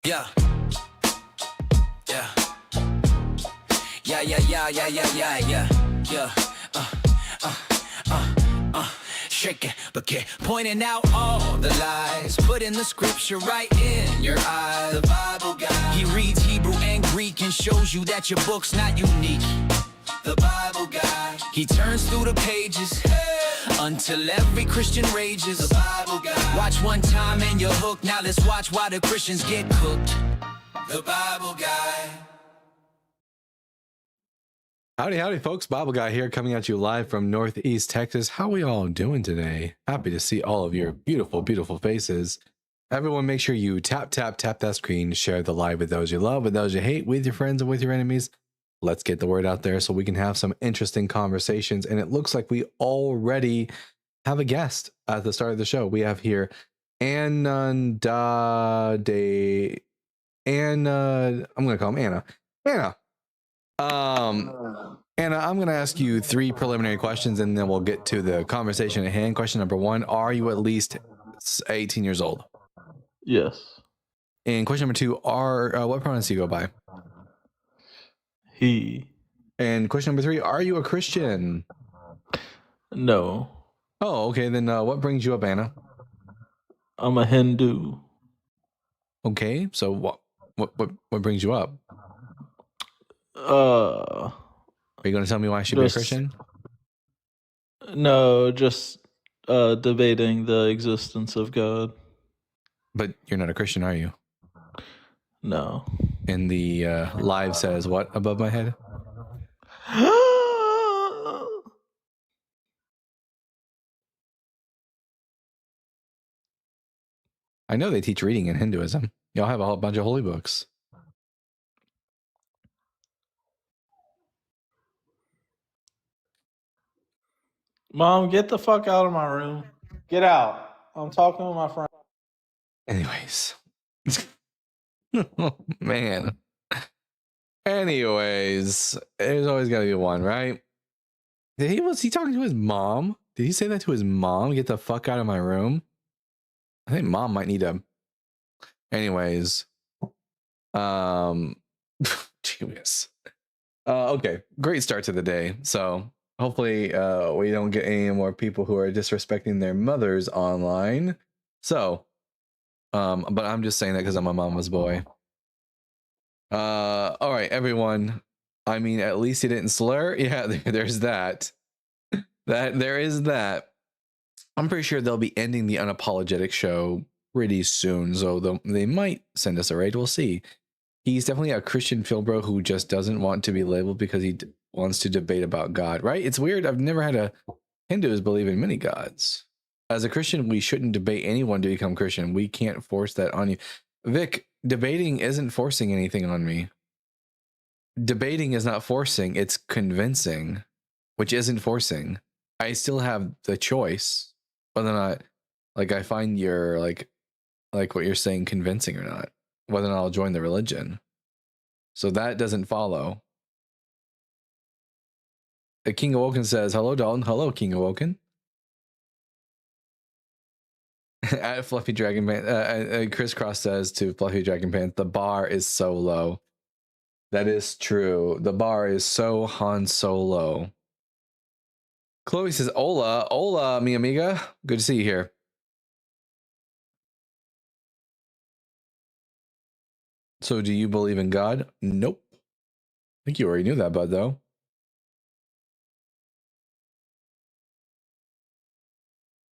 Yeah. Yeah, yeah, yeah, yeah, yeah, yeah, yeah, yeah. Shake it, but get pointing out all the lies. Putting the scripture right in your eyes. The Bible guy. He reads Hebrew and Greek and shows you that your book's not unique. The Bible guy. He turns through the pages until every Christian rages. The Bible guy. Watch one time and you're hooked. Now let's watch why the Christians get cooked. The Bible guy. Howdy, folks. Bible Guy here, coming at you live from Northeast Texas. How we all doing today? Happy to see all of your beautiful, beautiful faces. Everyone, make sure you tap that screen, share the live with those you love, with those you hate, with your friends and with your enemies. Let's get the word out there so we can have some interesting conversations. And it looks like we already have a guest at the start of the show. We have here Anna. I'm going to call him Anna. Anna, I'm going to ask you 3 preliminary questions and then we'll get to the conversation at hand. Question number 1, are you at least 18 years old? Yes. And question number 2, what pronouns do you go by? He. And question number 3, are you a Christian? No. Oh, okay. Then what brings you up, Anna? I'm a Hindu. Okay. So what brings you up? Are you going to tell me why I should be a Christian? No, just debating the existence of God. But you're not a Christian, are you? No. And the live says what above my head? I know they teach reading in Hinduism. Y'all have a whole bunch of holy books. Mom, get the fuck out of my room. Get out. I'm talking with my friend. Anyways. Oh, man. Anyways, there's always got to be one, right? Was he talking to his mom? Did he say that to his mom? Get the fuck out of my room? I think mom might need to. Anyways. Genius. Okay, great start to the day. So hopefully we don't get any more people who are disrespecting their mothers online. So but I'm just saying that because I'm a mama's boy. All right, everyone. I mean, at least he didn't slur. Yeah, there's that. There is that. I'm pretty sure they'll be ending the unapologetic show pretty soon, so they might send us a raid. We'll see. He's definitely a Christian Philbro who just doesn't want to be labeled because he wants to debate about God, right? It's weird. I've never had a Hindus believe in many gods. As a Christian, we shouldn't debate anyone to become Christian. We can't force that on you. Vic, debating isn't forcing anything on me. Debating is not forcing, it's convincing, which isn't forcing. I still have the choice whether or not, like, I find your, like what you're saying convincing or not, whether or not I'll join the religion. So that doesn't follow. King Awoken says, hello, Dalton. Hello, King Awoken. At Fluffy Dragon Pants, Crisscross says to Fluffy Dragon Pants, the bar is so low. That is true. The bar is so Han Solo. Chloe says, hola, mi amiga. Good to see you here. So do you believe in God? Nope. I think you already knew that, bud, though.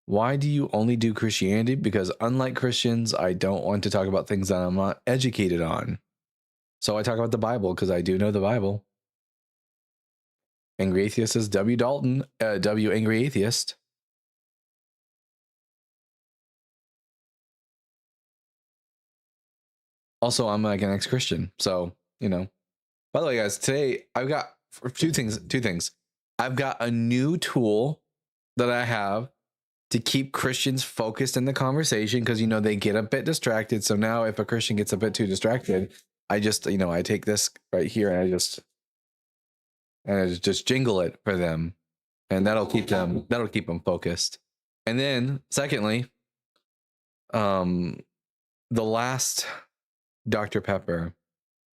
Why do you only do Christianity? Because unlike Christians, I don't want to talk about things that I'm not educated on. So I talk about the Bible because I do know the Bible. Angry Atheist says W Dalton, W Angry Atheist. Also, I'm like an ex-Christian, so, you know. By the way, guys, today I've got two things. I've got a new tool that I have to keep Christians focused in the conversation because, you know, they get a bit distracted. So now if a Christian gets a bit too distracted, I just, you know, I take this right here and I just jingle it for them, and that'll keep them focused. And then secondly, the last Dr. Pepper,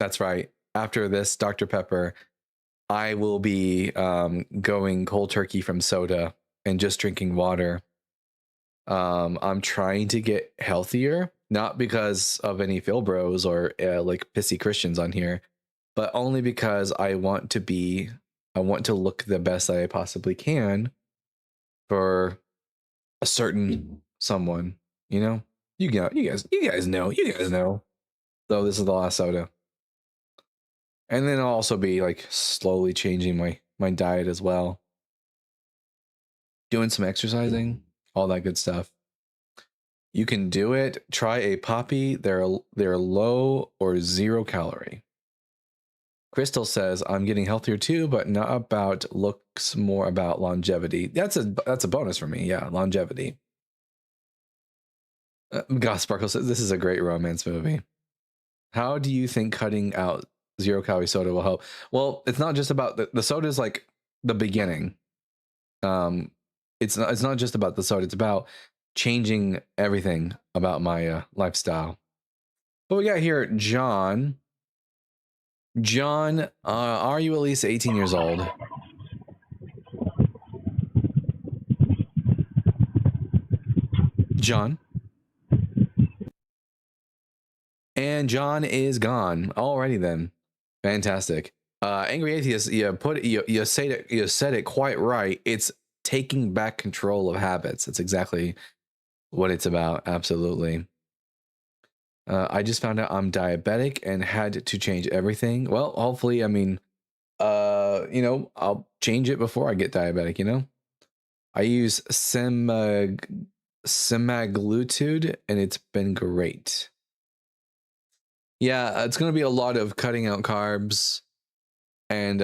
that's right, after this Dr. Pepper, I will be going cold turkey from soda and just drinking water. I'm trying to get healthier, not because of any Phil bros or like pissy Christians on here, but only because I want to look the best I possibly can for a certain someone, you know? You guys know. So this is the last soda. And then I'll also be like slowly changing my diet as well. Doing some exercising, all that good stuff. You can do it. Try a poppy. They're low or 0 calorie. Crystal says, I'm getting healthier too, but not about looks, more about longevity. That's a bonus for me. Yeah, longevity. Goth Sparkle says, this is a great romance movie. How do you think cutting out 0 calorie soda will help? Well, it's not just about the soda is like the beginning. It's not just about the soda. It's about changing everything about my lifestyle. But we got here, John. John, are you at least 18 years old? John. And John is gone. Alrighty then. Fantastic. Angry Atheist, you said it quite right. It's taking back control of habits. That's exactly what it's about. Absolutely. I just found out I'm diabetic and had to change everything. Well, hopefully, I mean, I'll change it before I get diabetic, you know? I use semaglutide and it's been great. Yeah, it's going to be a lot of cutting out carbs and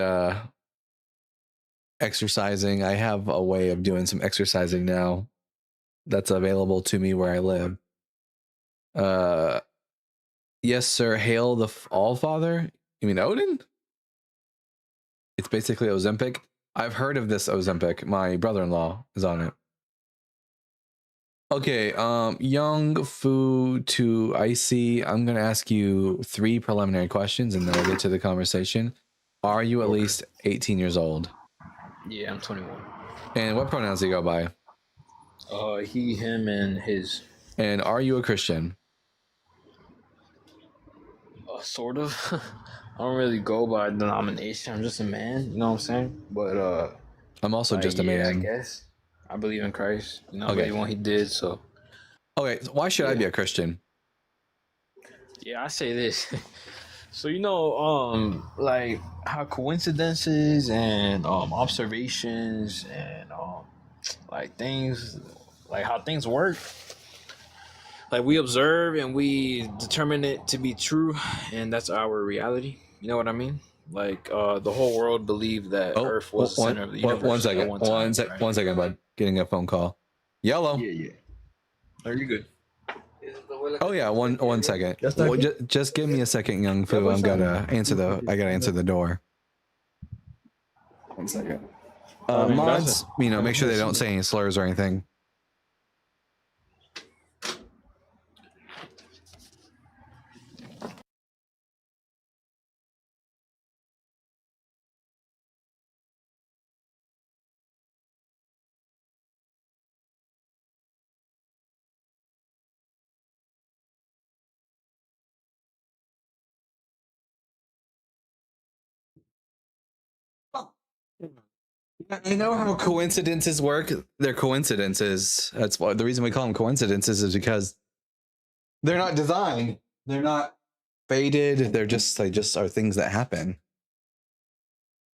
exercising. I have a way of doing some exercising now that's available to me where I live. Yes, sir. Hail the All-Father? You mean Odin? It's basically Ozempic. I've heard of this Ozempic. My brother-in-law is on it. Okay, Young Fu to Icy. I'm going to ask you 3 preliminary questions and then we'll get to the conversation. Are you at least 18 years old? Yeah, I'm 21. And what pronouns do you go by? He, him, and his. And are you a Christian? Sort of. I don't really go by denomination. I'm just a man, you know what I'm saying? But I'm also just a man. I guess. I believe in Christ. You know, I Okay. believe in what he did, so. Okay, so why should I be a Christian? Yeah, I say this. So like how coincidences and observations and like things, like how things work. Like we observe and we determine it to be true, and that's our reality. You know what I mean? Like the whole world believed that Earth was the center of the universe. One second, right? 1 second, bud. Getting a phone call. Yellow. Yeah. Are you good? Oh yeah, one second. Well, just give me a second, Young Fu. I gotta answer the door. 1 second. Mods, make sure they don't say any slurs or anything. I know how coincidences work. They're coincidences. That's why the reason we call them coincidences is because they're not designed. They're not fated. They just are things that happen.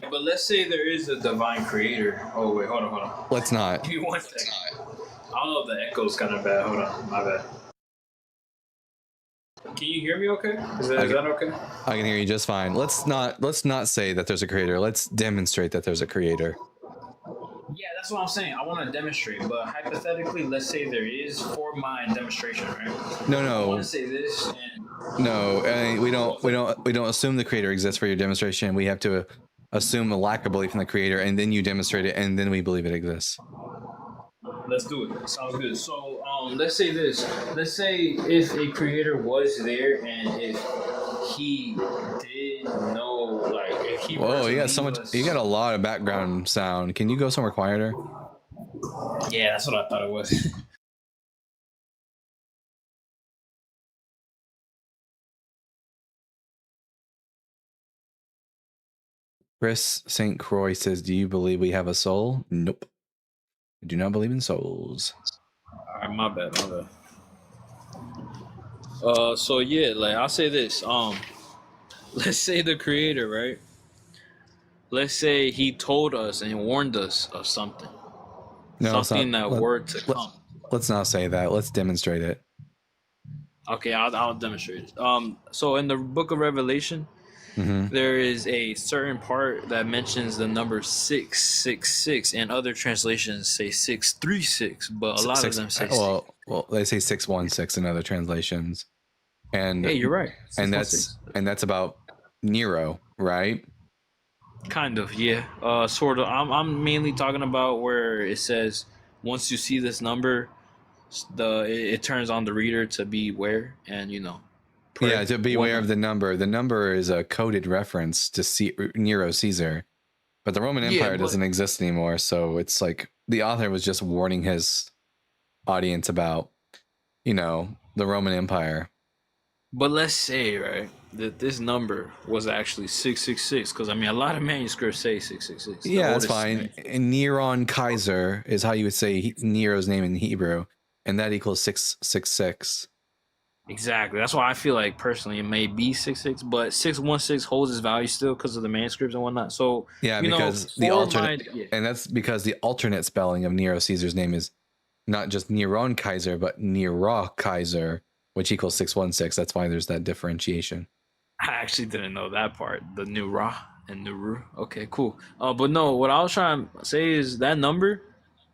But let's say there is a divine creator. Oh wait, hold on. Let's not. Give me 1 second. I don't know if the echo's kind of bad. Hold on, my bad. Can you hear me okay? Is that okay? I can hear you just fine. Let's not say that there's a creator. Let's demonstrate that there's a creator. Yeah, that's what I'm saying. I want to demonstrate, but hypothetically, let's say there is for my demonstration, right? No. I want to say this, and no, we don't assume the creator exists for your demonstration. We have to assume a lack of belief in the creator, and then you demonstrate it, and then we believe it exists. Let's do it. Sounds good. So, let's say this. Let's say if a creator was there, and if he did know, like, if he were Whoa, to you got so leave much. us. You got a lot of background sound. Can you go somewhere quieter? Yeah, that's what I thought it was. Chris St. Croix says, "Do you believe we have a soul?" Nope. I do not believe in souls. All right, my bad, my bad. So yeah, like I'll say this. Let's say the creator, right? Let's say he told us and warned us of something, No, it's not. something that were to come. Let's not say that. Let's demonstrate it. Okay, I'll demonstrate it. So in the book of Revelation, Hmm. there is a certain part that mentions the number 666, and other translations say 636, but a lot of them say six. Well, they say 616 in other translations, and Hey, you're right. and 616. that's about Nero, right? Kind of, yeah. Sort of. I'm mainly talking about where it says once you see this number, it turns on the reader to beware and pray. Yeah, to be aware of the number. The number is a coded reference to Nero Caesar, but the Roman Empire doesn't exist anymore. So it's like the author was just warning his audience about, the Roman Empire. But let's say, right, that this number was actually 666, because I mean a lot of manuscripts say 666. Yeah, that's fine. And Neron Kaiser is how you would say Nero's name in Hebrew, and that equals 666. Exactly. That's why I feel like personally it may be 66, but 616 holds its value still because of the manuscripts and whatnot. So yeah, because the alternate, and that's because the alternate spelling of Nero Caesar's name is not just Neron Kaiser, but Nero Kaiser, which equals 616. That's why there's that differentiation. I actually didn't know that part. The new Ra and Nuru. Okay, cool. But no, what I was trying to say is that number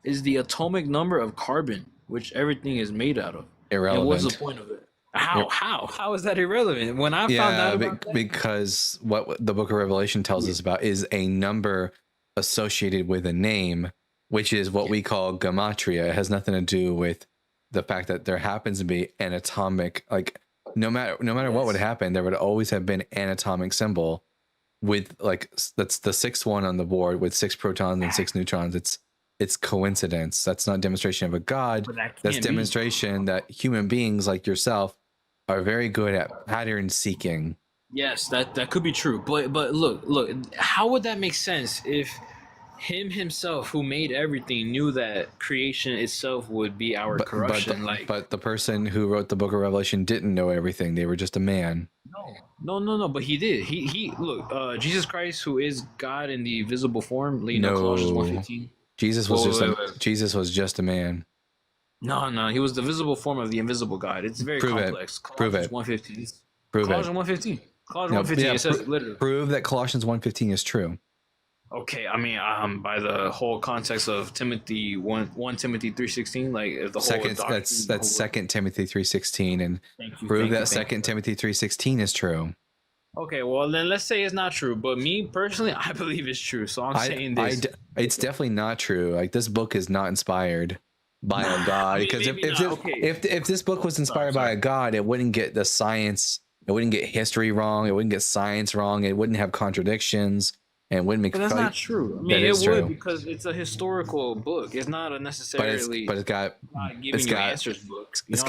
is the atomic number of carbon, which everything is made out of. Irrelevant. And what's the point of it? How is that irrelevant? When I found out about that, because what the book of Revelation tells us about is a number associated with a name, which is what we call gematria. It has nothing to do with the fact that there happens to be an atomic, like no matter what would happen, there would always have been an atomic symbol with that's the sixth one on the board with 6 protons and 6 neutrons. It's coincidence. That's not demonstration of a god. That's demonstration that human beings like yourself are very good at pattern seeking. Yes, that could be true. But look, how would that make sense if him himself, who made everything, knew that creation itself would be our corruption? But the person who wrote the book of Revelation didn't know everything. They were just a man. No. But he did. He look. Jesus Christ, who is God in the visible form, Colossians 1:15. Jesus was just a man. No, he was the visible form of the invisible God. It's very complex. Prove it. 1:15. Prove Colossians it. 1:15. Colossians 1:15. It says literally. Prove that Colossians 1:15 is true. Okay, I mean, by the whole context of Timothy 1 Timothy 3:16, like the whole that's 2 Timothy 3:16, and prove that 2 Timothy 3:16 is true. Okay, well then let's say it's not true, but me personally, I believe it's true. So I'm saying this. It's definitely not true. Like this book is not inspired by a god, because if this book was inspired by a god, it wouldn't get the science, it wouldn't get history wrong, it wouldn't get science wrong, it wouldn't have contradictions, and it wouldn't make. But that's not true. I mean, it would, because it's a historical book. It's not a necessarily. But it's got answers book. It's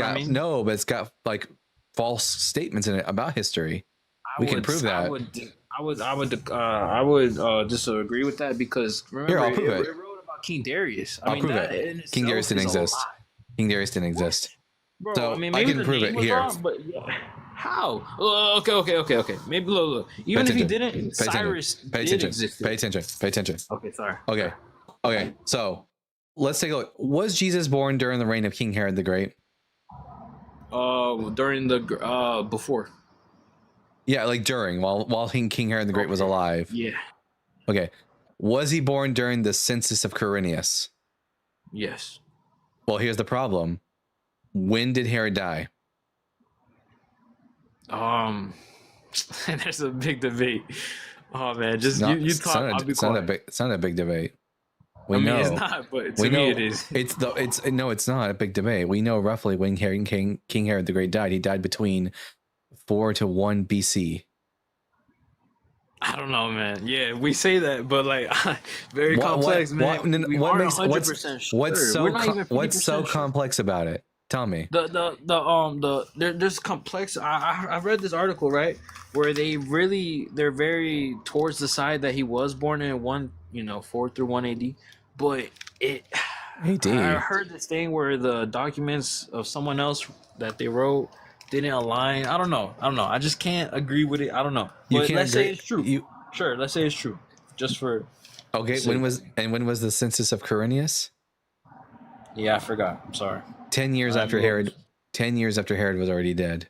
got like false statements in it about history. We can prove that. I would disagree with that, because remember, I'll prove it. It wrote about King Darius. I'll prove it. King Darius didn't exist. King Darius didn't exist. Bro, so I mean, I can prove it here. Wrong, but how? Okay. Maybe look. Even if he didn't, Cyrus did exist. Pay attention. Okay, sorry. Okay. So let's take a look. Was Jesus born during the reign of King Herod the Great? During the before. Yeah, like during while King Herod the Great was alive. Yeah. Okay. Was he born during the census of Quirinius? Yes. Well, here's the problem. When did Herod die? There's a big debate. Oh man, just you talk. It's not a big debate. We know it's not, but to me it is. It's not a big debate. We know roughly when King Herod the Great died. He died between 4 to 1 BC. I don't know, man. Yeah, we say that, but like, very complex, man. We what aren't makes 100% what's sure. We're so not even 50% what's so sure. complex about it? Tell me. There's complex. I read this article, right, where they're very towards the side that he was born in 4 through 1 AD, but it I AD. heard this thing where the documents of someone else that they wrote didn't align. I don't know. I just can't agree with it. I don't know. You But can't let's say agree. it's true. You Sure, let's say it's true. Just for the okay? sake. When was the census of Quirinius? Yeah, I forgot. I'm sorry. 10 years I'm after lost. Herod. 10 years after Herod was already dead.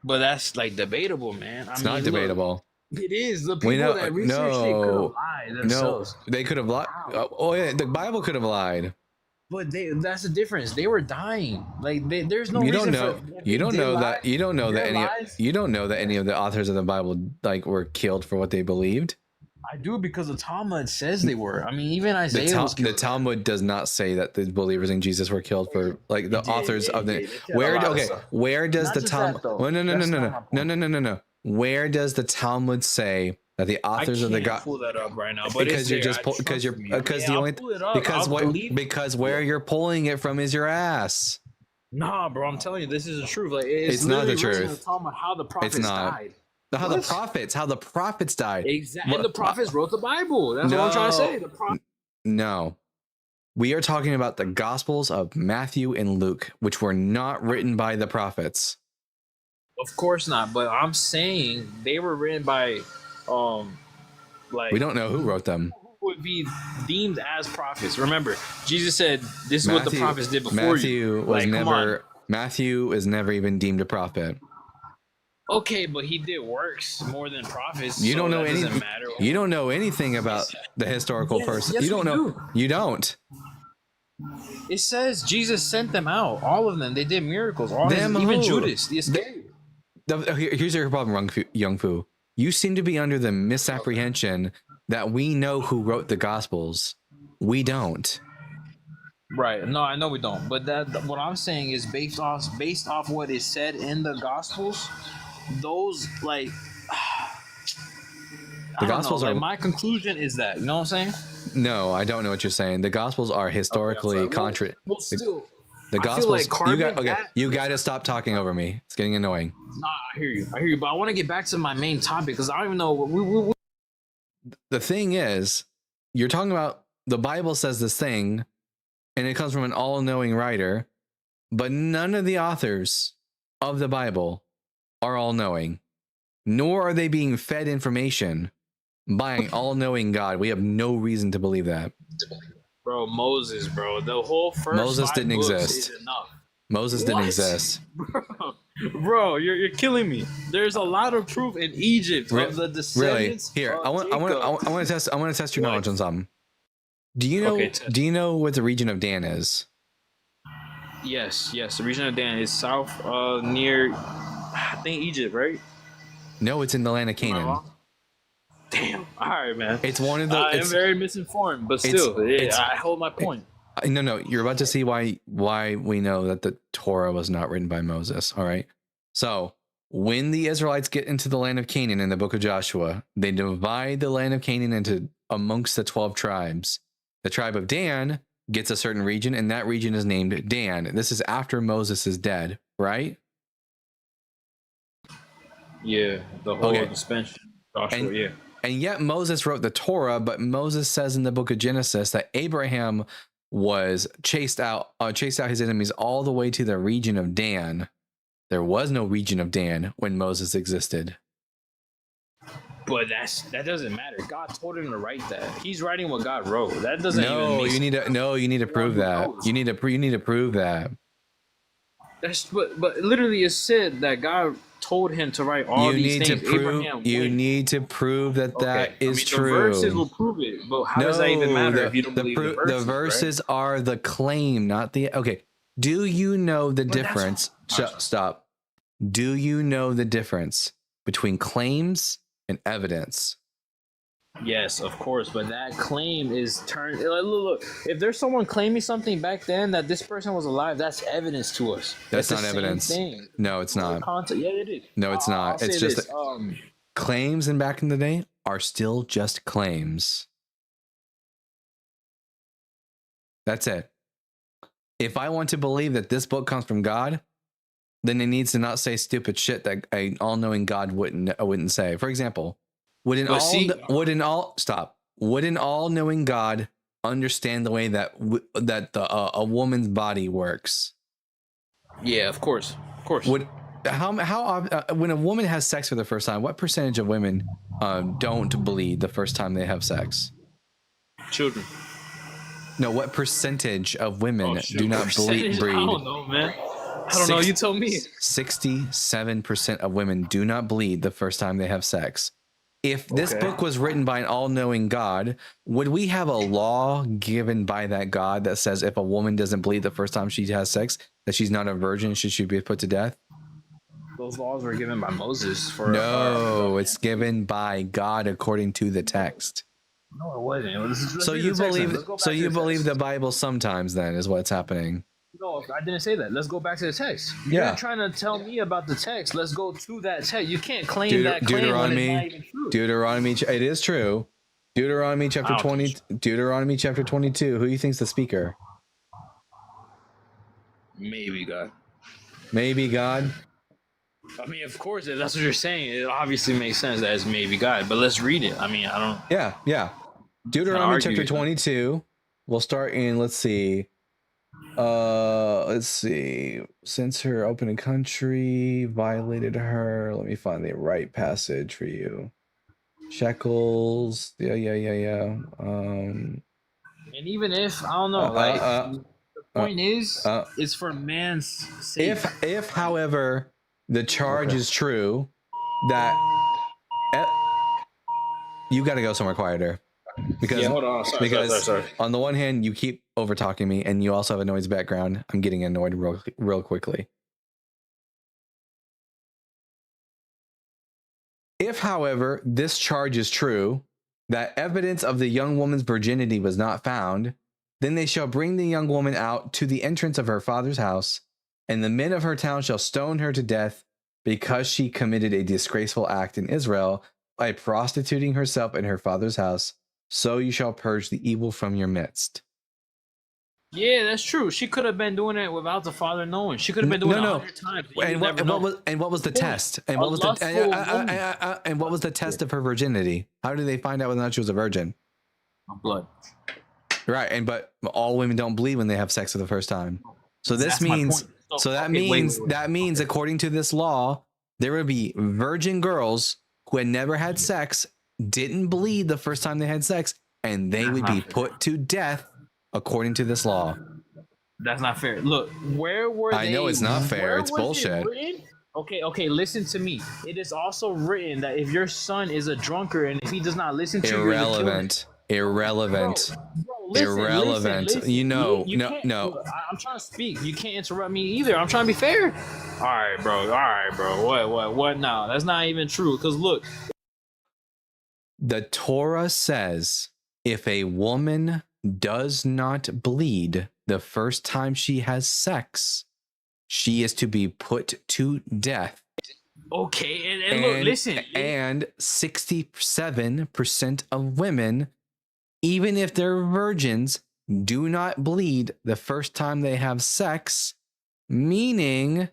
But that's like debatable, man. It's not debatable. It is. The We people know. that research they could have No. lied No. themselves. They could have lied. Oh yeah, the Bible could have lied. But that's the difference. They were dying. Like there's no You reason don't know. for if You they don't did know lie, that. You don't know that their any. lies. You don't know that any of the authors of the Bible like were killed for what they believed. I do because the Talmud says they were. I mean, even The, Isaiah was the killed. Talmud does not say that the believers in Jesus were killed for like the did, authors yeah, of the. it did. It said a Where lot of okay? stuff. Where does Not the just Talmud? that, though. Oh, no, That's not my point. no. Where does the Talmud say that the I authors of the can't God? pull that up right now, but Because it's you're there. just because you're because yeah, the I'll only pull it up. because I'll what believe. because where you're pulling it from is your ass. Nah, bro, I'm telling you, this is the truth. Like It's not the literally written in truth. the Talmud how the prophets It's not. died. How What? the prophets died. Exactly. And What- the prophets wrote the Bible. That's what I'm trying to say. The prophets. No. We are talking about the Gospels of Matthew and Luke, which were not written by the prophets. Of course not, but I'm saying they were written by, like We don't know who wrote them. who would be deemed as prophets. Remember, Jesus said, "This is what the prophets did before Matthew you." was Like, come on. never. Matthew is never even deemed a prophet. Okay, but he did works more than prophets. You so don't know that doesn't anything. matter. You don't know anything about the historical Yes, person. yes, You don't we know. do. You don't. It says Jesus sent them out. All of them. They did miracles. Them Even who? Judas, the Iscariot. Here's your problem, Young Fu. You seem to be under the misapprehension that we know who wrote the Gospels. We don't. Right. No, I know we don't. But what I'm saying is based off what is said in the Gospels. Those like The Gospels are. my conclusion is that, you know what I'm saying? No, I don't know what you're saying. The Gospels are historically contrary. Well, still, The I feel Gospels. like carving that- You got to stop talking over me. It's getting annoying. nah, I hear you, but I want to get back to my main topic because I don't even know. We The thing is, you're talking about the Bible says this thing, and it comes from an all-knowing writer, but none of the authors of the Bible are all-knowing, nor are they being fed information by an all-knowing God. We have no reason to believe that. bro, Moses, bro, the whole first Moses 5 didn't books exist. is enough. Moses didn't What? exist. Bro, you're killing me. There's a lot of proof in Egypt of the Really? descendants. Here, of I want to test. I want to test your What? knowledge on something. Do you know? Okay, test. Do you know what the region of Dan is? Yes. The region of Dan is south near, I think, Egypt, right? No, it's in the land of Am I Canaan. wrong? Damn. All right, man. It's one of the. I am It's, very misinformed, but it's- still, it's- I hold my point. no. You're about to see why we know that the Torah was not written by Moses. All right. So when the Israelites get into the land of Canaan in the book of Joshua, they divide the land of Canaan into amongst the 12 tribes. The tribe of Dan gets a certain region, and that region is named Dan. This is after Moses is dead, right? Yeah, the whole Okay. suspension. Joshua, And- yeah. And yet Moses wrote the Torah, but Moses says in the book of Genesis that Abraham was chased out his enemies all the way to the region of Dan. There was no region of Dan when Moses existed. But that doesn't matter. God told him to write that. He's writing what God wrote. That doesn't even No, make you need to prove who that. knows? You need to prove that. but literally it said that God told him to write all You these need things. to prove Abraham you went. need to prove that that Okay. is The true. verses will prove it, but how does that even matter if you don't believe the verses? The verses are the claim, not the okay. Do you know the difference? Stop. Do you know the difference between claims and evidence? Right? Yes, of course, but that claim is turned. Look, if there's someone claiming something back then that this person was alive, that's evidence to us. That's It's the not same evidence. thing. No, it's not. Yeah, it is. No, it's not. I'll It's say just this. claims in back in the day are still just claims. That's it. If I want to believe that this book comes from God, then it needs to not say stupid shit that an all-knowing God wouldn't say. For example, would an all-knowing God understand the way that a woman's body works? Yeah, of course. When a woman has sex for the first time, what percentage of women don't bleed the first time they have sex? Children. No, what percentage of women do not bleed? I don't know, man. I don't know. You tell me. 67% of women do not bleed the first time they have sex. If this book was written by an all-knowing God, would we have a law given by that God that says if a woman doesn't bleed the first time she has sex, that she's not a virgin, should she be put to death? Those laws were given by Moses. It's given by God according to the text. No, it wasn't. So you believe the Bible sometimes, then, is what's happening. No, I didn't say that. Let's go back to the text. You're trying to tell me about the text. Let's go to that text. You can't claim that claim when it's not even true. Deuteronomy, it is true. Deuteronomy chapter 20. Deuteronomy chapter 22. Who do you think's the speaker? Maybe God. Maybe God. I mean, of course, if that's what you're saying, it obviously makes sense that it's maybe God. But let's read it. I mean, I don't. Yeah. Deuteronomy chapter 22. We'll start in. Let's see. Since her opening country violated her, let me find the right passage for you. Shekels. Yeah. And even if I don't know, the point is, it's for man's sake. If, however, the charge is true, that you got to go somewhere quieter. Because, hold on. Sorry. On the one hand, you keep over talking me, and you also have a noise background. I'm getting annoyed real quickly. If, however, this charge is true, that evidence of the young woman's virginity was not found, then they shall bring the young woman out to the entrance of her father's house, and the men of her town shall stone her to death because she committed a disgraceful act in Israel by prostituting herself in her father's house. So you shall purge the evil from your midst. Yeah, that's true. She could have been doing it without the father knowing. She could have been doing it 100 times. And what was the test? And what was the test of her virginity? How did they find out whether or not she was a virgin? Blood. Right, but all women don't bleed when they have sex for the first time. So that means according to this law, there would be virgin girls who had never had sex, didn't bleed the first time they had sex, and they would be put to death according to this law. That's not fair. Look, where were they? I know it's not fair. It's bullshit. Okay, listen to me. It is also written that if your son is a drunkard and if he does not listen to you, irrelevant. Listen. No. I'm trying to speak. You can't interrupt me either. I'm trying to be fair. All right, bro. What now? That's not even true. Because look, the Torah says if a woman does not bleed the first time she has sex, she is to be put to death. Okay, and look, listen. And 67% of women, even if they're virgins, do not bleed the first time they have sex, meaning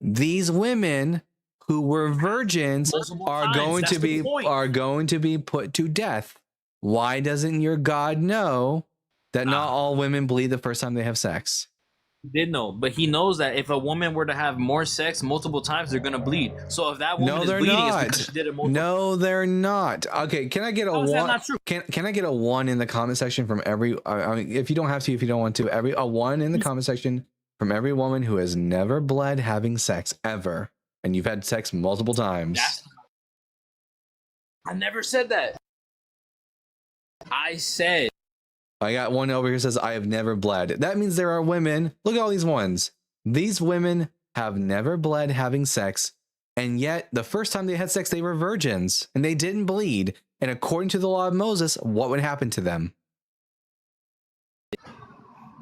these women who were virgins are going to be put to death. Why doesn't your God know that not all women bleed the first time they have sex? He did know, but he knows that if a woman were to have more sex multiple times, they're gonna bleed. So if that woman is bleeding, it's because she did it multiple times. No, they're not. Okay, can I get a one? Not true? Can I get a one in the comment section from every? I mean, if you don't have to, if you don't want to, a one in the comment section from every woman who has never bled having sex ever, and you've had sex multiple times. I never said that. I said. I got one over here says, I have never bled. That means there are women. Look at all these ones. These women have never bled having sex. And yet the first time they had sex, they were virgins and they didn't bleed. And according to the law of Moses, what would happen to them?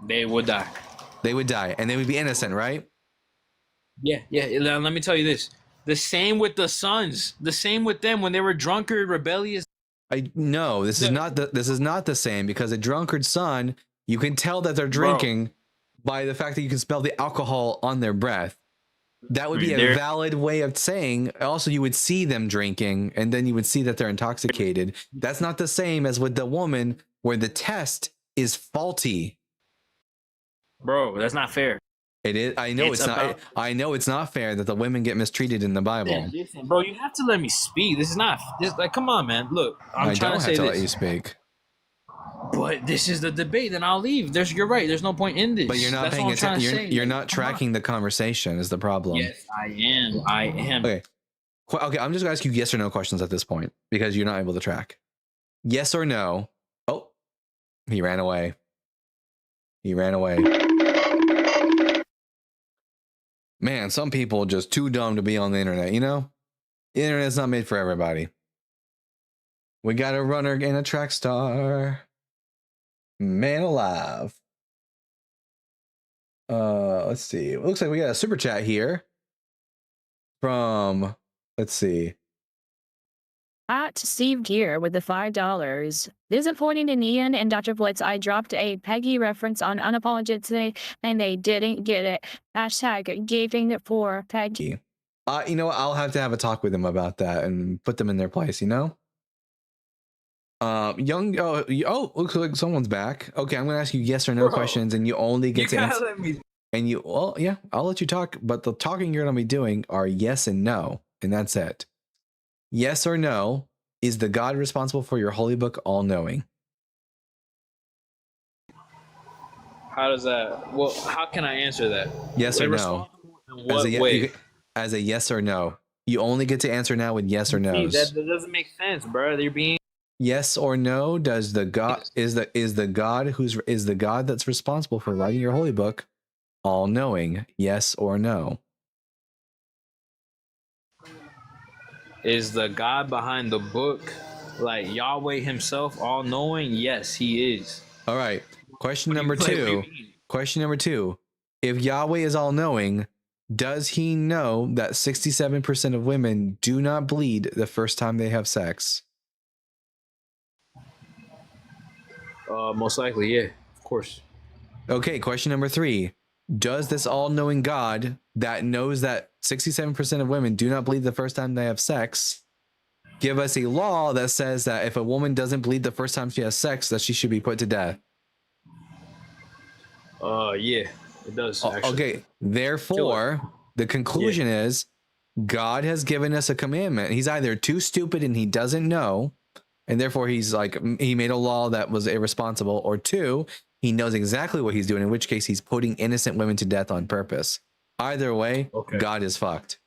They would die. They would die and they would be innocent, right? Yeah. Let me tell you this. The same with the sons. The same with them when they were drunkard, rebellious. I no, this is not the same, because a drunkard son, you can tell that they're drinking by the fact that you can smell the alcohol on their breath. That would be a valid way of saying. Also, you would see them drinking, and then you would see that they're intoxicated. That's not the same as with the woman, where the test is faulty. Bro, that's not fair. It is. I know it's not. I know it's not fair that the women get mistreated in the Bible. Listen, bro, you have to let me speak. This is not. Like, come on, man. Look, I'm trying to say this. I don't have to let you speak. But this is the debate. Then I'll leave. You're right. There's no point in this. But you're not paying attention. You're not tracking the conversation. Is the problem? Yes, I am. Okay. Okay. I'm just gonna ask you yes or no questions at this point, because you're not able to track. Yes or no? Oh, he ran away. He ran away. Man, some people are just too dumb to be on the internet, you know? The internet's not made for everybody. We got a runner and a track star. Man alive. Let's see. It looks like we got a super chat here from, let's see. At Steve Gear with the $5. Disappointing in Ian and Dr. Blitz, I dropped a Peggy reference on Unapologetic today and they didn't get it. Hashtag gaping for Peggy. You know what? I'll have to have a talk with them about that and put them in their place, you know? Looks like someone's back. Okay, I'm gonna ask you yes or no questions, and you only get to answer. Well, yeah, I'll let you talk, but the talking you're gonna be doing are yes and no, and that's it. Yes or no, is the God responsible for your holy book all-knowing? How does that? Well, how can I answer that? Yes or no? In what way? As a yes or no. You only get to answer now with yes or no's. That doesn't make sense, bro. They're being yes or no. Does the God is the God that's responsible for writing your holy book all-knowing? Yes or no? Is the God behind the book, like Yahweh himself, all-knowing? Yes, he is. All right. Question number two. If Yahweh is all-knowing, does he know that 67% of women do not bleed the first time they have sex? Most likely, yeah. Of course. Okay, question number 3. Does this all-knowing God that knows that 67% of women do not bleed the first time they have sex give us a law that says that if a woman doesn't bleed the first time she has sex, that she should be put to death? Yeah, it does, actually. Okay, therefore, the conclusion is God has given us a commandment. He's either too stupid and he doesn't know, and therefore he's like, he made a law that was irresponsible, or 2, he knows exactly what he's doing, in which case he's putting innocent women to death on purpose. Either way, God is fucked.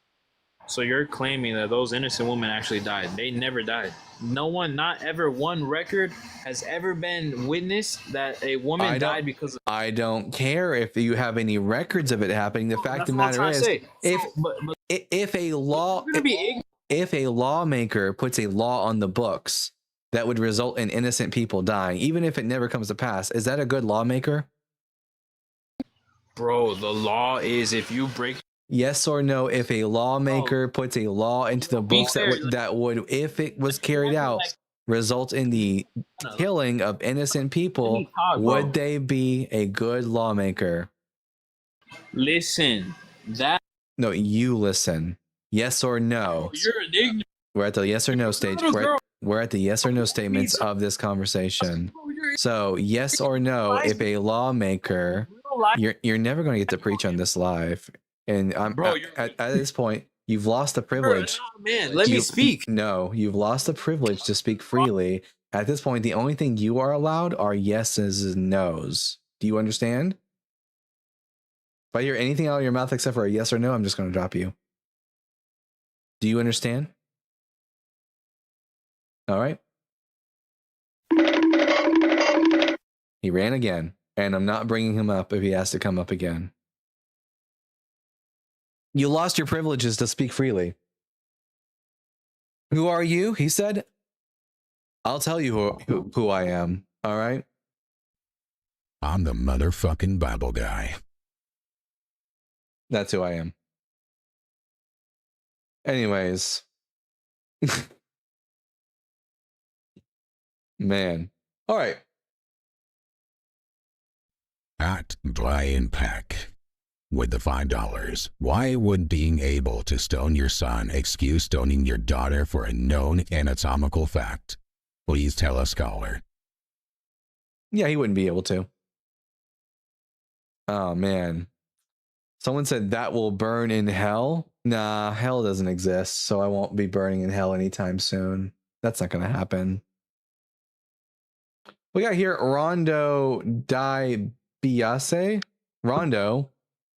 So you're claiming that those innocent women actually died. They never died. No one, not ever one record has ever been witnessed that a woman died because of... I don't care if you have any records of it happening. The fact of the matter is, if a lawmaker puts a law on the books that would result in innocent people dying, even if it never comes to pass, is that a good lawmaker? Bro, the law is if you break... Yes or no, if a lawmaker puts a law into the books that would, if it was carried out, result in the killing of innocent people, would they be a good lawmaker? Listen, No, you listen. Yes or no? You're an ignorant... We're at the yes or no stage. We're at the yes or no statements of this conversation. So, yes or no, if a lawmaker... You're never going to get to preach on this live. And at this point, you've lost the privilege. Man, let me speak. No, you've lost the privilege to speak freely. At this point, the only thing you are allowed are yeses and nos. Do you understand? If I hear anything out of your mouth except for a yes or no, I'm just going to drop you. Do you understand? All right. He ran again, and I'm not bringing him up if he has to come up again. You lost your privileges to speak freely. Who are you? He said. I'll tell you who I am. All right. I'm the motherfucking Bible guy. That's who I am. Anyways. Man. All right. At Brian Peck with the $5. Why would being able to stone your son excuse stoning your daughter for a known anatomical fact? Please tell a scholar. Yeah, he wouldn't be able to. Oh, man. Someone said that will burn in hell. Nah, hell doesn't exist, so I won't be burning in hell anytime soon. That's not going to happen. We got here Rondo Di Biase. Rondo,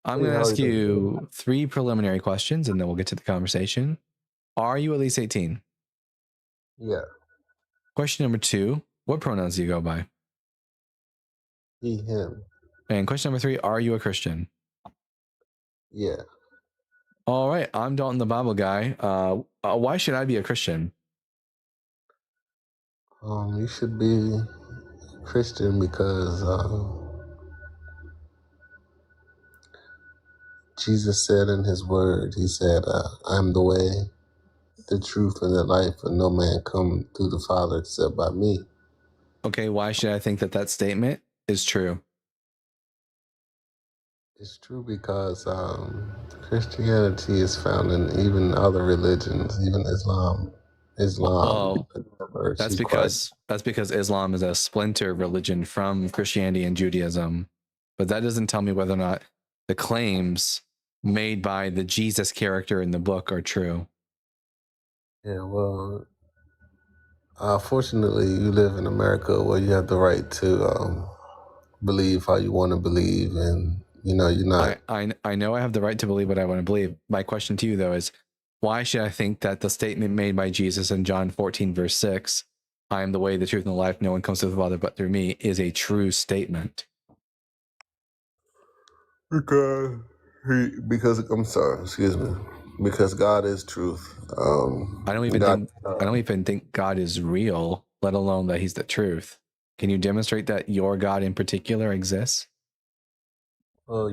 I'm going to ask you 3 preliminary questions, and then we'll get to the conversation. Are you at least 18? Yeah. Question number 2, what pronouns do you go by? He, him. And question number 3, are you a Christian? Yeah. All right, I'm Dalton the Bible guy. Why should I be a Christian? You should be Christian because Jesus said in his word, he said, I'm the way, the truth, and the life, and no man come through the Father except by me. Okay, why should I think that that statement is true? It's true because Christianity is found in even other religions, even Islam. Well, that's He's because Islam is a splinter religion from Christianity and Judaism. But that doesn't tell me whether or not the claims made by the Jesus character in the book are true. Yeah, well, fortunately, you live in America where you have the right to believe how you want to believe, and you're not. I know I have the right to believe what I want to believe. My question to you though is, why should I think that the statement made by Jesus in John 14 verse 6, I am the way, the truth, and the life, no one comes to the Father but through me, is a true statement? Because I'm sorry, excuse me. Because God is truth. I don't even think God is real, let alone that he's the truth. Can you demonstrate that your God in particular exists? Well,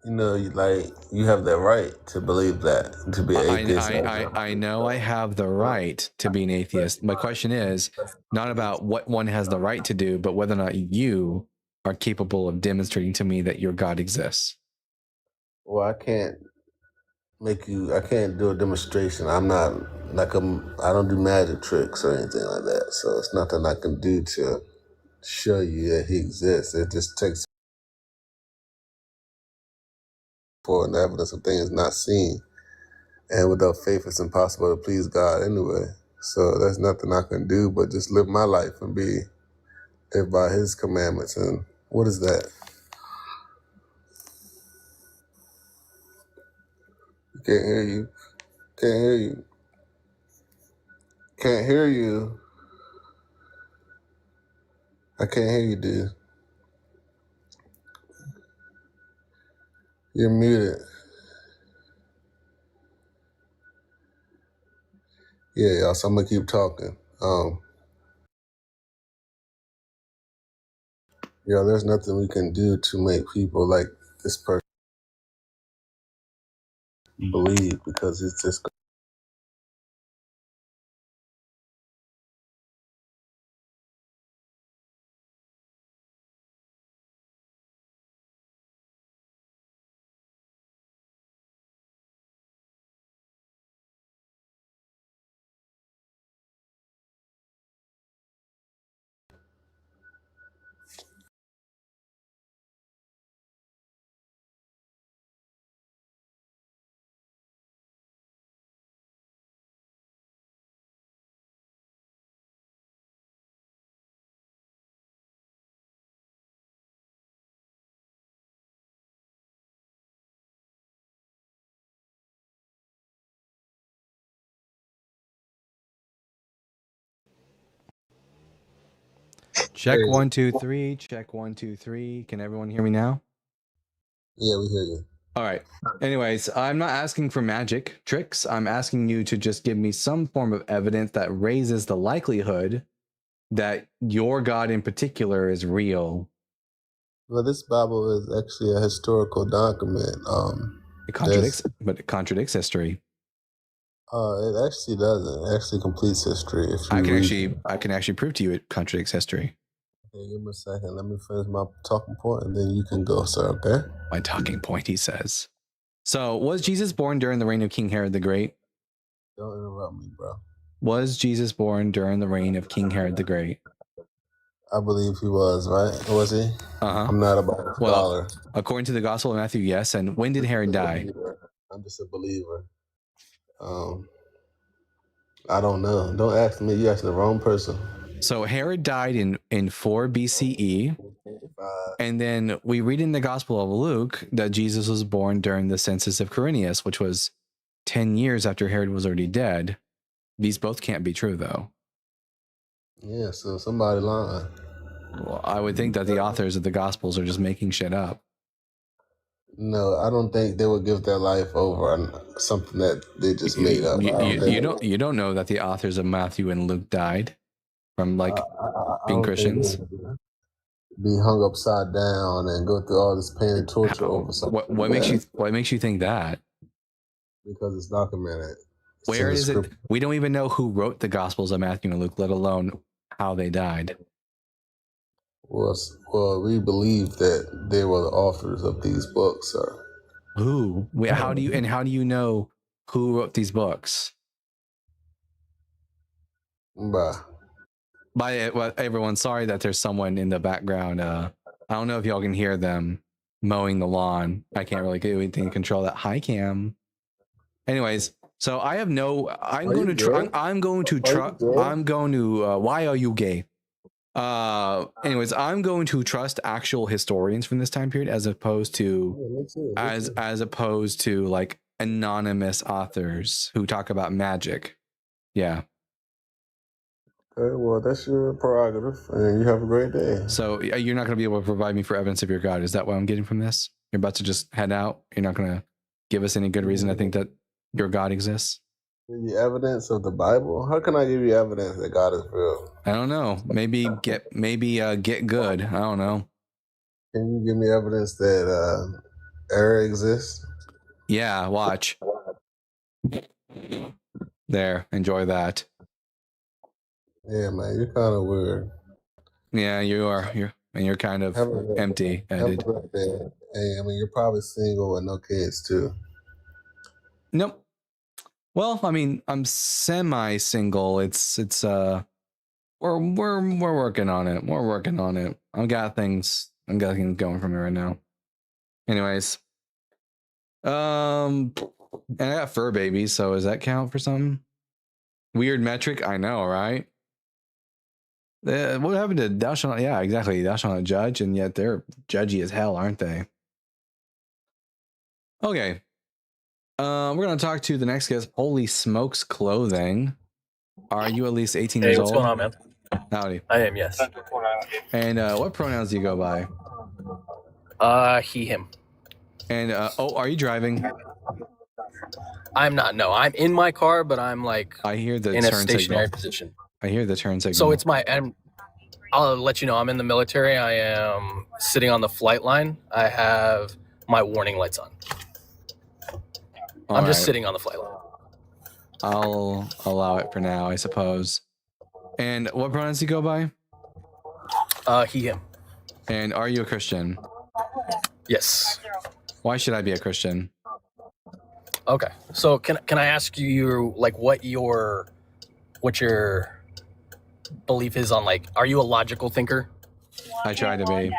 you have that right to believe that, to be atheist. I know I have the right to be an atheist. My question is not about what one has the right to do, but whether or not you are capable of demonstrating to me that your God exists. Well, I can't do a demonstration. I'm not I don't do magic tricks or anything like that. So it's nothing I can do to show you that he exists. It just takes for an evidence of things not seen. And without faith, it's impossible to please God anyway. So there's nothing I can do but just live my life and live by his commandments. And what is that? Can't hear you. Can't hear you. Can't hear you. I can't hear you, dude. You're muted. Yeah, y'all, so I'm gonna keep talking. There's nothing we can do to make people like this person believe, because it's just Check crazy. 1 2 3. Check 1 2 3. Can everyone hear me now? Yeah, we hear you. All right. Anyways, I'm not asking for magic tricks. I'm asking you to just give me some form of evidence that raises the likelihood that your God in particular is real. Well, this Bible is actually a historical document. It contradicts history. It actually doesn't. It actually completes history. If you I can actually prove to you it contradicts history. Okay, give me a second. Let me finish my talking point, and then you can go, sir. Okay. My talking point, he says. So, was Jesus born during the reign of King Herod the Great? Don't interrupt me, bro. Was Jesus born during the reign of King Herod the Great? I believe he was, right? Was he? Uh-huh. I'm not a Bible scholar. According to the Gospel of Matthew, yes. And when did Herod die? I'm just a believer. I don't know. Don't ask me. You asking the wrong person. So Herod died in 4 BCE. And then we read in the Gospel of Luke that Jesus was born during the census of Quirinius, which was 10 years after Herod was already dead. These both can't be true, though. Yeah, so somebody lying. Well, I would think that the authors of the Gospels are just making shit up. No, I don't think they would give their life over on something that they just made up. You don't know that the authors of Matthew and Luke died from being Christians. Be hung upside down and go through all this pain and torture over something. What makes you think that? Because it's documented. Where is it? We don't even know who wrote the Gospels of Matthew and Luke, let alone how they died. Well, we believe that they were the authors of these books, sir. Who? How do you know who wrote these books? By everyone, sorry that there's someone in the background. I don't know if y'all can hear them mowing the lawn. I can't really do anything to control that. Hi, Cam. Anyways, so I have no. I'm going to. Why are you gay? Anyways, I'm going to trust actual historians from this time period as opposed to as opposed to like anonymous authors who talk about magic. Yeah. Okay, well, that's your prerogative, and you have a great day. So you're not going to be able to provide me for evidence of your God. Is that what I'm getting from this? You're about to just head out. You're not going to give us any good reason to think that your God exists. The evidence of the Bible? How can I give you evidence that God is real? I don't know. Maybe get good. I don't know. Can you give me evidence that error exists? Yeah, watch. There, enjoy that. Yeah, man, you're kind of weird. Yeah, you are. You're kind of empty-headed. Hey, I mean, you're probably single and no kids too. Nope. Well, I mean, I'm semi-single. It's we're working on it. We're working on it. I've got things going for me right now. Anyways, and I got fur babies, so does that count for something? Weird metric, I know, right? What happened to thou shalt not? Yeah, exactly. Thou shalt not judge, and yet they're judgy as hell, aren't they? Okay. We're gonna talk to the next guest. Holy smokes, clothing. Are you at least 18 years old? Hey, what's going on, man? Howdy. I am, yes. And what pronouns do you go by? He, him. And are you driving? I'm not. No, I'm in my car, but I'm like I hear the in a turn stationary signal. position. I hear the turn signal. So it's I'll let you know. I'm in the military. I am sitting on the flight line. I have my warning lights on. I'm just sitting on the flight line. I'll allow it for now, I suppose. And what pronouns do you go by? He, him. And are you a Christian? Yes. Why should I be a Christian? Okay. So can I ask you like what your belief is on, like, are you a logical thinker? I try to be.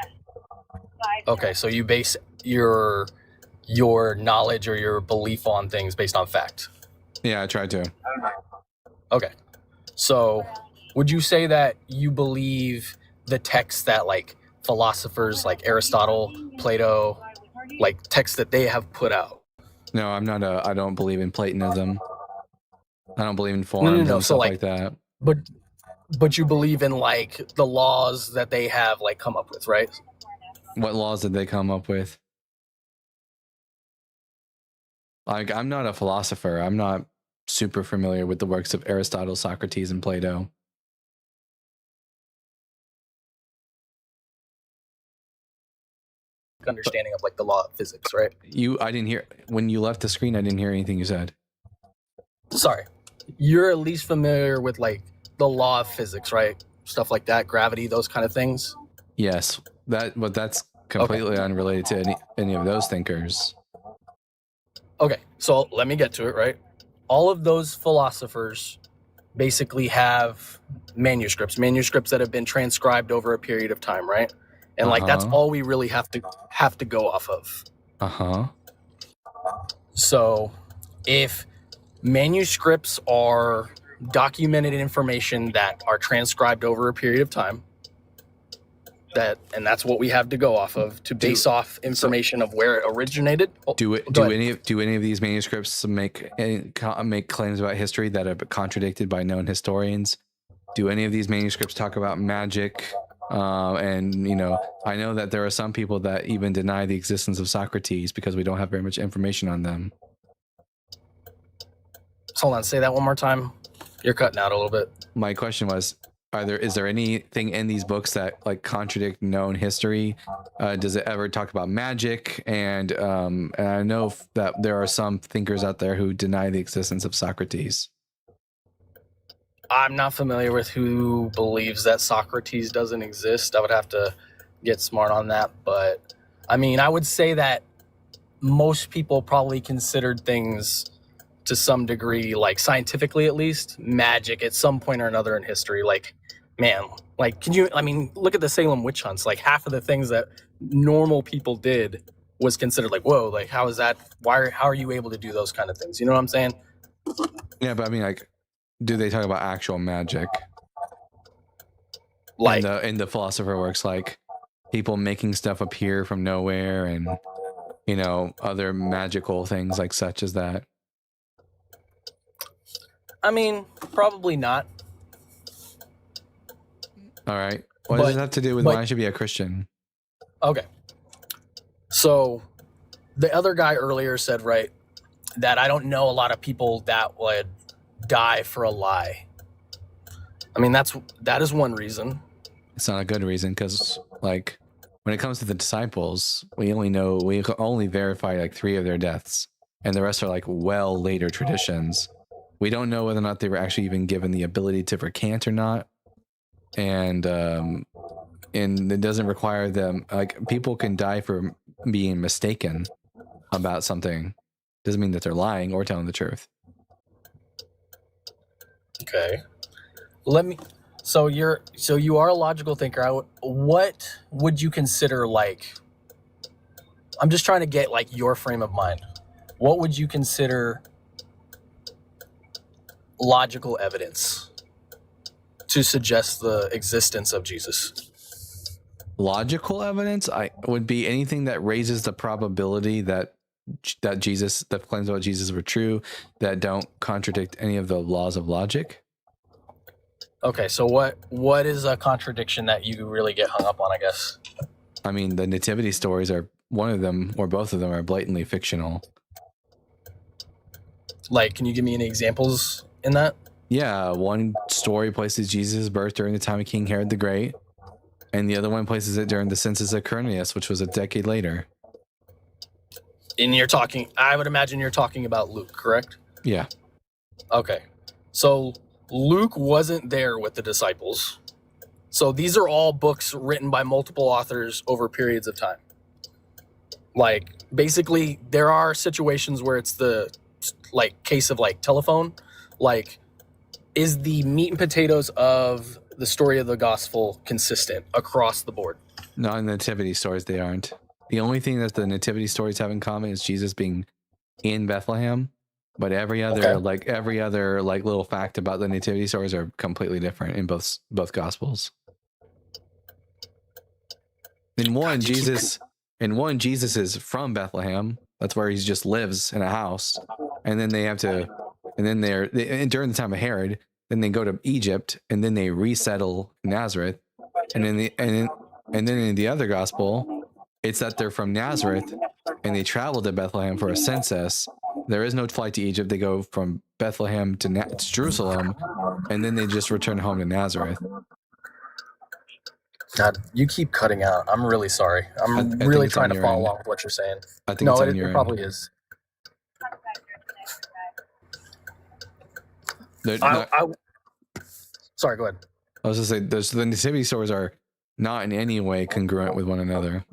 Okay, so you base your knowledge or your belief on things based on fact. Yeah, I try to. Okay. So would you say that you believe the texts that like philosophers like Aristotle, Plato, like texts that they have put out? No, I don't believe in Platonism. I don't believe in forms and stuff like that. But you believe in like the laws that they have like come up with, right? What laws did they come up with? Like, I'm not a philosopher. I'm not super familiar with the works of Aristotle, Socrates, and Plato. Understanding of like the law of physics, right? I didn't hear when you left the screen. I didn't hear anything you said. sorry, you're at least familiar with like the law of physics, right? Stuff like that, gravity, those kind of things. Yes, but that's completely unrelated to any of those thinkers. Okay, so let me get to it, right? All of those philosophers basically have manuscripts that have been transcribed over a period of time, right? And like that's all we really have to go off of. So if manuscripts are documented information that are transcribed over a period of time, and that's what we have to go off of to base off information of where it originated. Do any of these manuscripts make claims about history that are contradicted by known historians? Do any of these manuscripts talk about magic? And I know that there are some people that even deny the existence of Socrates because we don't have very much information on them. Hold on, say that one more time. You're cutting out a little bit. My question was, is there anything in these books that like contradict known history? Does it ever talk about magic? And I know that there are some thinkers out there who deny the existence of Socrates. I'm not familiar with who believes that Socrates doesn't exist. I would have to get smart on that. But I mean, I would say that most people probably considered things to some degree, like scientifically at least, magic at some point or another in history. Like, man, like, look at the Salem witch hunts. Like half of the things that normal people did was considered like, whoa, like how is that? How are you able to do those kind of things? You know what I'm saying? Yeah, but I mean, like, do they talk about actual magic? Like in the philosopher works, like people making stuff appear from nowhere and other magical things like such as that. I mean, probably not. All right. What does it have to do with why I should be a Christian? Okay. So the other guy earlier said, right, that I don't know a lot of people that would die for a lie. I mean, that is one reason. It's not a good reason because, like, when it comes to the disciples, we only verify like 3 of their deaths, and the rest are like well later traditions. We don't know whether or not they were actually even given the ability to recant or not, and it doesn't require them. Like, people can die for being mistaken about something. Doesn't mean that they're lying or telling the truth. Okay. So you are a logical thinker. What would you consider, like, I'm just trying to get like your frame of mind. What would you consider logical evidence to suggest the existence of Jesus? Logical evidence would be anything that raises the probability that claims about Jesus were true, that don't contradict any of the laws of logic. Okay, so what is a contradiction that you really get hung up on, I guess? I mean, the nativity stories are one of them, or both of them are blatantly fictional. Like, can you give me any examples in that? Yeah, one story places Jesus' birth during the time of King Herod the Great, and the other one places it during the census of Quirinius, which was a decade later. And I would imagine you're talking about Luke, correct? Yeah. Okay. So Luke wasn't there with the disciples. So these are all books written by multiple authors over periods of time. Like, basically, there are situations where it's the, like, case of, like, telephone. Like, is the meat and potatoes of the story of the gospel consistent across the board? Not in the nativity stories, they aren't. The only thing that the nativity stories have in common is Jesus being in Bethlehem, but every other little fact about the nativity stories are completely different in both gospels. In one, Jesus is from Bethlehem. That's where he just lives in a house, and then during the time of Herod, then they go to Egypt, and then they resettle Nazareth, and then in the other gospel, it's that they're from Nazareth and they travel to Bethlehem for a census. There is no flight to Egypt. They go from Bethlehem to Jerusalem, and then they just return home to Nazareth. God, you keep cutting out. I'm really sorry. I'm really trying to follow along with what you're saying. I think it probably is. They're not, Sorry, go ahead. I was going to say, the nativity stories are not in any way congruent with one another.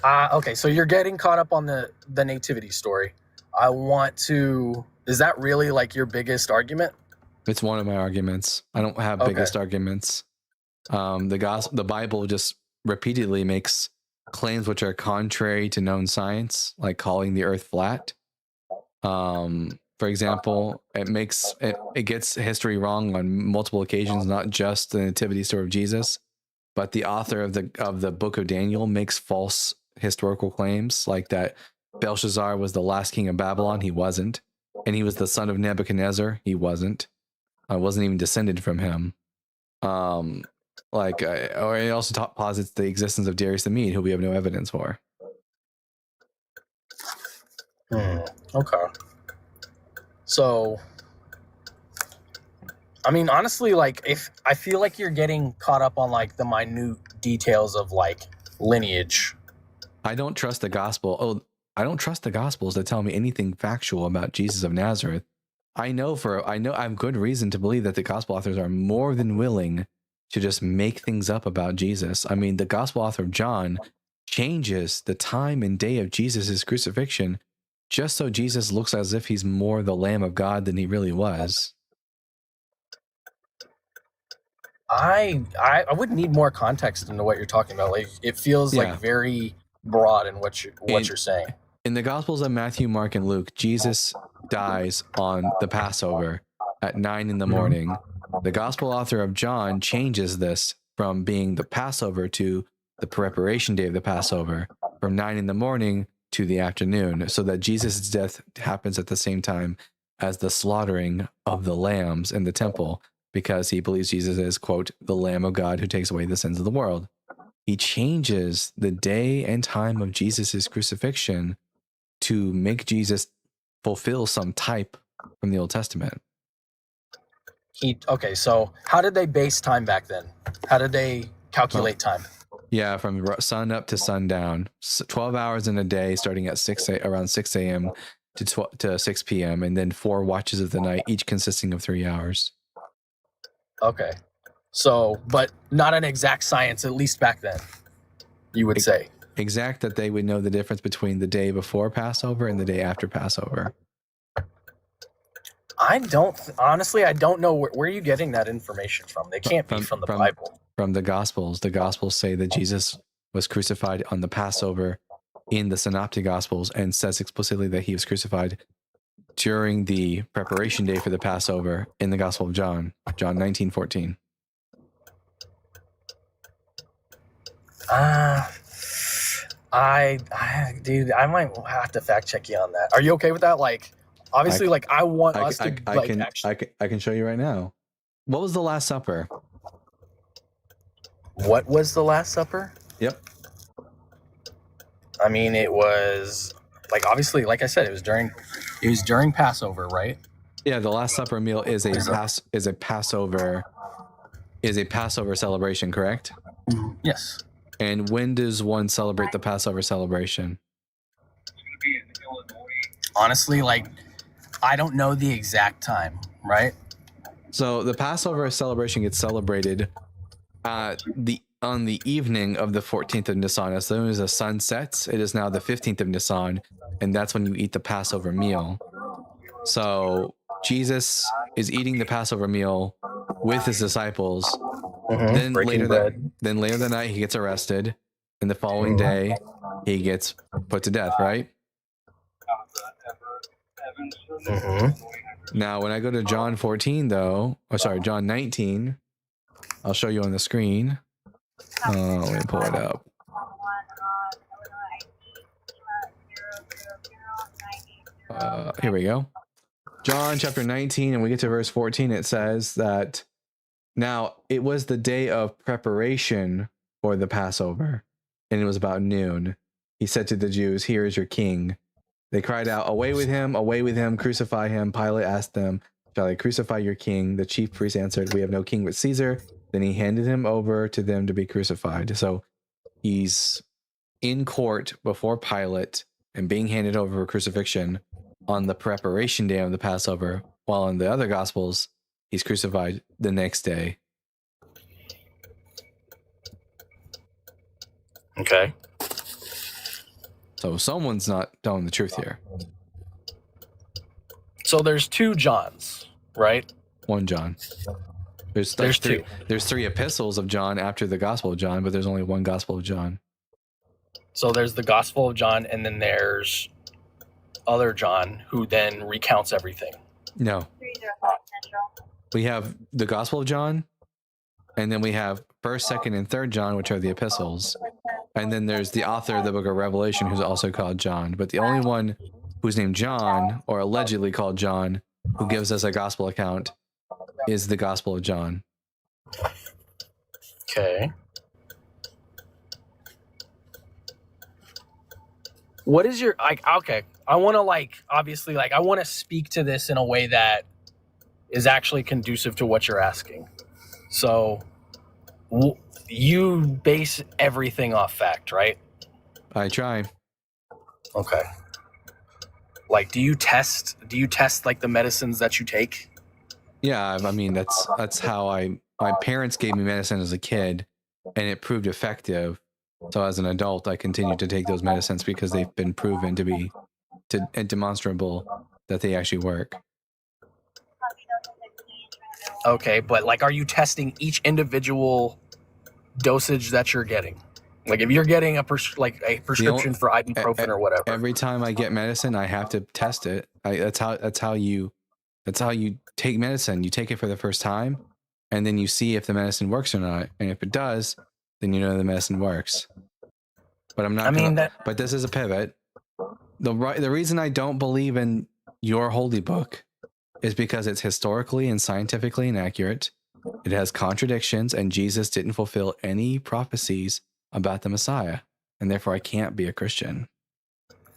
Okay, so you're getting caught up on the nativity story. I want to. Is that really like your biggest argument? It's one of my arguments. I don't have biggest arguments. The Bible just repeatedly makes claims which are contrary to known science, like calling the earth flat. For example, it gets history wrong on multiple occasions, not just the nativity story of Jesus, but the author of the book of Daniel makes false historical claims, like that Belshazzar was the last king of Babylon. He wasn't. And he was the son of Nebuchadnezzar. He wasn't. Wasn't even descended from him. Or it also posits the existence of Darius the Mede, who we have no evidence for. Okay. So, I mean, honestly, like, if I feel like you're getting caught up on like the minute details of like lineage. I don't trust the gospel. I don't trust the gospels to tell me anything factual about Jesus of Nazareth. I have good reason to believe that the gospel authors are more than willing to just make things up about Jesus. I mean, the gospel author of John changes the time and day of Jesus' crucifixion just so Jesus looks as if he's more the Lamb of God than he really was. I would need more context into what you're talking about. Like, it feels like very broad in what you're saying. In the Gospels of Matthew, Mark, and Luke, Jesus dies on the Passover at 9 in the morning. The Gospel author of John changes this from being the Passover to the preparation day of the Passover, from 9 in the morning to the afternoon, so that Jesus' death happens at the same time as the slaughtering of the lambs in the temple, because he believes Jesus is, quote, the Lamb of God who takes away the sins of the world. He changes the day and time of Jesus' crucifixion to make Jesus fulfill some type from the Old Testament. Okay, so how did they base time back then? How did they calculate time? Yeah, from sun up to sundown, 12 hours in a day, starting at around 6 a.m. to 6 p.m., and then 4 watches of the night, each consisting of 3 hours. Okay, so, but not an exact science, at least back then, you would say. Exact that they would know the difference between the day before Passover and the day after Passover. I don't know where are you getting that information from? They can't be from the Bible. From the Gospels. The Gospels say that Jesus was crucified on the Passover in the Synoptic Gospels, and says explicitly that he was crucified during the preparation day for the Passover in the Gospel of John 19:14. Dude, I might have to fact check you on that. Are you okay with that? Like, obviously, I want us to I can show you right now. What was the Last Supper? What was the Last Supper? Yep. I mean, it was like, obviously, like I said, it was during Passover, right? Yeah, the Last Supper meal is a Passover celebration, correct? Yes. And when does one celebrate the Passover celebration? Honestly, like, I don't know the exact time, right? So the Passover celebration gets celebrated on the evening of the 14th of Nisan. As soon as the sun sets, it is now the 15th of Nisan, and that's when you eat the Passover meal. So Jesus is eating the Passover meal with his disciples. Then later that night, he gets arrested, and the following day, he gets put to death, right? Now, when I go to John 14, John 19, I'll show you on the screen. Let me pull it up. Here we go. John chapter 19, and we get to verse 14. It says that, now it was the day of preparation for the Passover, and it was about noon. He said to the Jews, "Here is your king." They cried out, away with him, crucify him." Pilate asked them, "Shall I crucify your king?" The chief priests answered, "We have no king but Caesar." Then he handed him over to them to be crucified. So he's in court before Pilate and being handed over for crucifixion. on the preparation day of the Passover, while in the other Gospels, he's crucified the next day. Okay. So someone's not telling the truth here. So there's 2 Johns, right? 1 John. There's two. There's 3 epistles of John after the Gospel of John, but there's only 1 Gospel of John. So there's the Gospel of John, and then there's other John who then recounts everything. No. We have the Gospel of John, and then we have 1st, 2nd, and 3rd John, which are the epistles. And then there's the author of the book of Revelation, who's also called John. But the only one who's named John, or allegedly called John, who gives us a gospel account, is the Gospel of John. Okay. What is your, like, okay, I want to, like, obviously, like, I want to speak to this in a way that is actually conducive to what you're asking. So you base everything off fact, right? I try. Okay. Like, do you test like the medicines that you take? Yeah, I mean, that's how my parents gave me medicine as a kid, and it proved effective. So as an adult, I continue to take those medicines because they've been proven to be and demonstrable that they actually work. Okay, but, like, are you testing each individual dosage that you're getting? Like, if you're getting a prescription for ibuprofen or whatever. Every time I get medicine, I have to test it. That's how you take medicine. You take it for the first time, and then you see if the medicine works or not. And if it does, then you know the medicine works. But I'm not. But this is a pivot. The reason I don't believe in your holy book is because it's historically and scientifically inaccurate. It has contradictions, and Jesus didn't fulfill any prophecies about the Messiah, and therefore I can't be a Christian.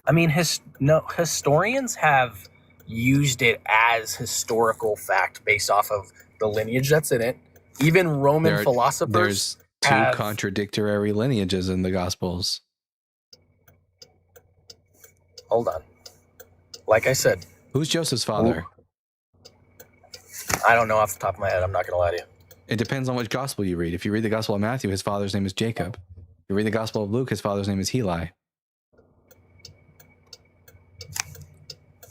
I mean, historians have used it as historical fact based off of the lineage that's in it. Even Roman philosophers. There's 2 contradictory lineages in the Gospels. Hold on. Like I said. Who's Joseph's father? I don't know off the top of my head. I'm not going to lie to you. It depends on which Gospel you read. If you read the Gospel of Matthew, his father's name is Jacob. If you read the Gospel of Luke, his father's name is Heli.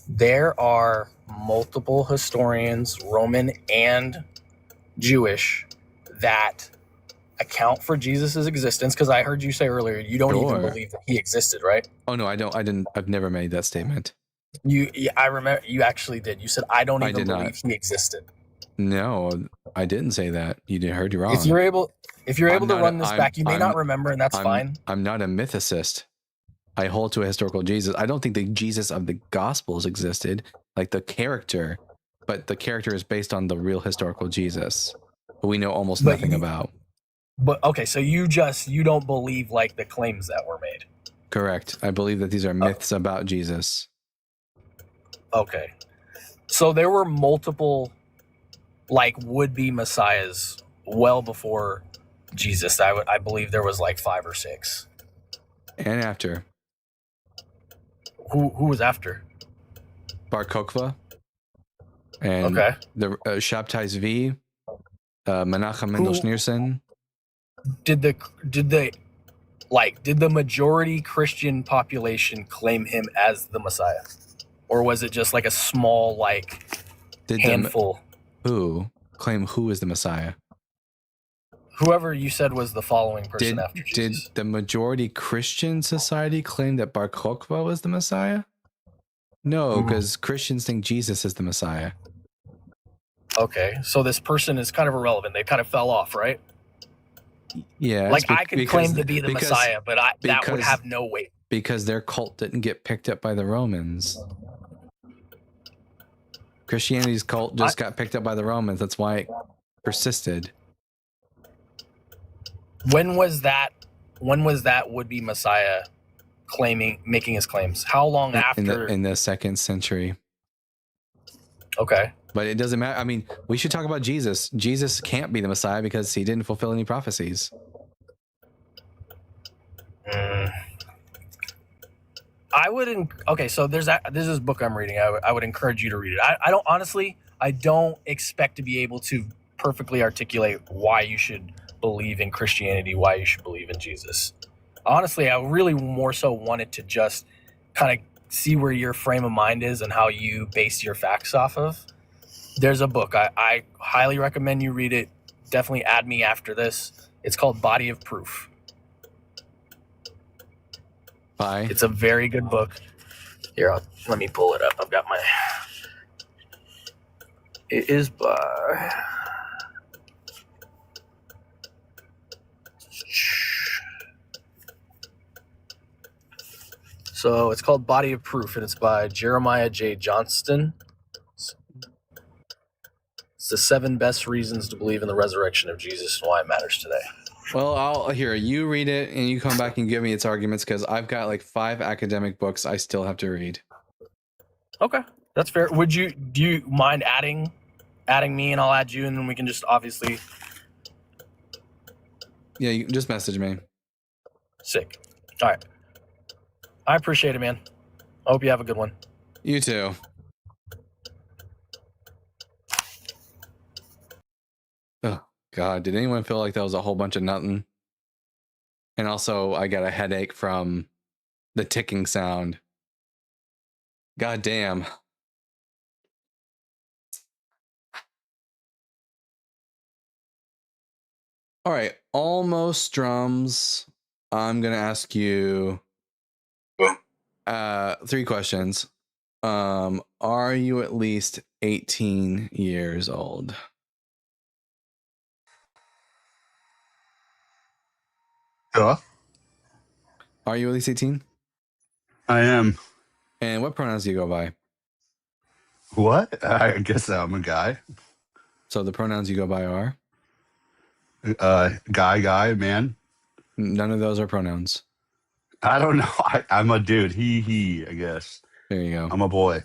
There are multiple historians, Roman and Jewish, that account for Jesus' existence, because I heard you say earlier you don't even believe that he existed, right? Oh no, I don't. I've never made that statement. I remember you actually did. You said I don't even believe he existed. No, I didn't say that. You heard you wrong. If you're able to run this back, you may not remember, and that's fine. I'm not a mythicist. I hold to a historical Jesus. I don't think the Jesus of the Gospels existed, like the character, but the character is based on the real historical Jesus, who we know almost nothing about. But okay, so you don't believe like the claims that were made. Correct. I believe that these are myths about Jesus. Okay. So there were multiple like would-be messiahs well before Jesus. I believe there was like 5 or 6. And after. Who was after? Bar Kokhba. And the Shabtai Zvi, Menachem Mendel Schneerson. Did the majority Christian population claim him as the Messiah, or was it just like a small handful? Who claim who is the Messiah? Whoever you said was the following person after Jesus. Did the majority Christian society claim that Bar Kokhba was the Messiah? No, because Christians think Jesus is the Messiah. Okay, so this person is kind of irrelevant. They kind of fell off, right? Yeah, I could claim to be the Messiah, but that would have no weight. Because their cult didn't get picked up by the Romans. Christianity's cult just got picked up by the Romans. That's why it persisted. When was that would-be Messiah making his claims? How long after? In the 2nd century. Okay. But it doesn't matter. I mean, we should talk about Jesus. Jesus can't be the Messiah because he didn't fulfill any prophecies. I wouldn't. Okay, so there's that. This is a book I'm reading. I would encourage you to read it. I don't honestly. I don't expect to be able to perfectly articulate why you should believe in Christianity, why you should believe in Jesus. Honestly, I really more so wanted to just kind of see where your frame of mind is and how you base your facts off of. There's a book. I highly recommend you read it. Definitely add me after this. It's called Body of Proof. Bye. It's a very good book. Here, let me pull it up. I've got my... It is by... So it's called Body of Proof, and it's by Jeremiah J. Johnston. It's the 7 best reasons to believe in the resurrection of Jesus and why it matters today. Well, you read it and you come back and give me its arguments, because I've got like 5 academic books I still have to read. Okay, that's fair. Do you mind adding me, and I'll add you, and then we can just obviously... Yeah, you can just message me. Sick. All right. I appreciate it, man. I hope you have a good one. You too. Oh, God. Did anyone feel like that was a whole bunch of nothing? And also, I got a headache from the ticking sound. God damn. All right. Almost drums. I'm going to ask you 3 questions. Are you at least 18 years old? Hello? Are you at least 18? I am. And what pronouns do you go by? What? I guess I'm a guy. So the pronouns you go by are? Guy, man. None of those are pronouns. I don't know. I'm a dude. He, I guess. There you go. I'm a boy.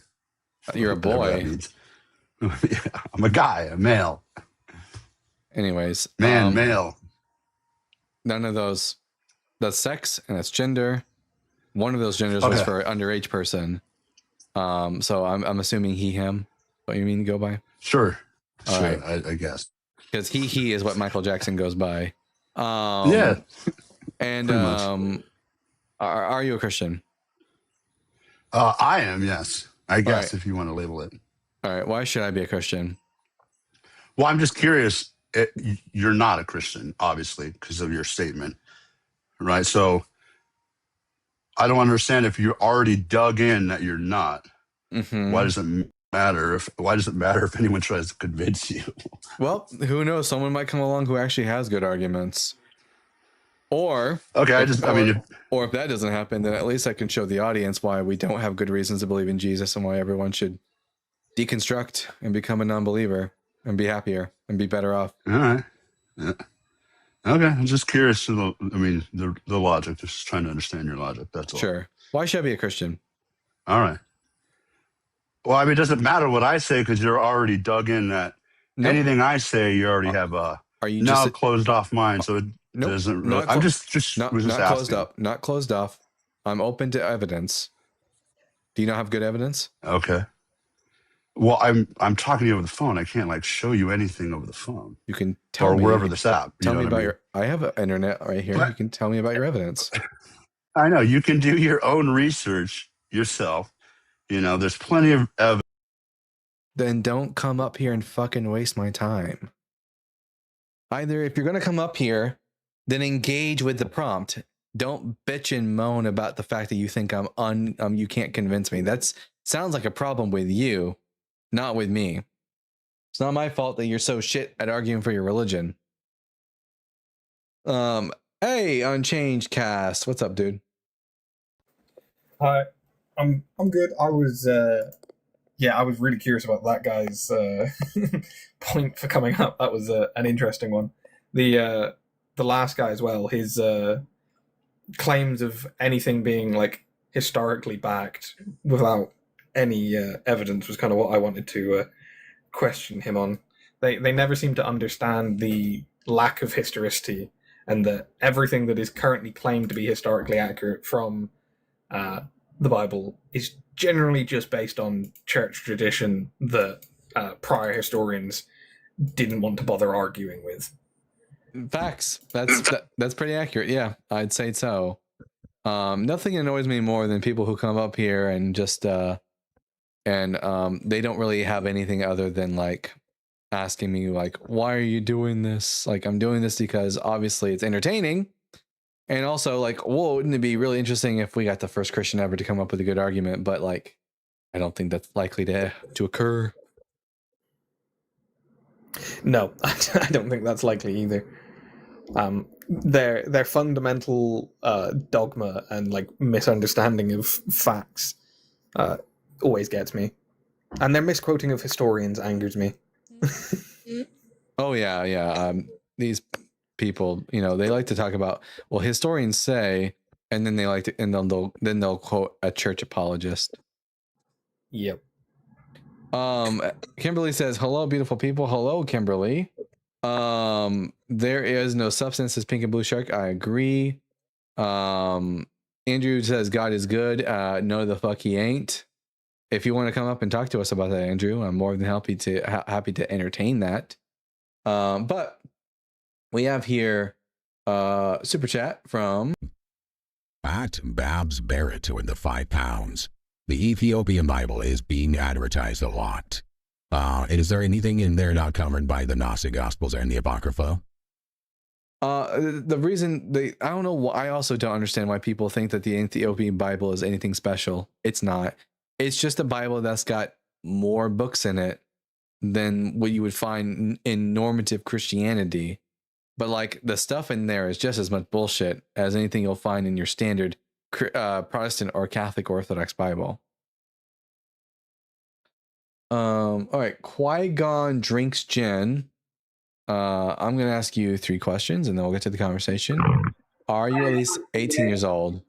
You're a Whatever that boy. means. Yeah, I'm a guy, a male. Anyways. Male. None of those. That's sex and that's gender. One of those genders was for an underage person. So I'm assuming he, him. What you mean to go by? Sure. All sure, right. I guess. Because he is what Michael Jackson goes by. Yeah. And pretty much. Are you a Christian? I am, yes. I guess right. if you want to label it. All right. Why should I be a Christian? Well, I'm just curious. You're not a Christian, obviously, because of your statement, right? So I don't understand if you're already dug in that you're not. Mm-hmm. Why does it matter if anyone tries to convince you? Well, who knows? Someone might come along who actually has good arguments. Or okay, if that doesn't happen, then at least I can show the audience why we don't have good reasons to believe in Jesus and why everyone should deconstruct and become a non-believer and be happier and be better off. All right. Yeah. Okay, I'm just curious. The logic, just trying to understand your logic. That's all. Sure. Why should I be a Christian? All right. Well, it doesn't matter what I say because you're already dug in that. Nope. Anything I say, you already have a closed off mind. So it doesn't really. I'm just not closed up. Not closed off. I'm open to evidence. Do you not have good evidence? Okay. Well, I'm talking to you over the phone. I can't show you anything over the phone. You can tell me wherever this app. Tell me about your. I have an internet right here. You can tell me about your evidence. I know you can do your own research yourself. There's plenty of evidence. Then don't come up here and fucking waste my time. Either if you're gonna come up here, then engage with the prompt. Don't bitch and moan about the fact that you think you can't convince me. That sounds like a problem with you. Not with me. It's not my fault that you're so shit at arguing for your religion. Hey, Unchanged Cast. What's up, dude? Hi. I'm good. I was really curious about that guy's point for coming up. That was an interesting one. The last guy as well, his claims of anything being historically backed without any evidence was kind of what I wanted to question him on. They never seem to understand the lack of historicity and that everything that is currently claimed to be historically accurate from the Bible is generally just based on church tradition that prior historians didn't want to bother arguing with. Facts. That's pretty accurate. Yeah, I'd say so. Nothing annoys me more than people who come up here and just they don't really have anything other than like asking me like, why are you doing this? Like, I'm doing this because obviously it's entertaining. And also like, well, wouldn't it be really interesting if we got the first Christian ever to come up with a good argument? But like, I don't think that's likely to occur. No, I don't think that's likely either. Their fundamental dogma and like misunderstanding of facts always gets me, and their misquoting of historians angers me. Oh yeah. These people, you know, they like to talk about, well, historians say, and then they like to, and then they'll quote a church apologist. Yep. Kimberly says, hello, beautiful people. Hello, Kimberly. There is no substance as pink and blue shark. I agree. Andrew says God is good. No, the fuck he ain't. If you want to come up and talk to us about that, Andrew, I'm more than happy to entertain that. But we have here super chat from At Babs Barrett with the £5. The Ethiopian Bible is being advertised a lot. Is there anything in there not covered by the Gnostic Gospels and the Apocrypha? The reason I don't know. I also don't understand why people think that the Ethiopian Bible is anything special. It's not. It's just a Bible that's got more books in it than what you would find in normative Christianity. But like the stuff in there is just as much bullshit as anything you'll find in your standard Protestant or Catholic Orthodox Bible. All right, Qui-Gon drinks gin. I'm gonna ask you 3 questions and then we'll get to the conversation. Are you at least 18 years old?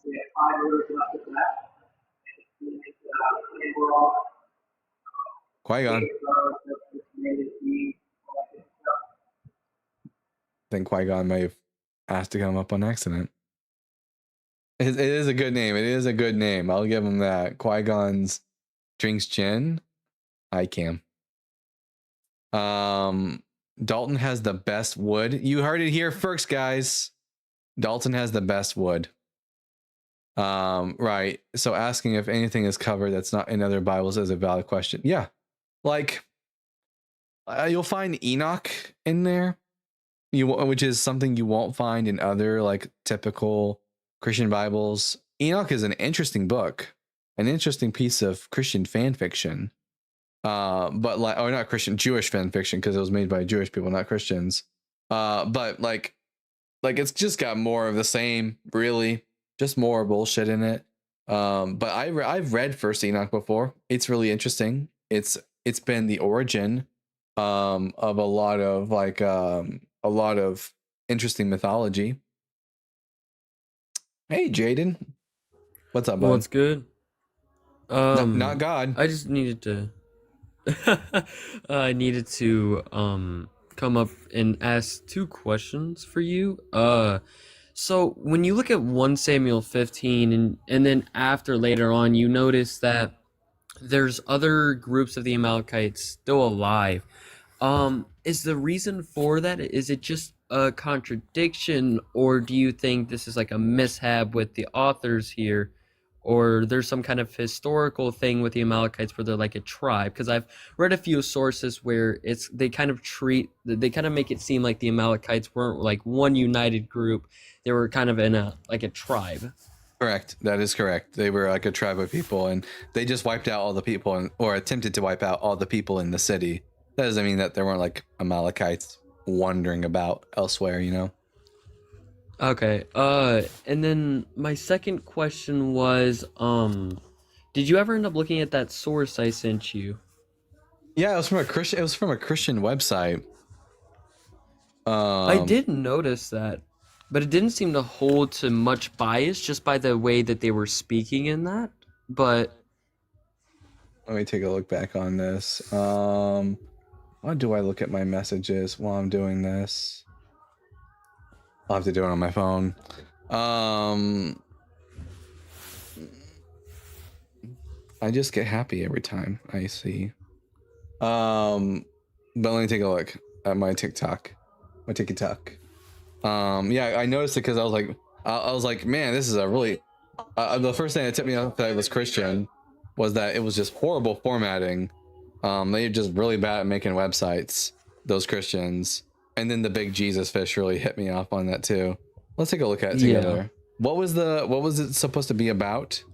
Qui-Gon. I think Qui-Gon may have asked to come up on accident. It is a good name. It is a good name. I'll give him that. Qui-Gon's drinks gin. I can. Dalton has the best wood. You heard it here first, guys. Dalton has the best wood. Right. So asking if anything is covered that's not in other Bibles is a valid question. Yeah. Like, you'll find Enoch in there, which is something you won't find in other like typical Christian Bibles. Enoch is an interesting book, an interesting piece of Christian fan fiction. But like, or not Christian, Jewish fan fiction, because it was made by Jewish people, not Christians. But like it's just got more of the same, really, just more bullshit in it. But I've read First Enoch before. It's really interesting. It's been the origin of a lot of interesting mythology. Hey, Jaden, what's up, bud? What's good? Not God. I just needed to. I needed to come up and ask 2 questions for you. So when you look at 1 Samuel 15 and then after later on, you notice that there's other groups of the Amalekites still alive. Is the reason for that, is it just a contradiction, or do you think this is like a mishap with the authors here, or there's some kind of historical thing with the Amalekites where they're like a tribe? Because I've read a few sources where they kind of make it seem like the Amalekites weren't like one united group. They were kind of in a tribe. Correct. That is correct. They were like a tribe of people, and they just wiped out all the people, or attempted to wipe out all the people in the city. That doesn't mean that there weren't like Amalekites wandering about elsewhere, you know? Okay. And then my second question was, did you ever end up looking at that source I sent you? Yeah, it was from a Christian. It was from a Christian website. I did notice that, but it didn't seem to hold to much bias just by the way that they were speaking in that. But let me take a look back on this. Why do I look at my messages while I'm doing this? I'll have to do it on my phone. I just get happy every time I see. But let me take a look at my TikTok. Yeah, I noticed it because I was like, man, this is a really. The first thing that tipped me off that I was Christian was that it was just horrible formatting. They're just really bad at making websites. Those Christians, and then the big Jesus fish really hit me off on that too. Let's take a look at it Yeah. together. What was it supposed to be about?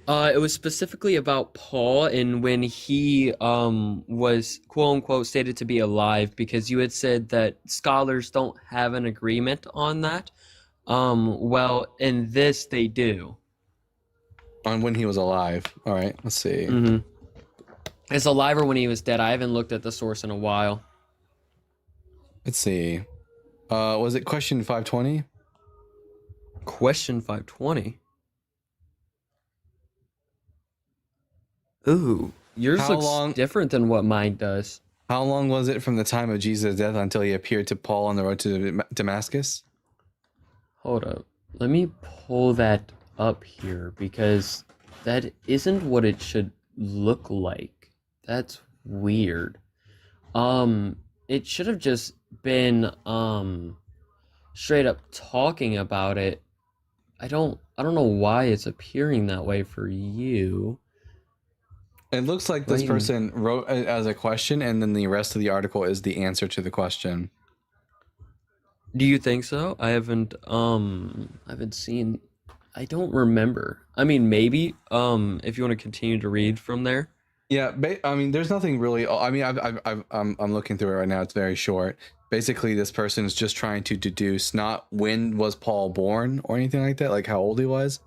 It was specifically about Paul and when he was quote unquote stated to be alive, because you had said that scholars don't have an agreement on that. Well, in this they do. On when he was alive. All right, let's see. Mm-hmm. It's alive or when he was dead. I haven't looked at the source in a while. Let's see. Was it question 520? Question 520. Ooh, yours looks different than what mine does. How long was it from the time of Jesus' death until he appeared to Paul on the road to Damascus? Hold up. Let me pull that up here because that isn't what it should look like. That's weird. It should have just been straight up talking about it. I don't know why it's appearing that way for you. It looks like this person wrote it as a question, and then the rest of the article is the answer to the question. Do you think so? I haven't seen. I don't remember. I mean, maybe. If you want to continue to read from there. Yeah, I mean, there's nothing really. I mean, I'm looking through it right now. It's very short. Basically, this person is just trying to deduce not when was Paul born or anything like that, like how old he was.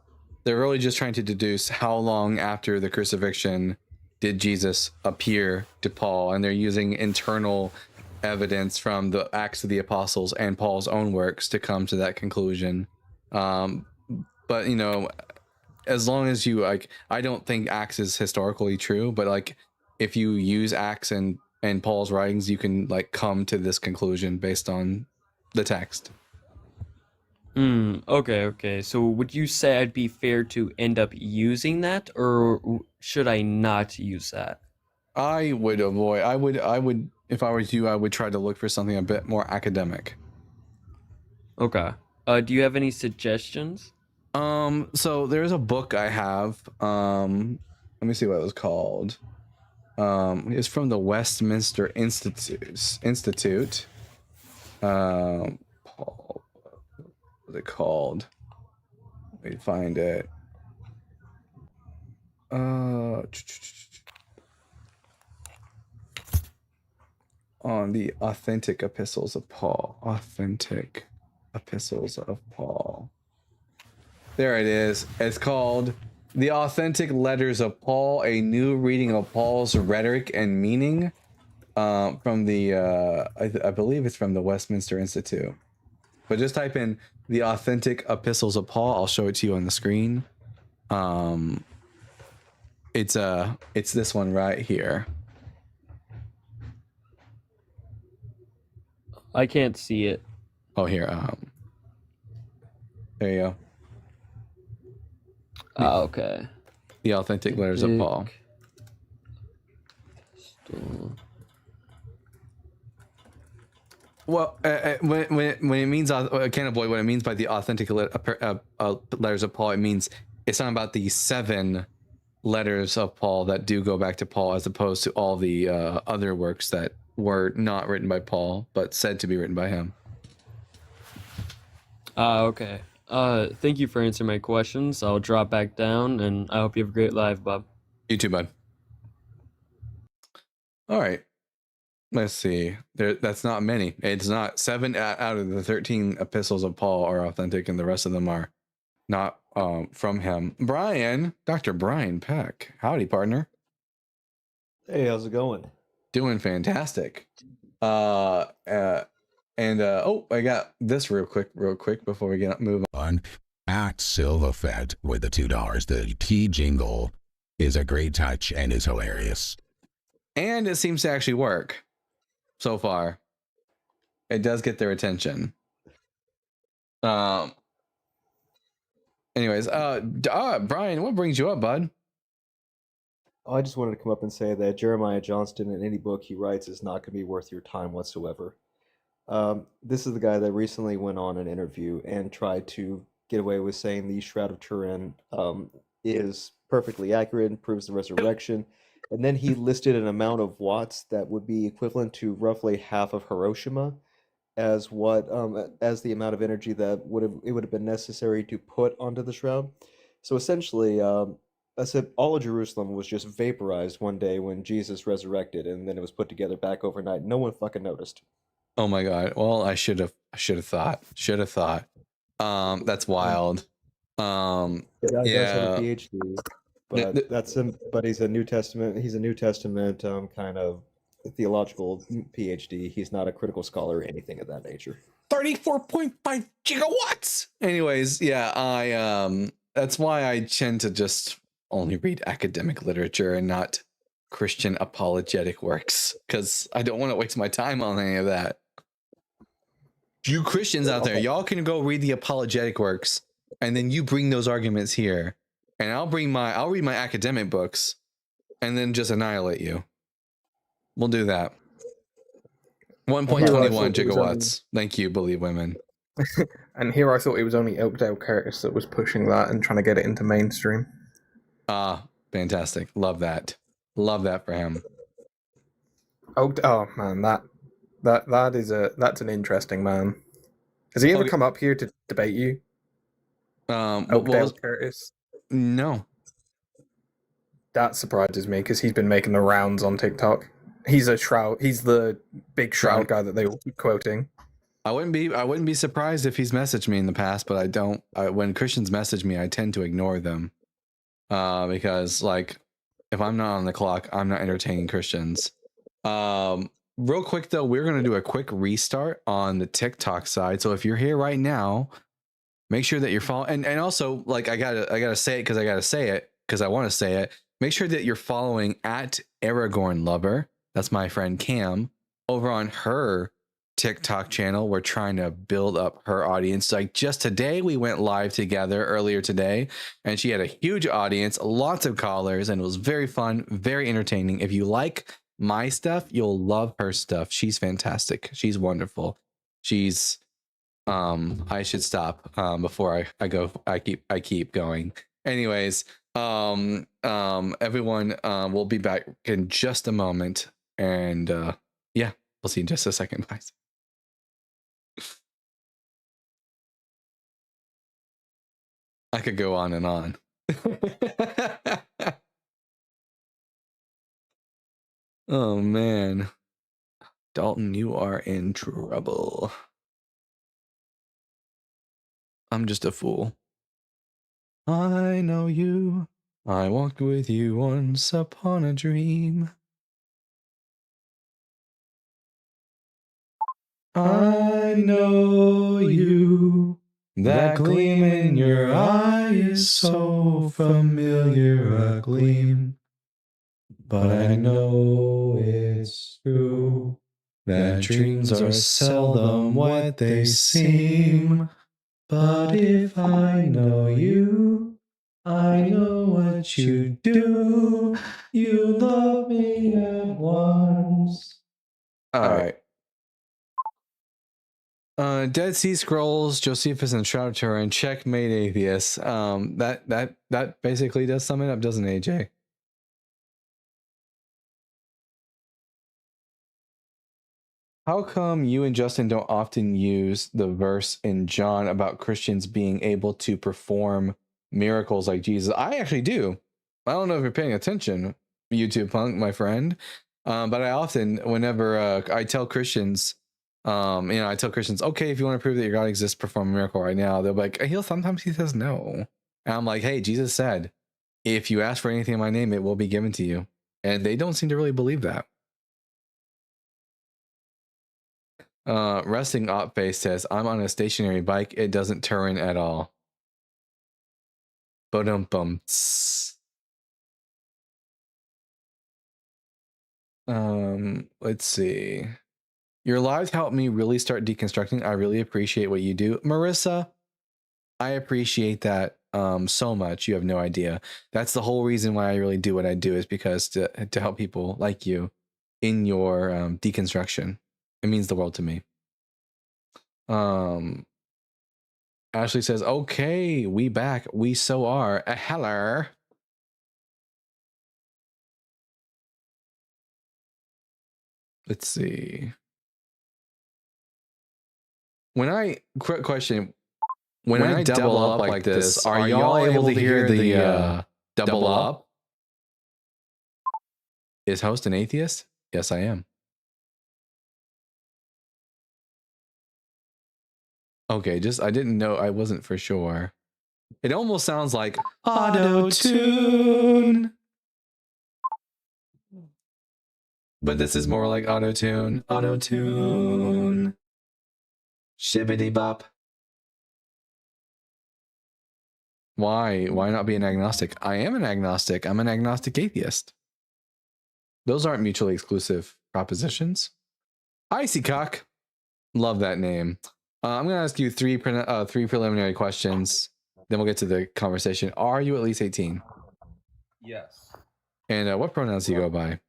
They're really just trying to deduce how long after the crucifixion did Jesus appear to Paul, and they're using internal evidence from the Acts of the Apostles and Paul's own works to come to that conclusion. But you know, as long as you like, I don't think Acts is historically true, but like if you use Acts and Paul's writings, you can like come to this conclusion based on the text. Okay. So would you say I'd be fair to end up using that, or should I not use that? I would avoid. I would if I was you, I would try to look for something a bit more academic. Okay. Do you have any suggestions? So there's a book I have. Let me see what it was called. It's from the Westminster Institute. Paul, what was it called? Let me find it. On the authentic epistles of Paul. Authentic epistles of Paul. There it is. It's called The Authentic Letters of Paul, a new reading of Paul's rhetoric and meaning. From the I believe it's from the Westminster Institute. But just type in The Authentic Epistles of Paul. I'll show it to you on the screen. It's this one right here. I can't see it. Oh, here. There you go. Okay. The Authentic Letters of Paul. Well, when it means I can't avoid what it means by the authentic letters of Paul. It means it's not about the 7 letters of Paul that do go back to Paul, as opposed to all the other works that were not written by Paul but said to be written by him. Okay. Thank you for answering my questions. I'll drop back down, and I hope you have a great life, Bob. You too, bud. All right. Let's see. That's not many. It's not 7 out of the 13 epistles of Paul are authentic, and the rest of them are not from him. Brian, Dr. Brian Peck. Howdy, partner. Hey, how's it going? Doing fantastic. Oh, I got this real quick before we move on. At SilvaFed with the $2. The T jingle is a great touch and is hilarious. And it seems to actually work so far. It does get their attention. Anyways, Brian, what brings you up, bud? I just wanted to come up and say that Jeremiah Johnston in any book he writes is not going to be worth your time whatsoever. This is the guy that recently went on an interview and tried to get away with saying the Shroud of Turin is perfectly accurate and proves the resurrection. And then he listed an amount of watts that would be equivalent to roughly half of Hiroshima as as the amount of energy that would have been necessary to put onto the shroud. So essentially, I said all of Jerusalem was just vaporized one day when Jesus resurrected, and then it was put together back overnight. No one fucking noticed. Oh my god. Well, I should have thought. Should have thought. That's wild. The guy does have a Yeah. PhD, but that's him. But he's a New Testament. He's a New Testament kind of theological PhD. He's not a critical scholar or anything of that nature. 34.5 gigawatts. Anyways, yeah, I that's why I tend to just only read academic literature and not Christian apologetic works, because I don't want to waste my time on any of that. You Christians out there, y'all can go read the apologetic works, and then you bring those arguments here, and I'll read my academic books, and then just annihilate you. We'll do that. 1.21 gigawatts. Thank you, Believe Women. And here I thought it was only Oakdale Curtis that was pushing that and trying to get it into mainstream. Fantastic. Love that. Love that for him. Oh man, that's an interesting man. Has he ever come up here to debate you? Oakdale Curtis? No. That surprises me because he's been making the rounds on TikTok. He's the big Shroud guy that they will keep quoting. I wouldn't be surprised if he's messaged me in the past, but I don't. When Christians message me, I tend to ignore them, because like if I'm not on the clock, I'm not entertaining Christians. Real quick though, we're gonna do a quick restart on the TikTok side. So if you're here right now, make sure that you're following. And also, like I gotta say it because I want to say it. Make sure that you're following at Aragorn Lover. That's my friend Cam over on her TikTok channel. We're trying to build up her audience. Like just today, we went live together earlier today, and she had a huge audience, lots of callers, and it was very fun, very entertaining. If you like my stuff, you'll love her stuff. She's fantastic. She's wonderful. She's I should stop before I keep going. Anyways, everyone, we'll be back in just a moment, and yeah, we'll see you in just a second, guys. I could go on and on. Oh man, Dalton, you are in trouble. I'm just a fool. I know you. I walked with you once upon a dream. I know you. That gleam in your eye is so familiar a gleam. But I know it's true that dreams are seldom what they seem. But if I know you, I know what you do. You love me at once. All right. Dead Sea Scrolls, Josephus and Shroud of Turin, Checkmate Atheist. That basically does sum it up, doesn't it, AJ? How come you and Justin don't often use the verse in John about Christians being able to perform miracles like Jesus? I actually do. I don't know if you're paying attention, YouTube punk, my friend. But I often, whenever I tell Christians, okay, if you want to prove that your God exists, perform a miracle right now. They're like, sometimes he says no. And I'm like, hey, Jesus said, if you ask for anything in my name, it will be given to you. And they don't seem to really believe that. Resting Op Face says, I'm on a stationary bike. It doesn't turn at all. Ba-dum-bum. Let's see. Your lives helped me really start deconstructing. I really appreciate what you do. Marissa, I appreciate that. so much. You have no idea. That's the whole reason why I really do what I do, is because to help people like you in your deconstruction. It means the world to me. Ashley says, okay, we back. We so are. A heller. Let's see. Quick question. When I double up like this, are y'all able to hear the double up? Is host an atheist? Yes, I am. Okay, I didn't know. I wasn't for sure. It almost sounds like auto-tune. But this is more like auto-tune. Auto-tune. Shibbity bop. Why not be an agnostic? I am an agnostic. I'm an agnostic atheist. Those aren't mutually exclusive propositions. Icy Cock. Love that name. I'm going to ask you three preliminary questions. Then we'll get to the conversation. Are you at least 18? Yes. And what pronouns do you go by?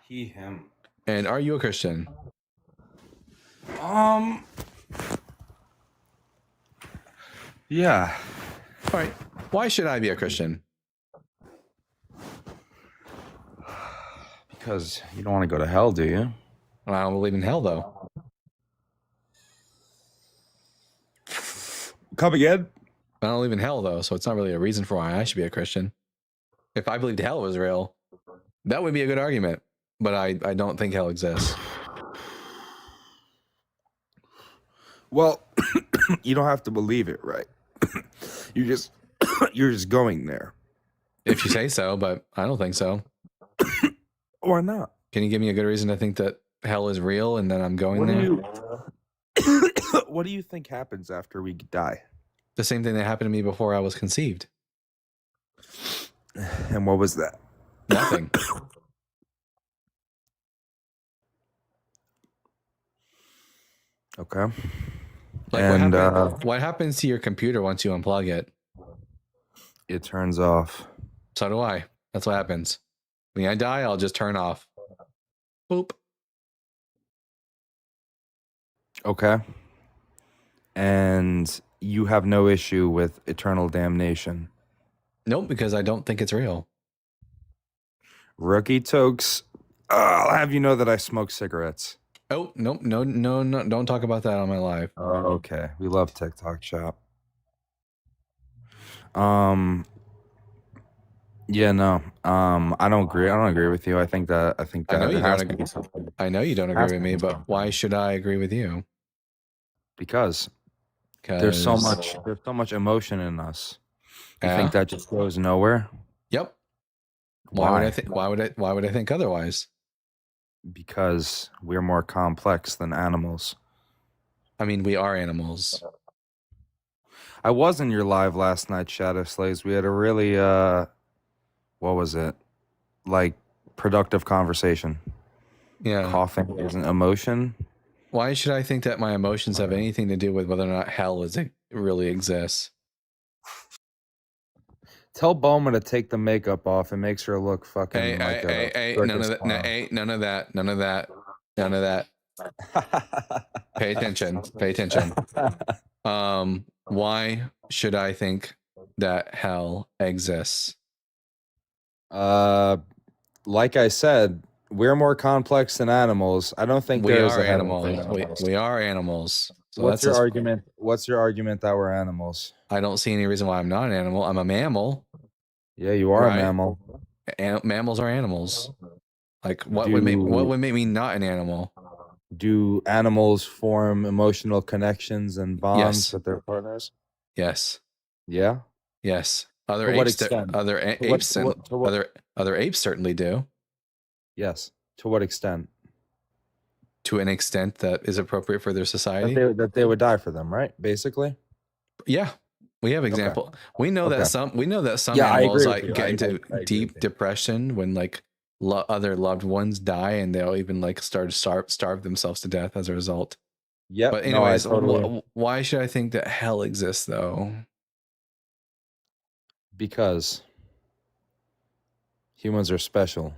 He, him. And are you a Christian? Yeah. All right. Why should I be a Christian? Because you don't want to go to hell, do you? Well, I don't believe in hell, though. Come again? I don't believe in hell, though, so it's not really a reason for why I should be a Christian. If I believed hell was real, that would be a good argument. But I don't think hell exists. Well, you don't have to believe it, right? you're just going there. If you say so, but I don't think so. Why not? Can you give me a good reason to think that hell is real and then I'm going there? What do you think happens after we die? The same thing that happened to me before I was conceived. And what was that? Nothing. Okay. Like, and what happens to your computer once you unplug it? It turns off. So do I. That's what happens. When I die, I'll just turn off. Boop. Okay. And you have no issue with eternal damnation? Nope, because I don't think it's real. Rookie Tokes, I'll have you know that I smoke cigarettes. Oh, nope, no, don't talk about that on my live. Oh, okay. We love TikTok shop. Yeah, no. I don't agree. I don't agree with you. I think that I know you there has don't to agree. be something. I know you don't agree with me, but why should I agree with you? Because there's so much emotion in us. You think that just goes nowhere? Yep. Why? Why would I think otherwise? Because we're more complex than animals. I mean, we are animals. I was in your live last night, Shadow Slays. We had a really what was it? Like productive conversation. Yeah. Coughing isn't emotion. Why should I think that my emotions have anything to do with whether or not hell really exists? Tell Boma to take the makeup off. It makes her look fucking none of that. Pay attention. Why should I think that hell exists? Like I said, we're more complex than animals. I don't think we there's are a animals. We are animals. So What's your argument? What's your argument that we're animals? I don't see any reason why I'm not an animal. I'm a mammal. Yeah, you are a mammal. Mammals are animals. Like what would make me not an animal? Do animals form emotional connections and bonds with their partners? Yes. Yeah. Yes. Other apes certainly do. Yes. To what extent? To an extent that is appropriate for their society. That they would die for them, right? Basically. Yeah. We have example. Okay. We know that some animals like get into deep depression when like other loved ones die, and they'll even like start to starve themselves to death as a result. Yeah. But anyways, why should I think that hell exists though? Because humans are special.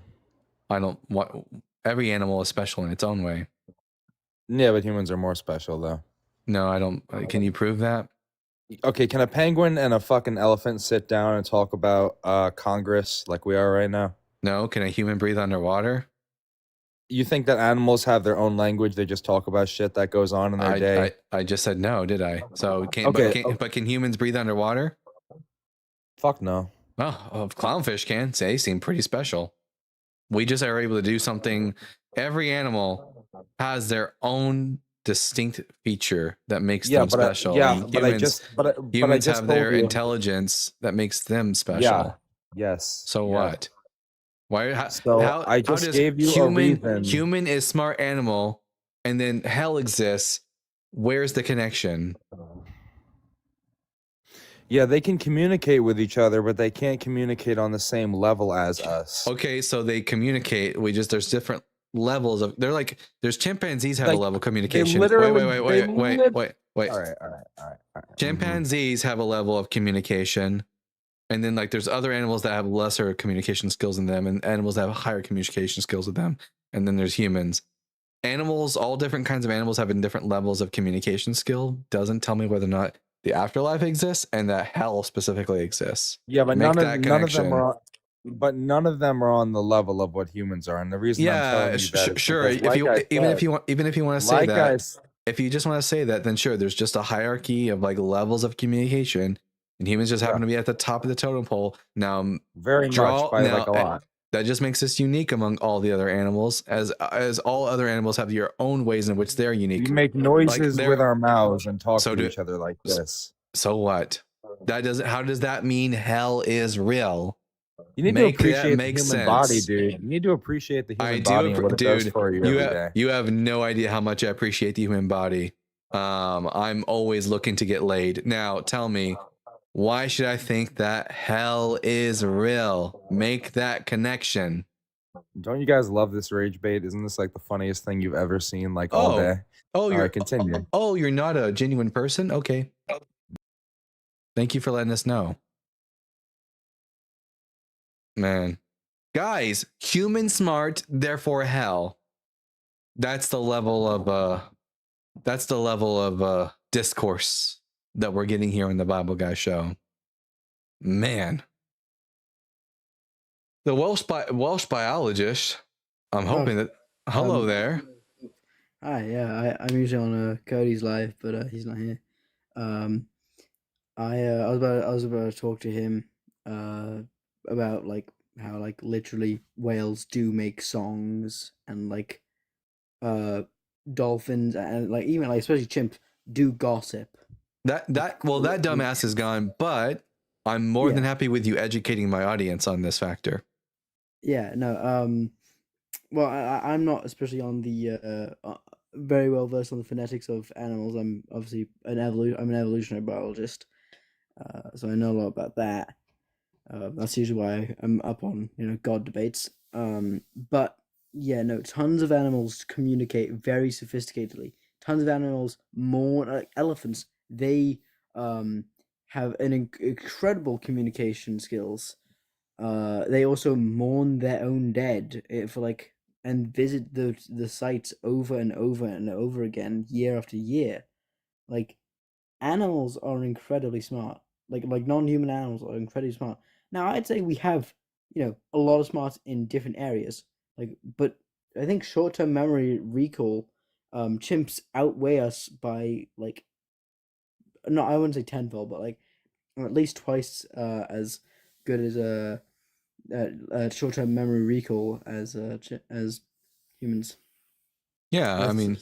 I don't what every animal is special in its own way. Yeah, but humans are more special though. No, I don't. Can you prove that? Okay, can a penguin and a fucking elephant sit down and talk about Congress like we are right now? No. Can a human breathe underwater? You think that animals have their own language? They just talk about shit that goes on in their day. I just said no, did I? So Okay. but can humans breathe underwater? Fuck no. Oh, clownfish can. They seem pretty special. We just are able to do something. Every animal has their own distinct feature that makes them special. Humans have their intelligence that makes them special. Yeah. Yes. So yes. What? Why? I just gave you a reason. Human is smart animal, and then hell exists. Where's the connection? Yeah, they can communicate with each other, but they can't communicate on the same level as us. Okay, so they communicate. There's different levels of. They're like there's chimpanzees have a level of communication. Wait. All right. Chimpanzees have a level of communication, and then like there's other animals that have lesser communication skills than them, and animals that have higher communication skills with them, and then there's humans. Animals, all different kinds of animals have different levels of communication skill. Doesn't tell me whether or not the afterlife exists and that hell specifically exists. Yeah, but none of them are. But none of them are on the level of what humans are, and the reason I'm telling you that sure. Even if you want to say that, if you just want to say that, then sure. There's just a hierarchy of like levels of communication, and humans just happen to be at the top of the totem pole. Now, very much by like a lot. That just makes us unique among all the other animals, as all other animals have their own ways in which they're unique. We make noises with our mouths and talk to each other like this. So what? How does that mean hell is real? You need to appreciate the human body, dude. You need to appreciate the human body and what it does for you every day. You have no idea how much I appreciate the human body. I'm always looking to get laid. Now, tell me, why should I think that hell is real? Make that connection. Don't you guys love this rage bait? Isn't this like the funniest thing you've ever seen like all day? Oh, you're continue. Oh, you're not a genuine person? Okay. Thank you for letting us know. Man. Guys, human smart, therefore hell. That's the level of discourse that we're getting here in the Bible Guy show. Man. The Welsh biologist. I'm hoping that. Hello there. Hi, yeah, I'm usually on Cody's live, but he's not here. I was about to talk to him about like how like literally whales do make songs and like dolphins and like even like especially chimps do gossip. That dumbass is gone, but I'm more than happy with you educating my audience on this factor. Yeah, no, well, I'm not especially on the very well versed on the phonetics of animals. I'm obviously I'm an evolutionary biologist, so I know a lot about that. That's usually why I'm up on God debates. But yeah, no, tons of animals communicate very sophisticatedly. Tons of animals mourn, like elephants. They have an incredible communication skills. They also mourn their own dead for like and visit the sites over and over and over again year after year. Like animals are incredibly smart. Like non-human animals are incredibly smart. Now I'd say we have a lot of smarts in different areas. But I think short-term memory recall, chimps outweigh us by like no, I wouldn't say tenfold, but like at least twice as good as short-term memory recall as humans. Yeah, I mean,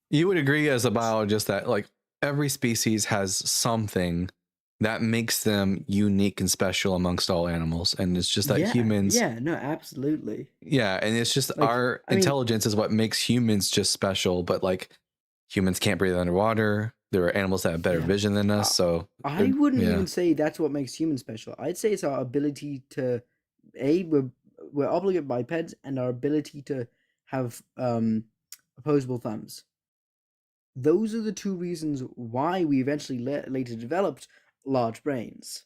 you would agree as a biologist that like every species has something that makes them unique and special amongst all animals, and it's just that humans. Yeah, no, absolutely. Yeah, and it's just our intelligence is what makes humans just special. But like humans can't breathe underwater. There are animals that have better vision than us. So I wouldn't even say that's what makes humans special. I'd say it's our ability to we're obligate bipeds and our ability to have opposable thumbs. Those are the two reasons why we eventually later developed large brains.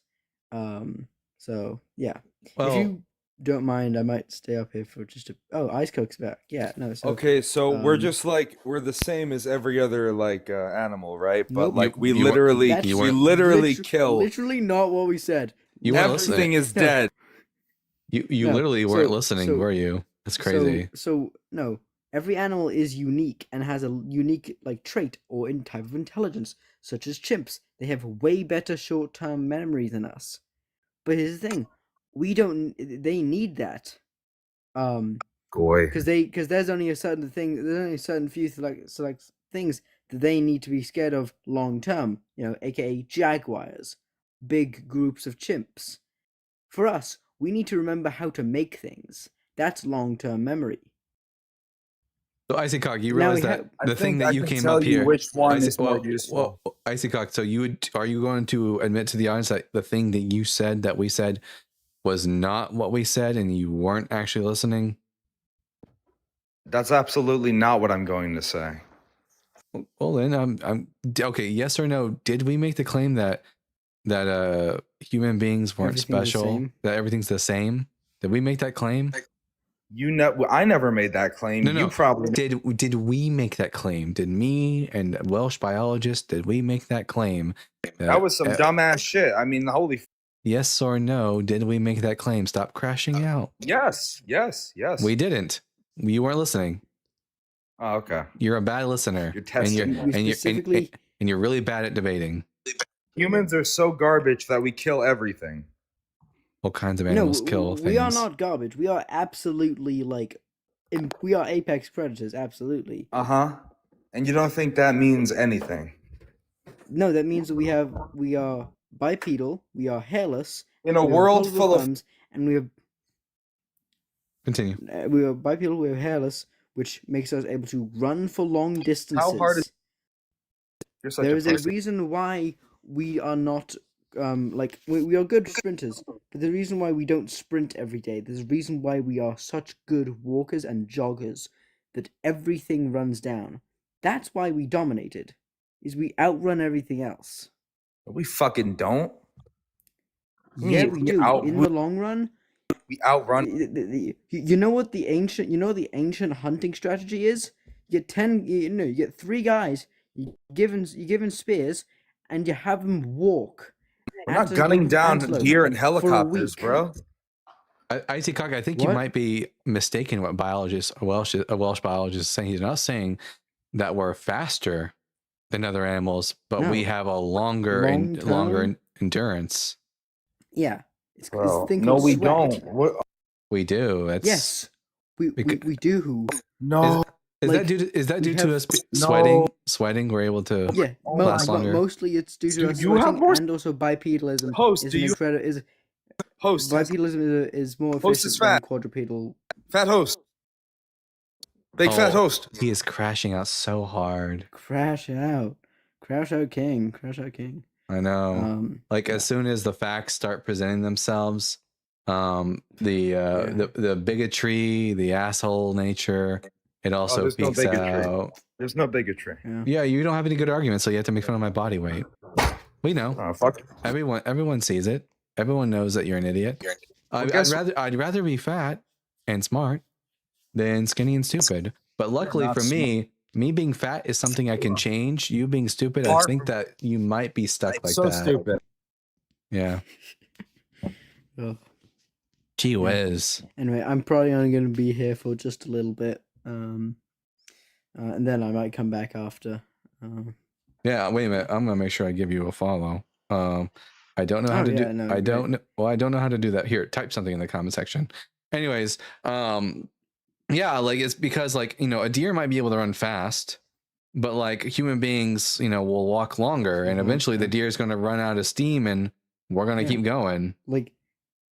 So yeah, if Well, you don't mind, I might stay up here for just a. Oh, Ice Coke's back. Yeah, no. So Okay, so we're um, just like we're the same as every other like animal, right? But nope. like we you weren't literally That's you we weren't literally kill. literally not what we said. you weren't listening. Everything is No. dead. You No. literally weren't So listening, were you? That's so crazy. so no. Every animal is unique and has a unique like trait or type of intelligence, such as chimps. They have way better short-term memory than us. But here's the thing: we don't. They need that. Boy. Because there's only a certain thing. There's only a certain few things that they need to be scared of long term. You know, aka jaguars, big groups of chimps. For us, we need to remember how to make things. That's long term memory. So Icy Cock, you Now realize we that have. I the thing think that I you can came tell up you here, which one Icy, is more useful. Icy Cock, so are you going to admit to the audience that the thing that you said that we said was not what we said and you weren't actually listening? That's absolutely not what I'm going to say. Well then, I'm okay. Yes or no? Did we make the claim that human beings weren't Everything's the special? same? That everything's the same? Did we make that claim? I never made that claim. No, You probably did we make that claim? Did me and Welsh biologist did we make that claim? that was some dumbass shit. I mean, holy. Yes or no? Did we make that claim? Stop crashing out. Yes. We didn't. You weren't listening. Oh, okay. You're a bad listener. You're testing. And you're really bad at debating. Humans are so garbage that we kill everything. All kinds of animals kill things. We are not garbage. We are absolutely we are apex predators. Absolutely. And you don't think that means anything? No, that means that we are bipedal. We are hairless. In a world full of thumbs, and we have. Continue. We are bipedal. We are hairless, which makes us able to run for long distances. How hard is? You're such There a is a reason why we are not we are good sprinters, but the reason why we don't sprint every day, there's a reason why we are such good walkers and joggers that everything runs down. That's why we dominated, is we outrun everything else. We fucking don't. Yeah, we do. In the long run, we outrun. You know what the ancient hunting strategy is? You get 10. You get 3 guys. You give them spears, and you have them walk. We're not gunning down deer and helicopters, bro. Icy Cock, I think you might be mistaken what a Welsh biologist is saying. He's not saying that we're faster than other animals, but we have a longer endurance. Yeah. It's no, we don't. We do. That's, yes, we do. No. Is that due to us sweating? We're able to last longer. Mostly it's due to us sweating and also bipedalism. Bipedalism is more efficient than quadrupedal. Fat host. Big fat host. He is crashing out so hard. Crash out king. I know. As soon as the facts start presenting themselves, the bigotry, the asshole nature, it also peaks out. There's no bigotry. Yeah, you don't have any good arguments, so you have to make fun of my body weight. We know. Oh, fuck. Everyone sees it. Everyone knows that you're an idiot. I'd rather be fat and smart than skinny and stupid. But luckily for me being fat is something I can change. You being stupid, I think that you might be stuck like that. So stupid. Yeah. Gee whiz. Anyway, I'm probably only going to be here for just a little bit, and then I might come back after. Yeah, wait a minute. I'm gonna make sure I give you a follow. I don't know how to do. No, I don't know. Well, I don't know how to do that. Here, type something in the comment section. Anyways, yeah, it's because a deer might be able to run fast, but human beings, will walk longer, and eventually the deer is going to run out of steam, and we're going to keep going.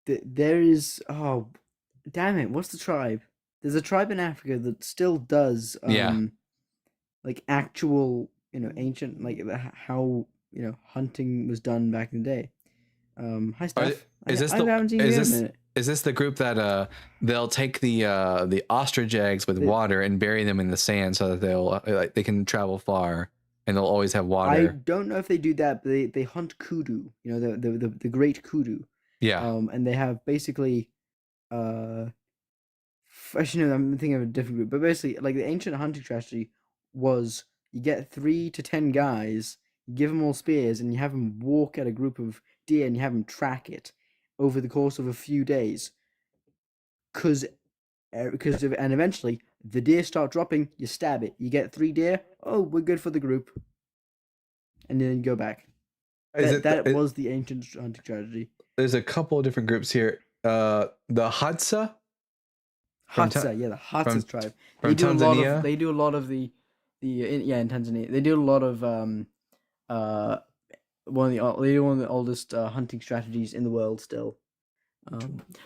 There is damn it, what's the tribe? There's a tribe in Africa that still does actual ancient how hunting was done back in the day. Hi Steph. Is this the group that they'll take the ostrich eggs with water and bury them in the sand so that they can travel far and they'll always have water? I don't know if they do that, but they hunt kudu, the great kudu. Yeah. And they have basically, actually no, I'm thinking of a different group, but basically, like the ancient hunting strategy was you get 3 to 10 guys, you give them all spears, and you have them walk at a group of deer, and you have them track it over the course of a few days. And eventually the deer start dropping, you stab it, you get 3 deer, oh, we're good for the group, and then you go back. That was the ancient hunting strategy. There's a couple of different groups here. The Hadza. Hadza, the Hadza tribe. From Tanzania. They do a lot of the in Tanzania. They do a lot of one of the oldest hunting strategies in the world still.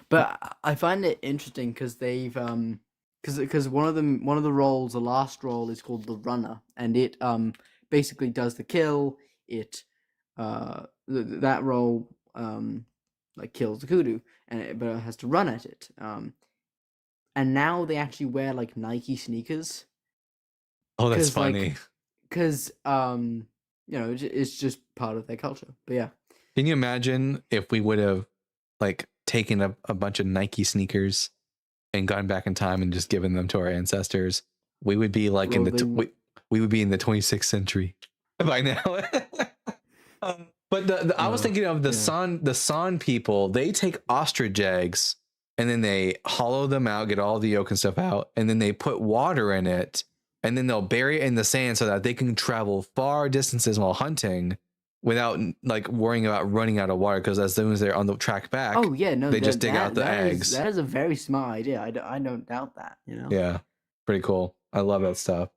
But I find it interesting because they've because one of the roles, the last role, is called the runner, and it basically does the kill. It that role like kills the kudu, but it has to run at it. And now they actually wear like Nike sneakers. Oh, that's funny. Because it's just part of their culture. But yeah. Can you imagine if we would have like taken a bunch of Nike sneakers and gone back in time and just given them to our ancestors? We would be like we would be in the 26th century by now. But I was thinking of the San people. They take ostrich eggs and then they hollow them out, get all the yolk and stuff out, and then they put water in it, and then they'll bury it in the sand so that they can travel far distances while hunting without like worrying about running out of water. Because as soon as they're on the track back, they just dig out the eggs. That is a very smart idea. I don't doubt that. Yeah, pretty cool. I love that stuff.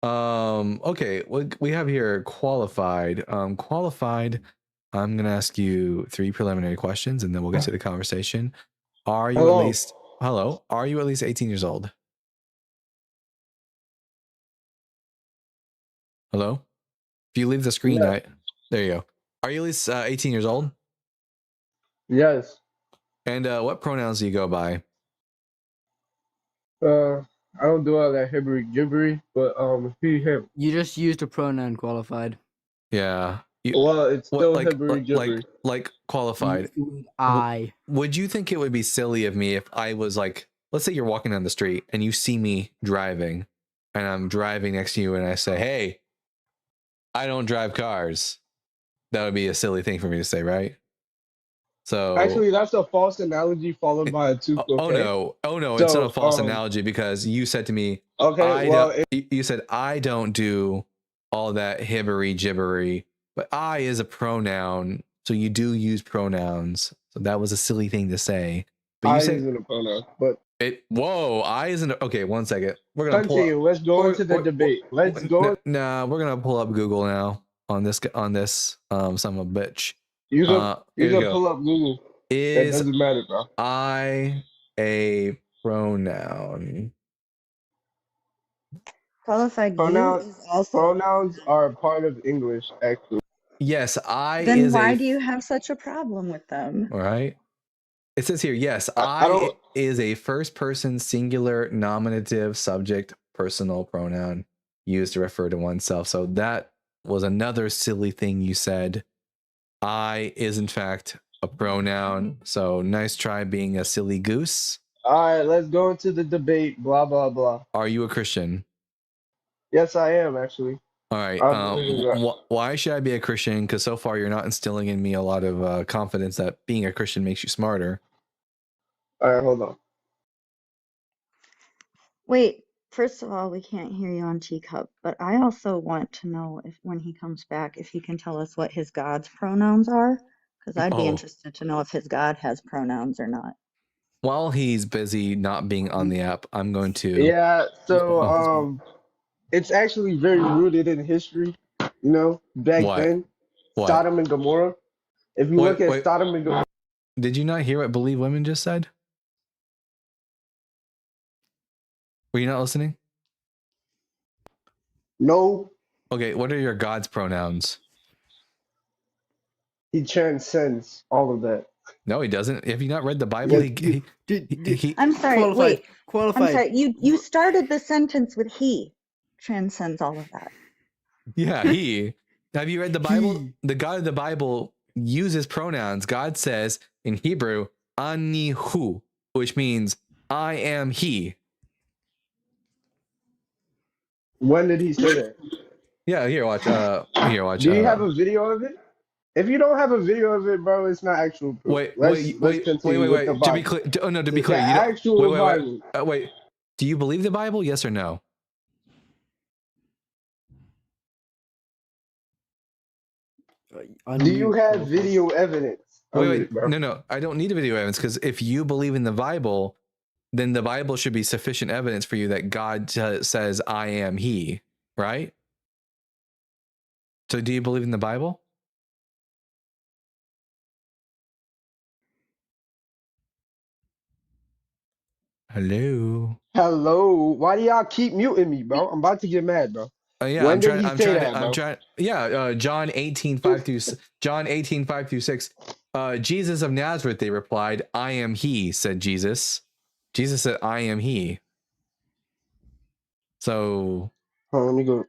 Okay, we have here qualified. Qualified. I'm gonna ask you 3 preliminary questions, and then we'll get to the conversation. Are you at least 18 years old? Hello? If you leave the screen, there you go. Are you at least 18 years old? Yes. And what pronouns do you go by? I don't do all that gibbery, but he, him. You just used a pronoun qualified. Yeah. Well, it's still gibbery. Like qualified. I. Would you think it would be silly of me if I was like, let's say you're walking down the street and you see me driving, and I'm driving next to you, and I say, "Hey, I don't drive cars." That would be a silly thing for me to say, right? So actually, that's a false analogy followed by a two. Oh no, it's not a false analogy, because you said to me, you said I don't do all that hibbery jibbery, but I is a pronoun, so you do use pronouns. So that was a silly thing to say. But you said isn't a pronoun, but I isn't. Okay, one second. We're gonna continue. Let's go into the debate. Let's go. Nah, we're gonna pull up Google now on this son of a bitch. You can pull up Google. It doesn't matter, bro. I a pronoun? Qualified pronouns are a part of English, actually. Yes, I. Then why do you have such a problem with them? All right. It says here, yes, I is a first person singular nominative subject personal pronoun used to refer to oneself. So that was another silly thing you said. I is in fact a pronoun. So nice try being a silly goose. All right, let's go into the debate. Blah, blah, blah. Are you a Christian? Yes, I am, actually. All right. Why should I be a Christian? Because so far you're not instilling in me a lot of confidence that being a Christian makes you smarter. All right, hold on. Wait, first of all, we can't hear you on Teacup, but I also want to know if when he comes back, if he can tell us what his God's pronouns are, because I'd be interested to know if his God has pronouns or not. While he's busy not being on the app, I'm going to... Yeah, so it's actually very rooted in history, back then. Sodom and Gomorrah. If you look at Sodom and Gomorrah... Did you not hear what Believe Women just said? Were you not listening? No. Okay, what are your God's pronouns? He transcends all of that. No, he doesn't. Have you not read the Bible? I'm sorry. Wait. Qualified. I'm sorry. You started the sentence with he transcends all of that. Yeah, he. Have you read the Bible? The God of the Bible uses pronouns. God says, in Hebrew, ani hu, which means I am he. When did he say that? Yeah, here, watch. Here, watch. Do you have a video of it? If you don't have a video of it, bro, it's not actual proof. Let's continue with the To be Bible. clear, to be The clear, you don't. actual Bible. Wait. Do you believe the Bible? Yes or no? Do you have video evidence of Wait, it, bro? no. I don't need a video evidence because if you believe in the Bible, then the Bible should be sufficient evidence for you that God says, "I am He." Right? So, do you believe in the Bible? Hello. Why do y'all keep muting me, bro? I'm about to get mad, bro. Yeah, When did he say that, bro? John 18:5-6. Jesus of Nazareth, they replied, I am he, said Jesus. Jesus said, I am he. So let me go.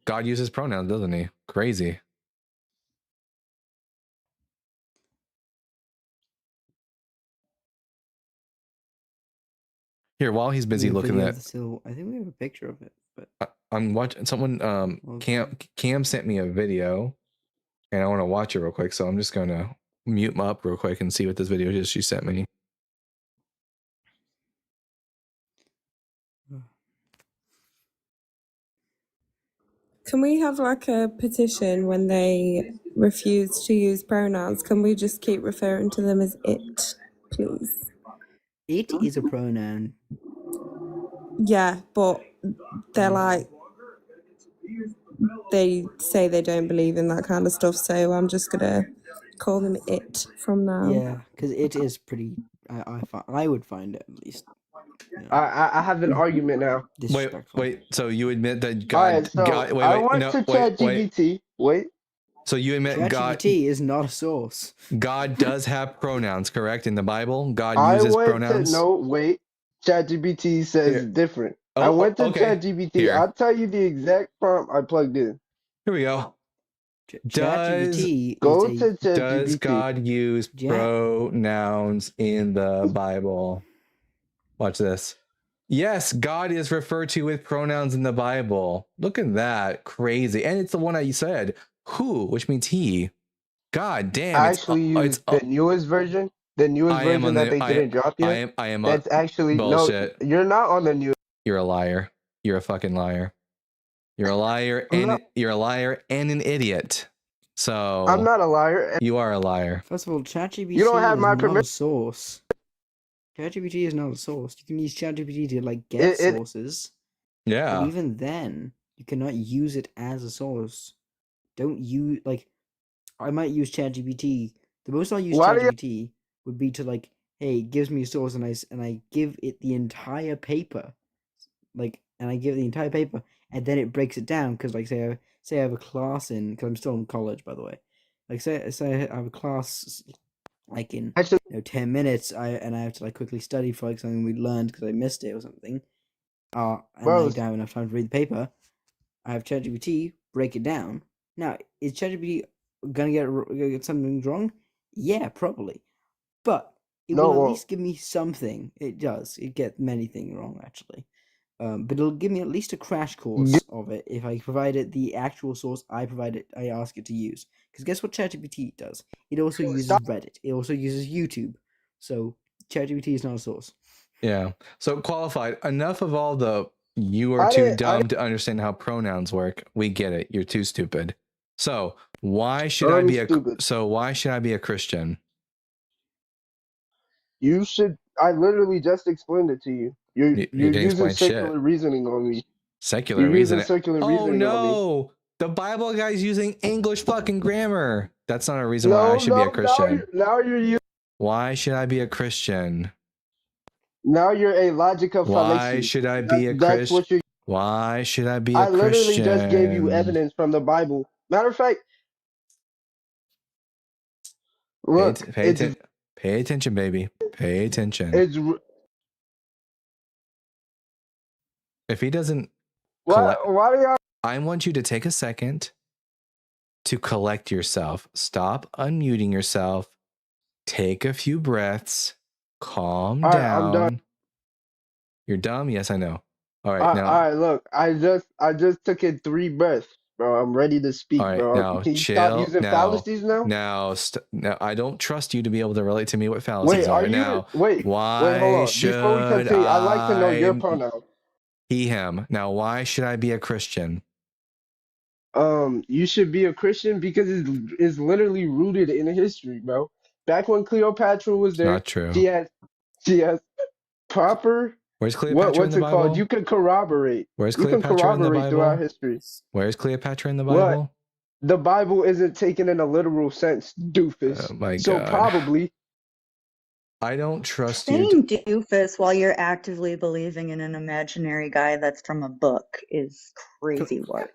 God uses pronouns, doesn't he? Crazy. Here, while he's busy looking at, I think we have a picture of it, but I'm watching someone. Cam sent me a video, and I want to watch it real quick. So I'm just gonna mute him up real quick and see what this video is she sent me. Can we have like a petition when they refuse to use pronouns? Can we just keep referring to them as it, please? It is a pronoun. Yeah, but they're like, they say they don't believe in that kind of stuff, so I'm just gonna call them it from now. Yeah, because it is pretty. I would find it at least. I have an argument now. Wait. So you admit that All right, so I went to wait. ChatGPT. Wait. So you admit ChatGPT is not a source. God does have pronouns, correct? In the Bible, God I uses went pronouns. ChatGPT says different. I went to ChatGPT. Here. I'll tell you the exact prompt I plugged in. Here we go. ChatGPT Does God use pronouns in the Bible? Watch this. Yes, God is referred to with pronouns in the Bible. Look at that. Crazy. And it's the one I said, who, which means he. God damn. I actually used the newest version. The newest version that they didn't drop yet. That's actually bullshit. No, you're not on the new. You're a liar. You're a fucking liar. You're a liar and you're a liar and an idiot. So I'm not a liar. You are a liar. First of all, ChatGPT You don't have my is not a source. ChatGPT is not a source. You can use ChatGPT to like get sources. Yeah. But even then, you cannot use it as a source. Don't use I might use ChatGPT. The most I'll use ChatGPT would be to like, hey, it gives me a source and I give it the entire paper. And then it breaks it down because say I have a class because I'm still in college, by the way. Like say I have a class like in 10 minutes I have to like quickly study for like something we learned because I missed it or something. And I don't have enough time to read the paper. I have ChatGPT break it down. Now, is ChatGPT gonna get something wrong? Yeah, probably. But it will at least give me something. It does. It gets many things wrong actually. But it'll give me at least a crash course of it if I provide it the actual source I ask it to use. Because guess what ChatGPT does? It also uses Reddit. It also uses YouTube. So ChatGPT is not a source. Yeah. So qualified. Enough of all the you are too dumb to understand how pronouns work. We get it. You're too stupid. So why should I be a Christian? You should. I literally just explained it to you. You're using secular reasoning on me. Secular reasoning. Oh no! The Bible guy's using English fucking grammar. That's not a reason why I should be a Christian. Now you're using. Why should I be a Christian? Now you're a logical fallacy. Why should I be a Christian? Why should I be a Christian? I literally just gave you evidence from the Bible. Matter of fact, look. Pay attention, baby. Pay attention. If he doesn't, why do y'all? I want you to take a second to collect yourself. Stop unmuting yourself Take a few breaths. Calm All right, down. I'm done. You're dumb? Yes, I know. All right, All now. right, look, I just took in 3 breaths, bro. I'm ready to speak, All right, bro. now Can you stop chill. using fallacies now? Now, I don't trust you to be able to relate to me what Wait, fallacies are are. you Now, wait, hold why on. Before we should continue, I'd like to know your I pronoun. he, him? Now, why should I be a Christian? You should be a Christian because it's literally rooted in history, bro. Back when Cleopatra was It's there, not true. she has proper Where's Cleopatra in what's the it called? Bible? You can corroborate. Where's You can Cleopatra in the corroborate throughout Bible? history. Where's Cleopatra in the What? Bible? The Bible isn't taken in a literal sense, Oh doofus. my So God. probably I don't trust you. Saying doofus while you're actively believing in an imaginary guy that's from a book is crazy work.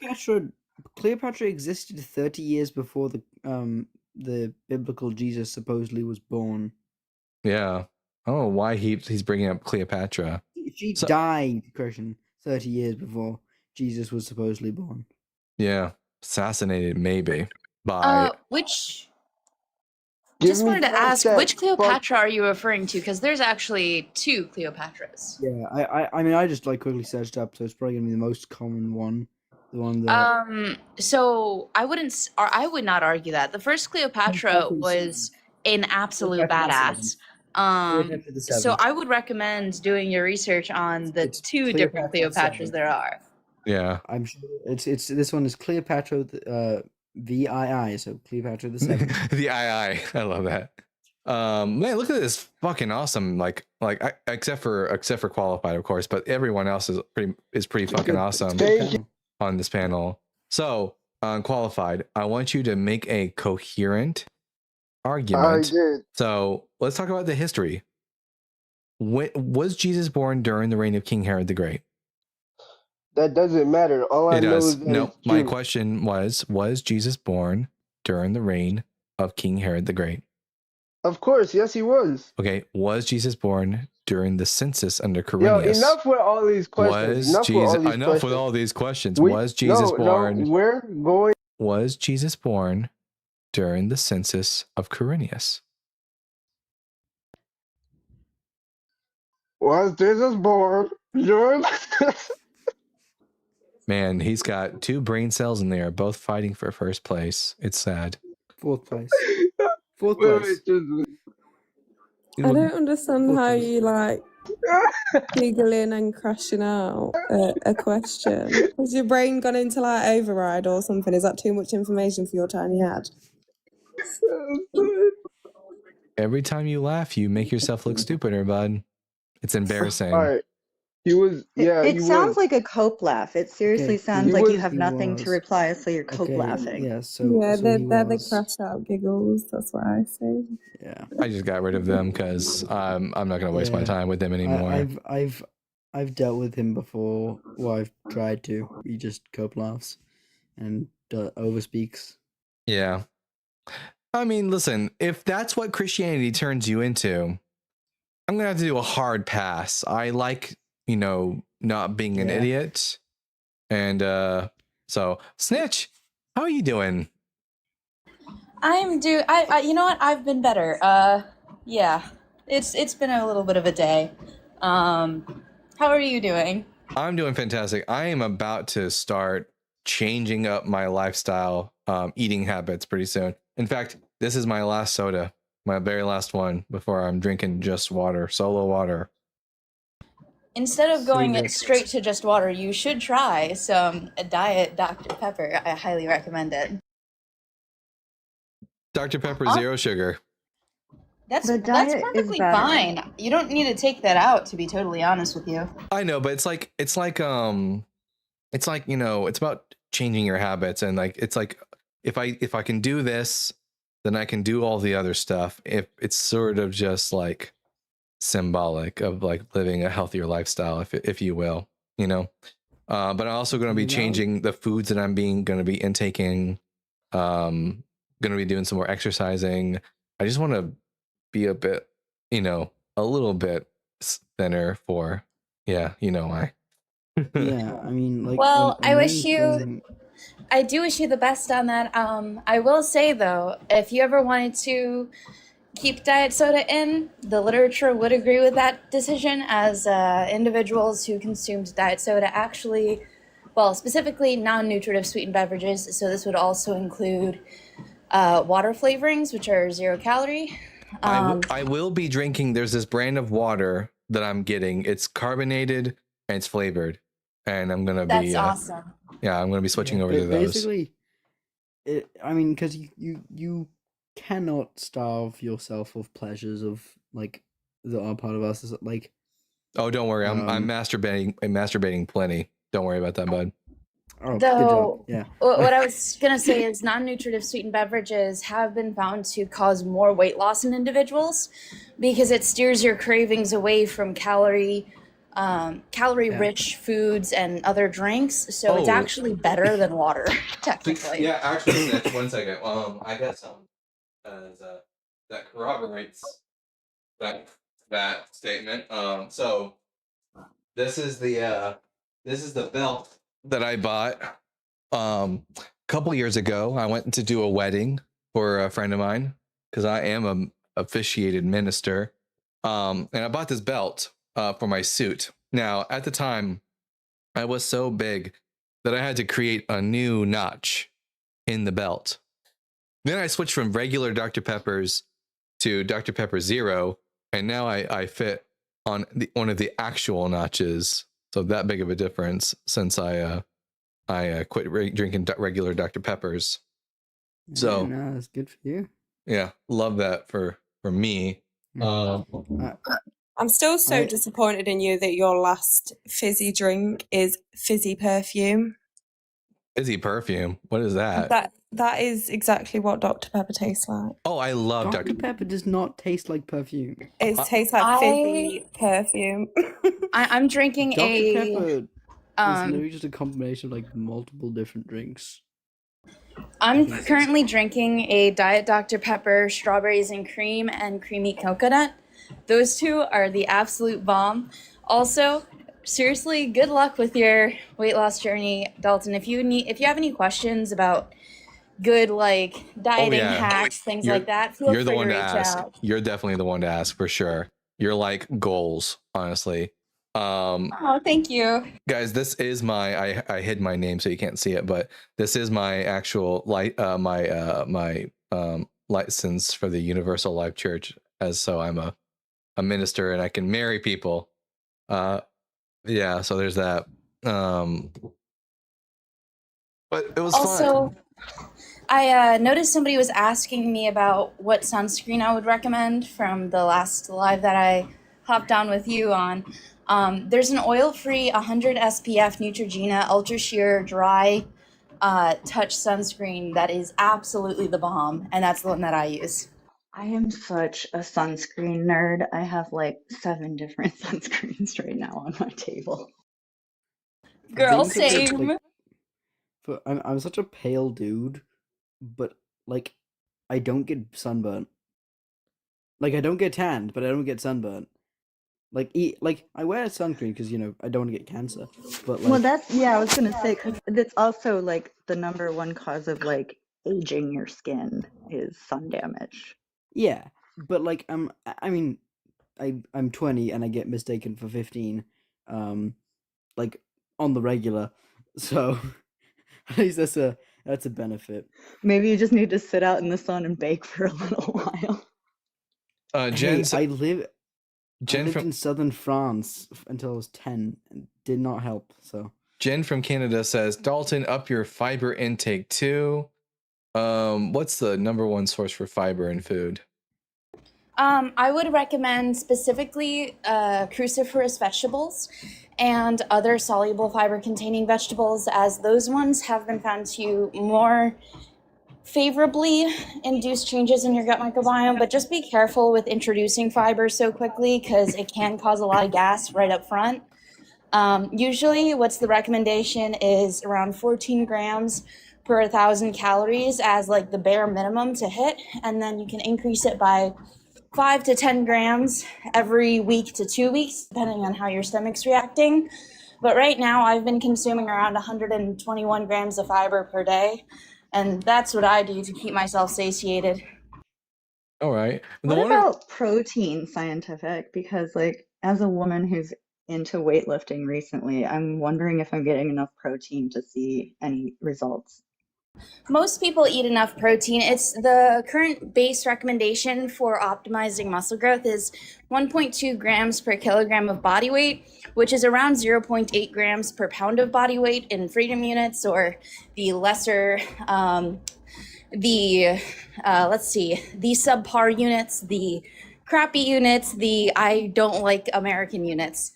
Cleopatra existed 30 years before the biblical Jesus supposedly was born. Yeah. I don't know why he's bringing up Cleopatra. She died, Christian, 30 years before Jesus was supposedly born. Yeah. Assassinated, maybe. By Which Give just me wanted to ask, context, which Cleopatra are you referring to? Because there's actually 2 Cleopatras. Yeah, I mean, I just quickly searched up, so it's probably gonna be the most common one, the one that. So I would not argue that the first Cleopatra was an absolute badass. So I would recommend doing your research on the 2 different Cleopatras there are. Yeah, I'm sure it's this one is Cleopatra VII, so Cleopatra the 7th. the I love that. Man, look at this fucking awesome. Except for qualified, of course, but everyone else is pretty fucking awesome on this panel. So qualified, I want you to make a coherent argument. I did. So let's talk about the history. Was Jesus born during the reign of King Herod the Great? That doesn't matter. All I know is that no. My question was Jesus born during the reign of King Herod the Great? Of course, yes, he was. Okay, was Jesus born during the census under Quirinius? Yo, enough with all these questions. Enough with all these questions. Was Jesus born? Was Jesus born during the census of Quirinius? Was Jesus born during? Man, he's got 2 brain cells and they are both fighting for first place. It's sad. 4th place. 4th place. I don't understand how you giggling and crashing out a question. Has your brain gone into override or something? Is that too much information for your tiny head? Every time you laugh, you make yourself look stupider, bud. It's embarrassing. All right. He was, It sounds like a cope laugh. It seriously sounds like you have nothing to reply, so you're cope laughing. Yeah, they're the crash out giggles. That's what I say. Yeah. I just got rid of them because I'm not going to waste my time with them anymore. I've dealt with him before. Well, I've tried to. He just cope laughs and overspeaks. Yeah. I mean, listen, if that's what Christianity turns you into, I'm going to have to do a hard pass. I like, not being an idiot. And so, Snitch, how are you doing? You know what? I've been better. Yeah. It's been a little bit of a day. How are you doing? I'm doing fantastic. I am about to start changing up my lifestyle, eating habits pretty soon. In fact, this is my last soda, my very last one before I'm drinking just water, solo water. Instead of going straight to just water, you should try some Diet Dr. Pepper. I highly recommend it. Dr. Pepper, 0 sugar. That's perfectly fine. You don't need to take that out, to be totally honest with you. I know, but it's about changing your habits, and if I can do this, then I can do all the other stuff. If it's sort of just symbolic of living a healthier lifestyle, if you will, but I'm also going to be changing the foods that I'm going to be intaking. Going to be doing some more exercising. I just want to be a bit, a little bit thinner for, why. Yeah, I mean, well, I do wish you the best on that. I will say though, if you ever wanted to keep diet soda in. The literature would agree with that decision, as individuals who consumed diet soda actually, well, specifically non-nutritive sweetened beverages, so this would also include water flavorings, which are 0 calorie. I will be drinking. There's this brand of water that I'm getting. It's carbonated and it's flavored, and I'm gonna That's be awesome. yeah, I'm gonna be switching over to those. Basically, I mean, because you cannot starve yourself of pleasures of like that are part of us. Is like, Oh, don't worry. I'm masturbating plenty. Don't worry about that, bud. oh, good Though, job. Yeah. what I was going to say is non-nutritive sweetened beverages have been found to cause more weight loss in individuals because it steers your cravings away from calorie-rich foods and other drinks. So it's actually better than water, technically. Yeah, actually, next 1 second. I got some that corroborates that statement. So this is the belt that I bought a couple years ago. I went to do a wedding for a friend of mine because I am a officiated minister. And I bought this belt for my suit. Now, at the time, I was so big that I had to create a new notch in the belt. Then I switched from regular Dr. Peppers to Dr. Pepper Zero, and now I fit on one of the actual notches. So that big of a difference since I quit drinking regular Dr. Peppers. So yeah, no, that's good for you. Yeah, love that for me. I'm still so disappointed in you that your last fizzy drink is fizzy perfume. Fizzy perfume? What is that? That is exactly what Dr. Pepper tastes like. Oh, I love Dr. Pepper does not taste like perfume. It tastes like fizzy perfume. I'm drinking Dr. Pepper is literally just a combination of like multiple different drinks. I'm currently drinking a Diet Dr. Pepper, strawberries and cream, and creamy coconut. Those two are the absolute bomb. Also, seriously, good luck with your weight loss journey, Dalton. If you have any questions about good dieting hacks, things like that, feel free to reach out. You're definitely the one to ask for sure. You're like goals, honestly. Oh, thank you. Guys, this is I hid my name so you can't see it, but this is my actual my license for the Universal Life Church, as so I'm a minister and I can marry people. Yeah, so there's that. But it was also fun. I noticed somebody was asking me about what sunscreen I would recommend from the last live that I hopped on with you on. There's an oil-free 100 SPF Neutrogena Ultra Sheer Dry Touch sunscreen that is absolutely the bomb, and that's the one that I use. I am such a sunscreen nerd. I have like 7 different sunscreens right now on my table. Girl, same. I'm such a pale dude, but like I don't get sunburnt. Like I don't get tanned, but I don't get sunburnt. Like I wear sunscreen because I don't want to get cancer. But well, I was gonna say because it's also like the #1 cause of like aging your skin is sun damage. Yeah, but like I'm 20 and I get mistaken for 15, like on the regular. So at least that's a benefit. Maybe you just need to sit out in the sun and bake for a little while. Jen, I lived in southern France until I was 10 and did not help. So Jen from Canada says, Dalton, up your fiber intake too. What's the #1 source for fiber in food? I would recommend specifically cruciferous vegetables and other soluble fiber containing vegetables, as those ones have been found to more favorably induce changes in your gut microbiome. But just be careful with introducing fiber so quickly because it can cause a lot of gas right up front. Usually what's the recommendation is around 14 grams per 1,000 calories as like the bare minimum to hit, and then you can increase it by 5 to 10 grams every week to 2 weeks, depending on how your stomach's reacting. But right now I've been consuming around 121 grams of fiber per day, and that's what I do to keep myself satiated. All right. What about protein scientific? Because like as a woman who's into weightlifting recently, I'm wondering if I'm getting enough protein to see any results. Most people eat enough protein. It's the current base recommendation for optimizing muscle growth is 1.2 grams per kilogram of body weight, which is around 0.8 grams per pound of body weight in freedom units, or the lesser, the subpar units, the crappy units, the I don't like American units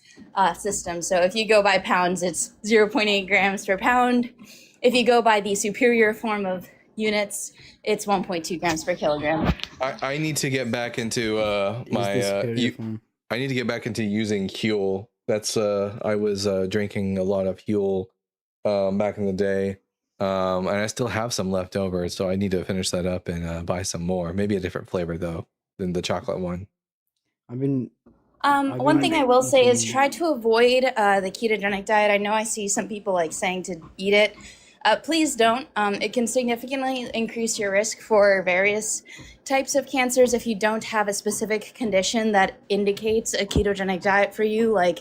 system. So if you go by pounds, it's 0.8 grams per pound. If you go by the superior form of units, it's 1.2 grams per kilogram. I need to get back into I need to get back into using Huel. That's I was drinking a lot of Huel back in the day. And I still have some left over, so I need to finish that up and buy some more. Maybe a different flavor though than the chocolate one. One thing I will say is try to avoid the ketogenic diet. I know I see some people like saying to eat it. Please don't. It can significantly increase your risk for various types of cancers if you don't have a specific condition that indicates a ketogenic diet for you, like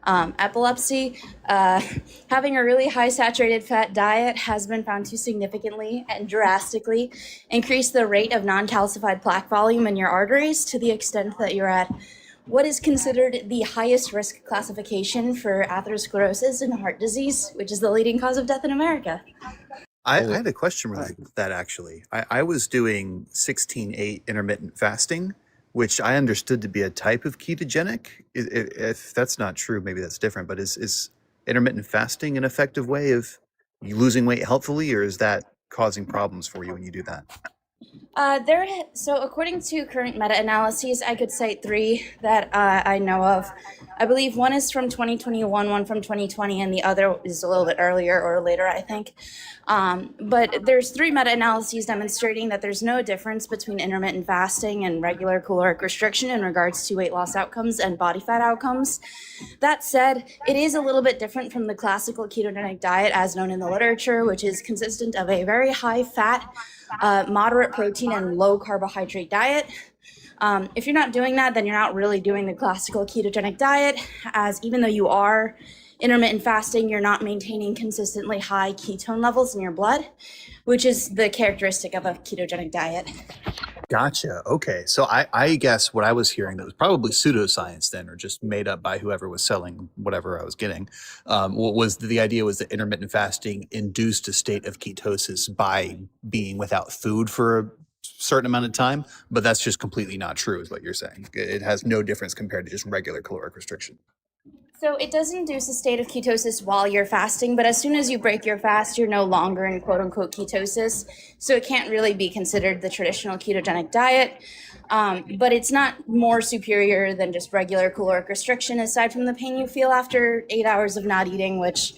epilepsy. Having a really high saturated fat diet has been found to significantly and drastically increase the rate of non-calcified plaque volume in your arteries to the extent that you're at what is considered the highest risk classification for atherosclerosis and heart disease, which is the leading cause of death in America. I had a question related to that, actually. I was doing 16/8 intermittent fasting, which I understood to be a type of ketogenic. If that's not true, maybe that's different. But is intermittent fasting an effective way of you losing weight healthfully, or is that causing problems for you when you do that? So according to current meta-analyses, I could cite 3 that I know of. I believe one is from 2021, one from 2020, and the other is a little bit earlier or later, I think. But there's 3 meta-analyses demonstrating that there's no difference between intermittent fasting and regular caloric restriction in regards to weight loss outcomes and body fat outcomes. That said, it is a little bit different from the classical ketogenic diet as known in the literature, which is consistent of a very high fat, moderate protein and low carbohydrate diet. If you're not doing that, then you're not really doing the classical ketogenic diet, as even though you are intermittent fasting, you're not maintaining consistently high ketone levels in your blood, which is the characteristic of a ketogenic diet. Gotcha. Okay. So I guess what I was hearing that was probably pseudoscience then, or just made up by whoever was selling whatever I was getting. What was the idea was that intermittent fasting induced a state of ketosis by being without food for a certain amount of time, but that's just completely not true, is what you're saying. It has no difference compared to just regular caloric restriction. So it does induce a state of ketosis while you're fasting, but as soon as you break your fast, you're no longer in quote unquote ketosis. So it can't really be considered the traditional ketogenic diet. But it's not more superior than just regular caloric restriction, aside from the pain you feel after 8 hours of not eating, which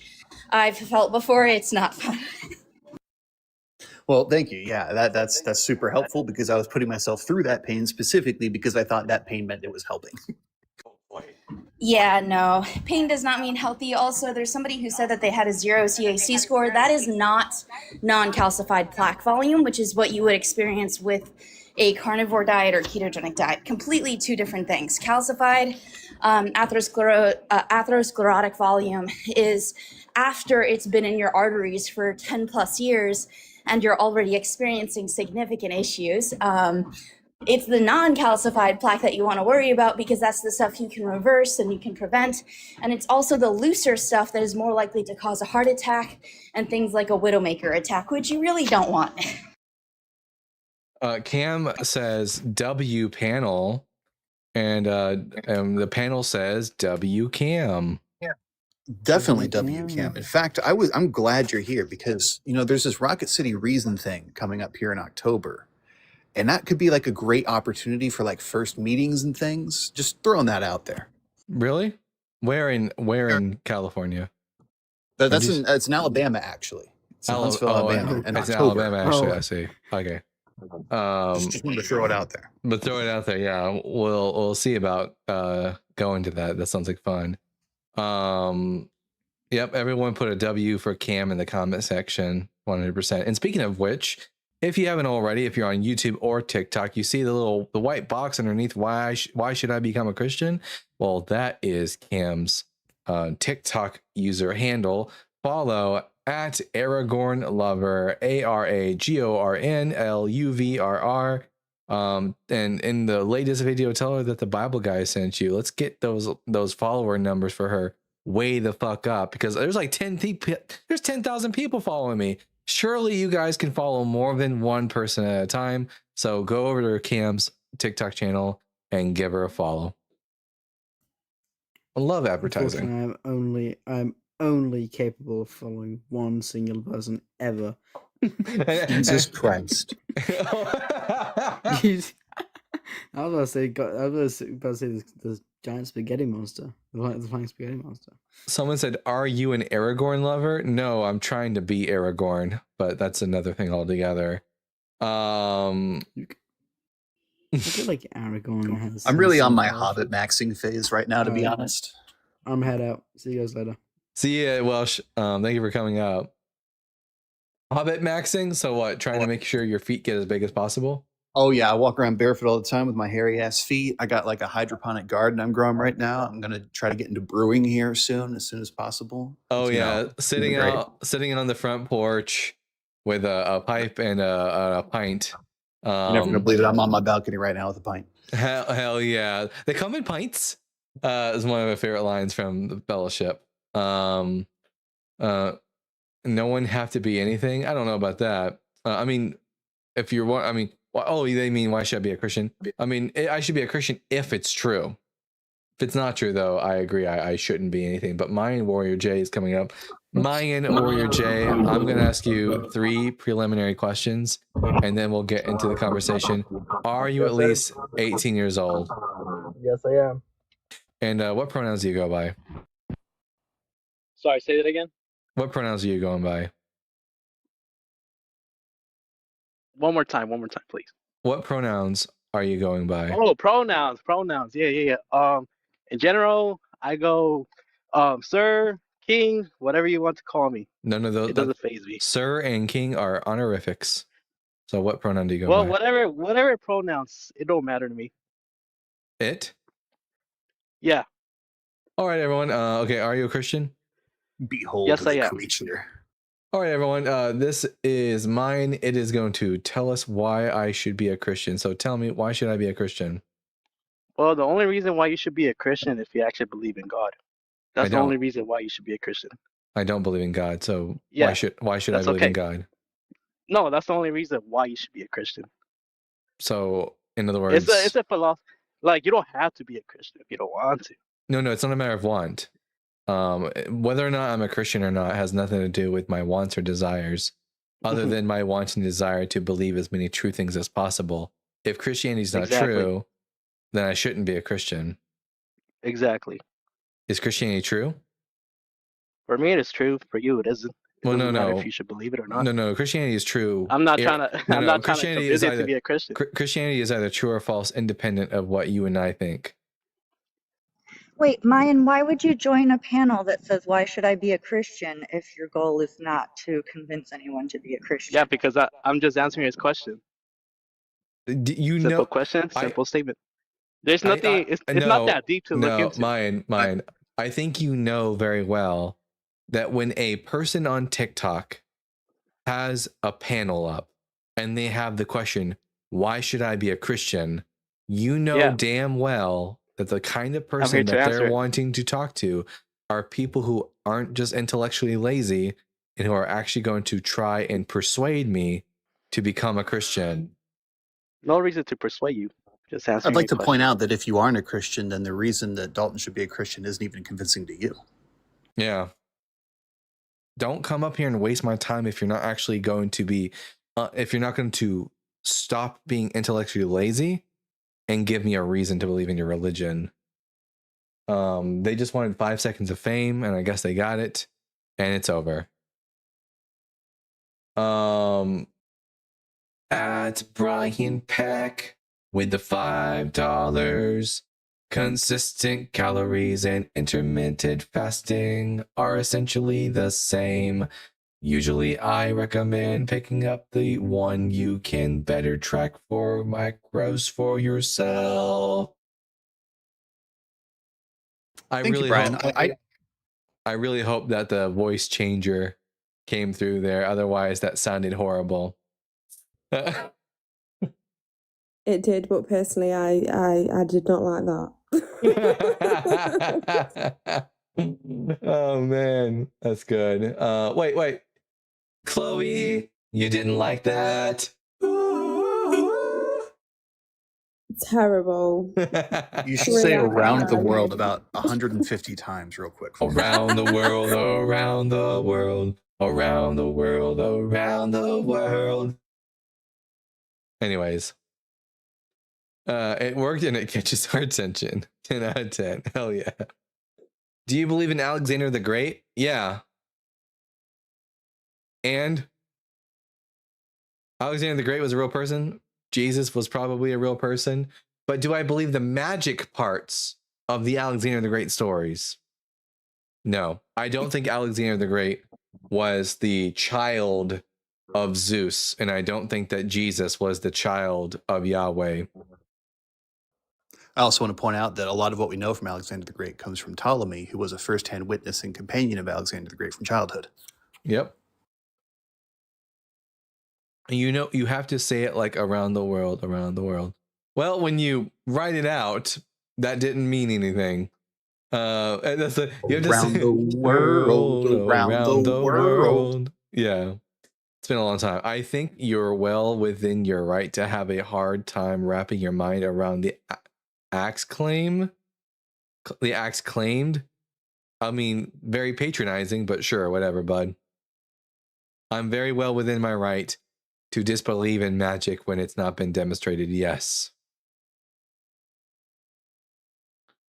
I've felt before. It's not fun. Well, thank you. Yeah, that's super helpful, because I was putting myself through that pain specifically because I thought that pain meant it was helping. Yeah, no. Pain does not mean healthy. Also, there's somebody who said that they had a 0 CAC score. That is not non-calcified plaque volume, which is what you would experience with a carnivore diet or ketogenic diet. Completely 2 different things. Calcified atherosclerotic volume is after it's been in your arteries for 10 plus years and you're already experiencing significant issues. It's the non-calcified plaque that you want to worry about, because that's the stuff you can reverse and you can prevent. And it's also the looser stuff that is more likely to cause a heart attack and things like a widowmaker attack, which you really don't want. Cam says W panel, and the panel says W Cam. Yeah, definitely W Cam. In fact, I'm glad you're here, because there's this Rocket City Reason thing coming up here in October. And that could be like a great opportunity for like first meetings and things. Just throwing that out there. Really? Where in California? It's in Alabama, actually. It's in Huntsville, Alabama. It's in Alabama, actually. I see. Okay. Just wanted to throw it out there. But throw it out there, yeah. We'll see about going to that. That sounds like fun. Yep. Everyone put a W for Cam in the comment section. 100%. And speaking of which, if you haven't already, if you're on YouTube or TikTok, you see the white box underneath. Why should I become a Christian? Well, that is Cam's TikTok user handle. Follow at Aragorn Lover, ARAGORNLUVRR. And in the latest video, tell her that the Bible guy sent you. Let's get those follower numbers for her way the fuck up, because there's like 10,000 people following me. Surely you guys can follow more than one person at a time. So go over to Cam's TikTok channel and give her a follow. I love advertising. Unfortunately, I'm only capable of following one single person ever. Jesus Christ. I was about to say the giant spaghetti monster, the flying spaghetti monster. Someone said, "Are you an Aragorn lover?" No, I'm trying to be Aragorn, but that's another thing altogether. I feel like Aragorn has. I'm really on my Hobbit maxing phase right now, to be honest. I'm head out. See you guys later. See ya, Welsh. Thank you for coming out. Hobbit maxing. So what? Trying to make sure your feet get as big as possible. Oh yeah, I walk around barefoot all the time with my hairy ass feet. I got like a hydroponic garden I'm growing right now. I'm gonna try to get into brewing here soon as possible. Oh yeah, sitting on the front porch with a pipe and a pint. You're never gonna believe it. I'm on my balcony right now with a pint. Hell yeah, they come in pints. Is one of my favorite lines from the Fellowship. No one have to be anything. I don't know about that. I mean, if you're one, I mean, they mean why should I be a Christian? I mean, I should be a Christian if it's true. If it's not true, though, I agree. I shouldn't be anything. But Mayan Warrior J is coming up. Mayan Warrior J, I'm going to ask you 3 preliminary questions, and then we'll get into the conversation. Are you at least 18 years old? Yes, I am. And what pronouns do you go by? Sorry, say that again. What pronouns are you going by? One more time, please. What pronouns are you going by? Oh, pronouns. Yeah. In general, I go, sir, king, whatever you want to call me. None of those. It doesn't faze me. Sir and king are honorifics. So what pronoun do you go Well, by? whatever pronouns, it don't matter to me. It? Yeah. All right, everyone. Okay, are you a Christian? Behold Yes, I the am. creature. All right, everyone. This is mine. It is going to tell us why I should be a Christian. So tell me, why should I be a Christian? Well, the only reason why you should be a Christian is if you actually believe in God. That's the only reason why you should be a Christian. I don't believe in God, so Yeah, why should I that's believe in okay. God? No, that's the only reason why you should be a Christian. So, in other words, It's a philosophy. Like, you don't have to be a Christian if you don't want to. no, it's not a matter of want. Whether or not I'm a Christian or not has nothing to do with my wants or desires, other than my want and desire to believe as many true things as possible. If Christianity is not true, then I shouldn't be a Christian. Exactly. Is Christianity true? For me, it is true. For you, it isn't. It Well, doesn't matter no. if you should believe it or not. No. Christianity is true. I'm not trying to. I'm not trying to Christianity convince is you to be a Christian. Christianity is either true or false, independent of what you and I think. Wait, Mayan, why would you join a panel that says, why should I be a Christian, if your goal is not to convince anyone to be a Christian? Yeah, because I'm just answering his question. Simple question, simple statement. There's nothing. It's not that deep to look into. Mine. I think you know very well that when a person on TikTok has a panel up and they have the question, why should I be a Christian? You know damn well that the kind of person that they're wanting to talk to are people who aren't just intellectually lazy and who are actually going to try and persuade me to become a Christian. No reason to persuade you. Just answering. I'd like to point out that if you aren't a Christian, then the reason that Dalton should be a Christian isn't even convincing to you. Yeah. Don't come up here and waste my time if you're not actually going to be, if you're not going to stop being intellectually lazy and give me a reason to believe in your religion. They just wanted 5 seconds of fame, and I guess they got it, and it's over. At Brian Peck with the $5. Consistent calories and intermittent fasting are essentially the same. Usually I recommend picking up the one you can better track for macros for yourself. Thank you, Brian. I really hope that the voice changer came through there. Otherwise, that sounded horrible. It did, but personally, I did not like that. Oh man, that's good. Wait, Chloe, you didn't like that. Terrible. You should say around the world about 150 times real quick. Around the world, around the world, around the world, around the world. Anyways, it worked and it catches our attention. 10 out of 10. Hell yeah. Do you believe in Alexander the Great? Yeah. And Alexander the Great was a real person. Jesus was probably a real person. But do I believe the magic parts of the Alexander the Great stories? No. I don't think Alexander the Great was the child of Zeus. And I don't think that Jesus was the child of Yahweh. I also want to point out that a lot of what we know from Alexander the Great comes from Ptolemy, who was a first-hand witness and companion of Alexander the Great from childhood. Yep. You know, you have to say it like around the world, around the world. Well, when you write it out, that didn't mean anything. That's the you have to Around say the world, around the world. Yeah. It's been a long time. I think you're well within your right to have a hard time wrapping your mind around the axe claim. The axe claimed. I mean, very patronizing, but sure, whatever, bud. I'm very well within my right to disbelieve in magic when it's not been demonstrated, yes.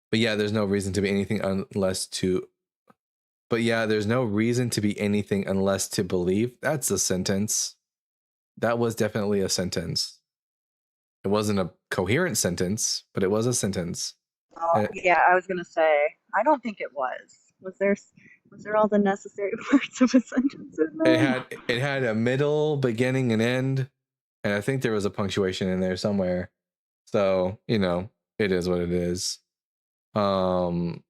But yeah, there's no reason to be anything unless to... But yeah, there's no reason to be anything unless to believe. That's a sentence. That was definitely a sentence. It wasn't a coherent sentence, but it was a sentence. Oh, yeah, I was gonna say, I don't think it was. Was there all the necessary parts of a sentence in there? It had a middle, beginning, and end, and I think there was a punctuation in there somewhere. So, you know, it is what it is. Let's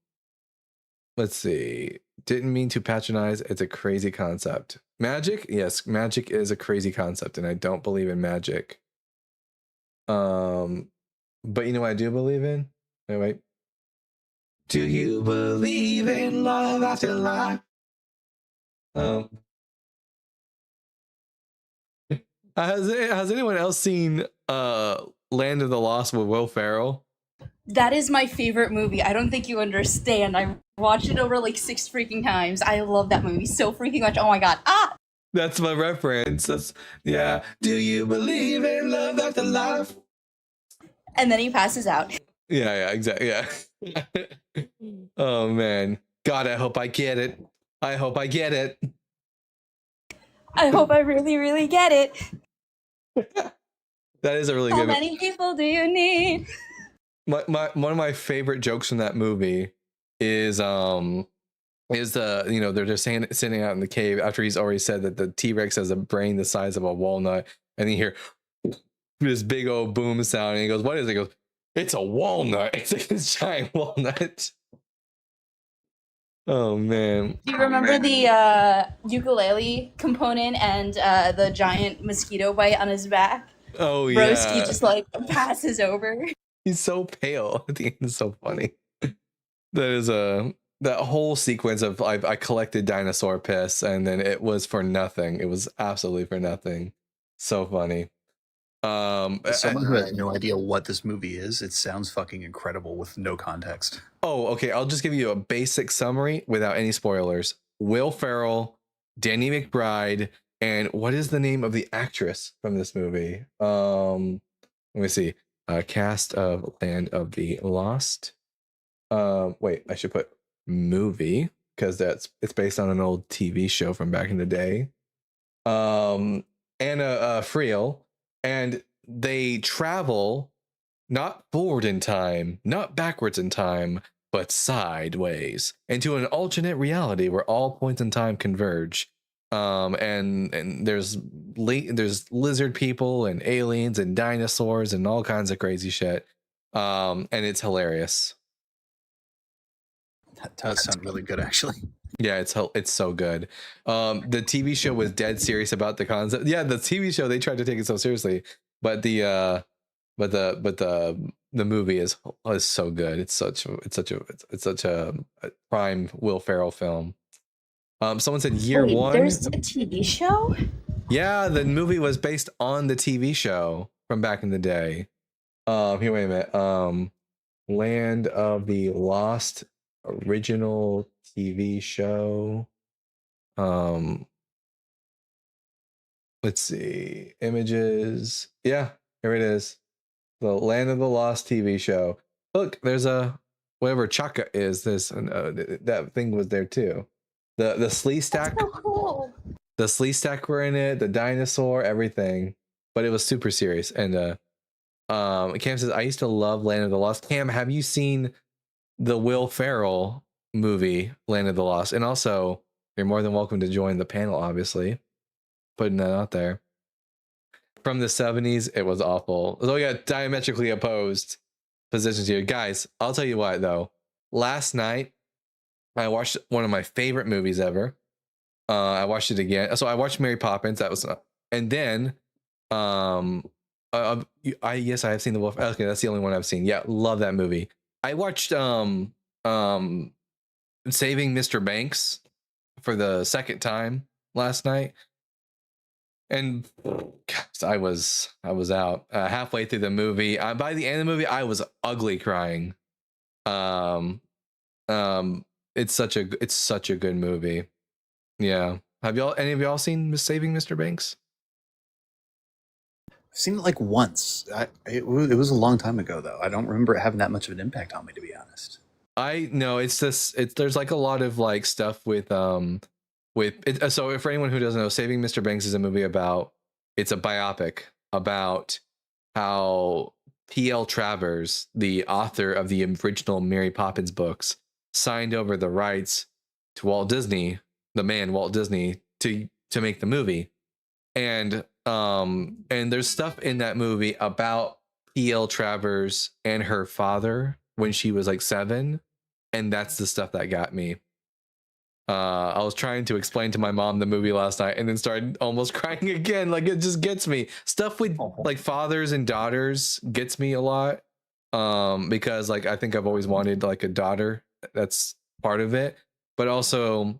see. Didn't mean to patronize. It's a crazy concept. Magic? Yes, magic is a crazy concept, and I don't believe in magic. But you know what I do believe in? Wait. Do you believe in love after life? Has anyone else seen Land of the Lost with Will Ferrell? That is my favorite movie. I don't think you understand. I watched it over like 6 freaking times. I love that movie so freaking much. Oh my god. Ah! That's my reference. Yeah. Do you believe in love after life? And then he passes out. Yeah, exactly. Yeah. Oh man. God, I hope I get it. I hope I get it. I hope I really, really get it. That is a really How good. How many people do you need? One of my favorite jokes from that movie is they're just sitting out in the cave after he's already said that the T-Rex has a brain the size of a walnut, and you hear this big old boom sound, and he goes, "What is it?" He goes, "It's a walnut." It's like this giant walnut. Oh man. Do you remember the ukulele component and the giant mosquito bite on his back? Oh yeah. Broski just like passes over. He's so pale. I think it's so funny. That is that whole sequence of I collected dinosaur piss and then it was for nothing. It was absolutely for nothing. So funny. Someone who has no idea what this movie is, it sounds fucking incredible with no context. Oh, okay. I'll just give you a basic summary without any spoilers. Will Ferrell, Danny McBride, and what is the name of the actress from this movie? Let me see. Cast of Land of the Lost. Wait, I should put movie because it's based on an old TV show from back in the day. Anna Friel, and they travel not forward in time, not backwards in time, but sideways into an alternate reality where all points in time converge. And there's lizard people and aliens and dinosaurs and all kinds of crazy shit. And it's hilarious. That does sound really good, actually. Yeah, it's so good. The TV show was dead serious about the concept. Yeah, the TV show, they tried to take it so seriously, but the movie is so good. It's such a prime Will Ferrell film. Someone said year Wait, one. there's a TV show? Yeah, the movie was based on the TV show from back in the day. Here, wait a minute. Land of the Lost original TV show. Let's see. Images. Yeah, here it is. The Land of the Lost TV show. Look, there's a whatever Chaka is. This that thing was there too. The Slee Stack. That's so cool. The Slee Stack were in it. The dinosaur, everything. But it was super serious. And Cam says, I used to love Land of the Lost. Cam, have you seen the Will Ferrell movie Land of the Lost? And also, you're more than welcome to join the panel, obviously. Putting that out there. From the 70s, it was awful. So we got diametrically opposed positions here. Guys, I'll tell you what, though. Last night, I watched one of my favorite movies ever. I watched it again. So I watched Mary Poppins. That was, and then, yes, I have seen The Wolf. Okay, that's the only one I've seen. Yeah, love that movie. I watched Saving Mr. Banks for the second time last night, and gosh, I was out halfway through the movie. By the end of the movie, I was ugly crying. It's such a good movie. Yeah. Have any of y'all seen Saving Mr. Banks? I've seen it like once. It was a long time ago, though. I don't remember it having that much of an impact on me, to be honest. I know there's like a lot of like stuff with so for anyone who doesn't know, Saving Mr. Banks is a movie it's a biopic about how P.L. Travers, the author of the original Mary Poppins books, signed over the rights to Walt Disney, the man Walt Disney, to make the movie. And there's stuff in that movie about P.L. Travers and her father when she was like 7, and that's the stuff that got me. I was trying to explain to my mom the movie last night and then started almost crying again. Like, it just gets me. Stuff with like fathers and daughters gets me a lot. Because like I think I've always wanted like a daughter. That's part of it. But also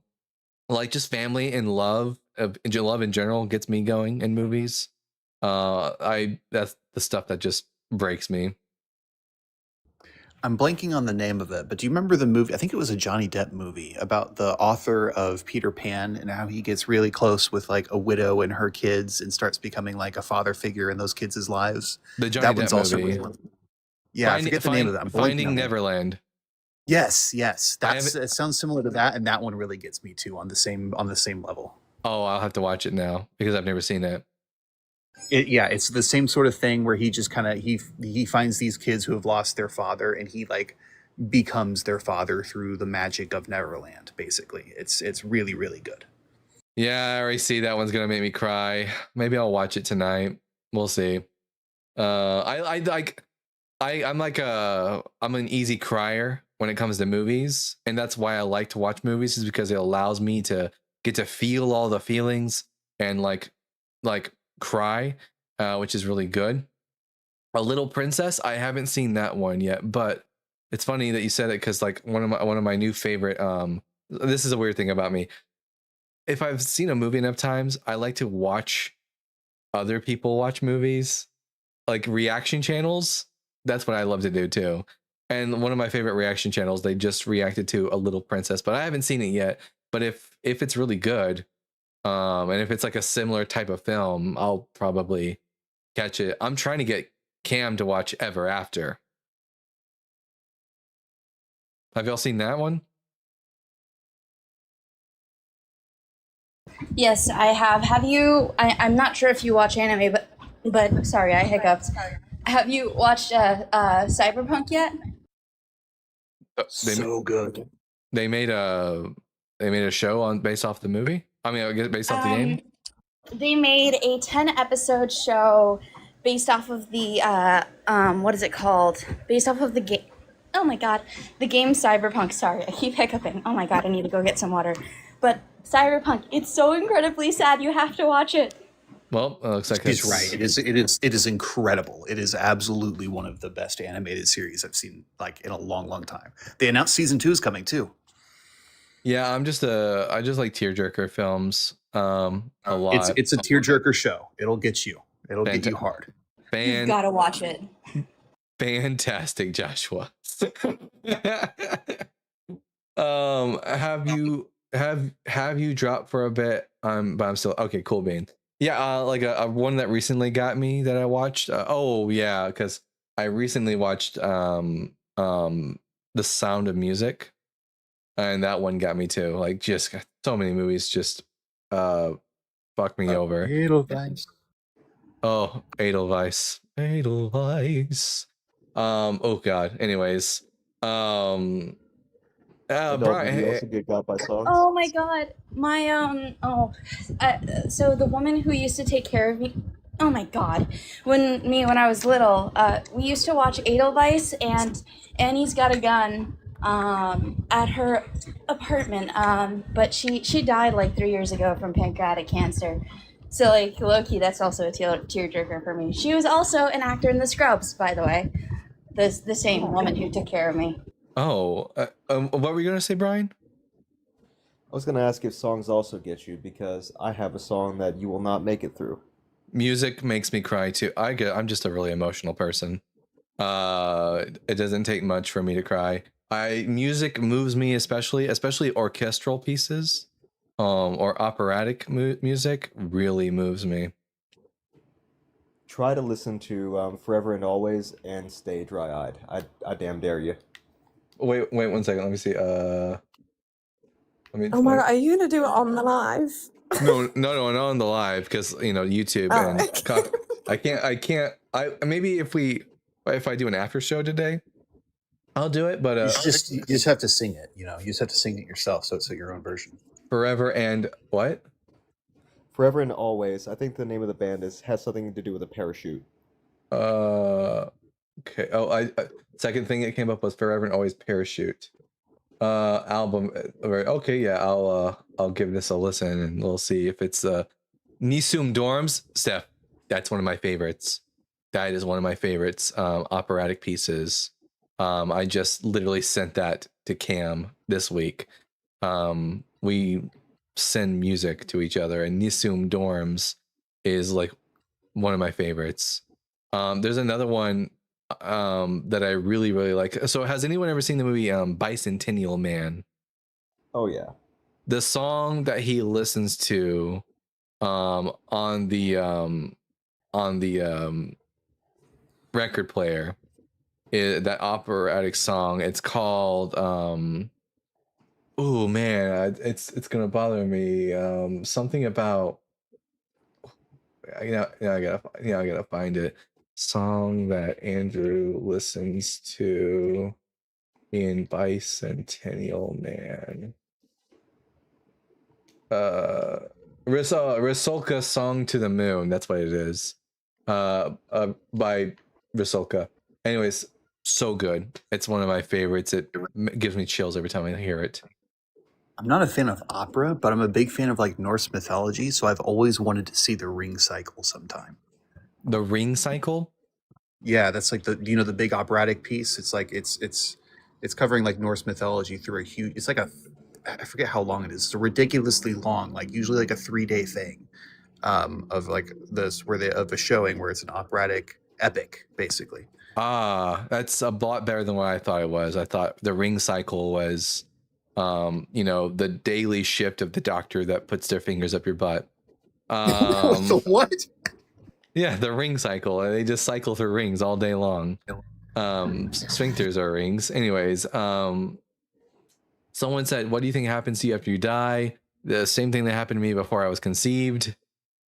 like just family and love in general gets me going in movies. That's the stuff that just breaks me. I'm blanking on the name of it, but do you remember the movie? I think it was a Johnny Depp movie about the author of Peter Pan and how he gets really close with like a widow and her kids and starts becoming like a father figure in those kids' lives. The Johnny Depp also movie. really, yeah, I forget the name of that. Finding Neverland. Yes. It sounds similar to that, and that one really gets me too on the same level. Oh, I'll have to watch it now because I've never seen it. It's the same sort of thing where he just kind of he finds these kids who have lost their father, and he like becomes their father through the magic of Neverland. Basically, it's really, really good. Yeah, I already see that one's gonna make me cry. Maybe I'll watch it tonight. We'll see. I'm an easy crier when it comes to movies, and that's why I like to watch movies, is because it allows me to get to feel all the feelings and like cry, which is really good. A Little Princess, I haven't seen that one yet, but it's funny that you said it because like one of my new favorite. This is a weird thing about me. If I've seen a movie enough times, I like to watch other people watch movies, like reaction channels. That's what I love to do too. And one of my favorite reaction channels, they just reacted to A Little Princess, but I haven't seen it yet. But if it's really good, and if it's like a similar type of film, I'll probably catch it. I'm trying to get Cam to watch Ever After. Have y'all seen that one? Yes, I have. Have you? I'm not sure if you watch anime, but sorry, I hiccuped. Have you watched Cyberpunk yet? So good. They made a show based off the movie. I mean, I guess based off the game. They made a 10-episode show based off of the what is it called? Based off of the game. Oh my god, the game Cyberpunk. Sorry, I keep hiccuping. Oh my god, I need to go get some water. But Cyberpunk, it's so incredibly sad. You have to watch it. Well, it looks like He's right. It is incredible. It is absolutely one of the best animated series I've seen like in a long time. They announced season 2 is coming too. Yeah, I just like tearjerker films a lot. It's a tearjerker show. It'll get you. It'll get you hard. You've got to watch it. Fantastic, Joshua. Have you dropped for a bit? But I'm still okay. Cool, Bane. Yeah, like a one that recently got me that I watched. Oh yeah, because I recently watched The Sound of Music, and that one got me too. Like, just so many movies just fuck me over. Edelweiss. Oh, Edelweiss. Edelweiss. Oh god. Anyways. Brian, Brian, also get got by songs. Oh my god, my so the woman who used to take care of me. Oh my god, when I was little, we used to watch Edelweiss and Annie's Got a Gun at her apartment. But she died like 3 years ago from pancreatic cancer. So like low-key, that's also a tearjerker for me. She was also an actor in The Scrubs, by the way. The same woman who took care of me. Oh, what were you gonna say, Brian? I was gonna ask if songs also get you, because I have a song that you will not make it through. Music makes me cry too. I'm just a really emotional person. It doesn't take much for me to cry. Music moves me, especially orchestral pieces, or operatic music really moves me. Try to listen to Forever and Always and stay dry-eyed. I damn dare you. Wait 1 second. Let me see. Oh my god, are you gonna do it on the live? No, not on the live, because YouTube and I can't. Maybe if I do an after show today, I'll do it. But you just have to sing it. You just have to sing it yourself, so it's your own version. Forever and what? Forever and Always. I think the name of the band has something to do with a parachute. Okay. Oh, second thing that came up was Forever and Always Parachute. Album. Okay, yeah, I'll give this a listen and we'll see if it's Nisum Dorms. Steph, that's one of my favorites. That is one of my favorites. Operatic pieces. I just literally sent that to Cam this week. We send music to each other, and Nisum Dorms is like one of my favorites. There's another one that I really like. So has anyone ever seen the movie Bicentennial Man? Oh yeah. The song that he listens to on the record player is that operatic song. It's called oh man, it's gonna bother me. Something about I gotta find it. Song that Andrew listens to in Bicentennial Man. Rusalka Song to the Moon. That's what it is. By Rusalka. Anyways, so good. It's one of my favorites. It gives me chills every time I hear it. I'm not a fan of opera, but I'm a big fan of like Norse mythology, so I've always wanted to see the ring cycle sometime. The ring cycle? Yeah, that's like the the big operatic piece. It's like it's covering like Norse mythology through a huge. It's like I forget how long it is. It's ridiculously long, like usually like a 3-day thing, of like of a showing where it's an operatic epic, basically. That's a lot better than what I thought it was. I thought the ring cycle was, the daily shift of the doctor that puts their fingers up your butt. The what? Yeah, the ring cycle. They just cycle through rings all day long. Sphincters are rings. Anyways, someone said, what do you think happens to you after you die? The same thing that happened to me before I was conceived.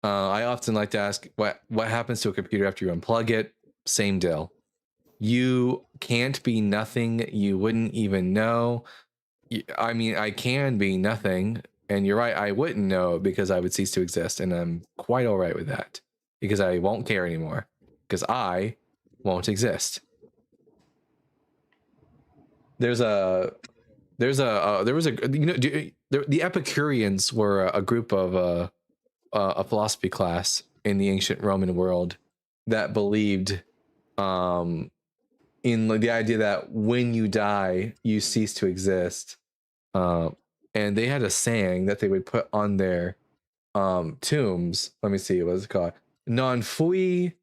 I often like to ask, what happens to a computer after you unplug it? Same deal. You can't be nothing you wouldn't even know. I mean, I can be nothing. And you're right, I wouldn't know because I would cease to exist, and I'm quite all right with that because I won't care anymore because I won't exist. There was a the Epicureans were a group of a philosophy class in the ancient Roman world that believed in the idea that when you die you cease to exist, and they had a saying that they would put on their tombs. Let me see, what is it called? Non fui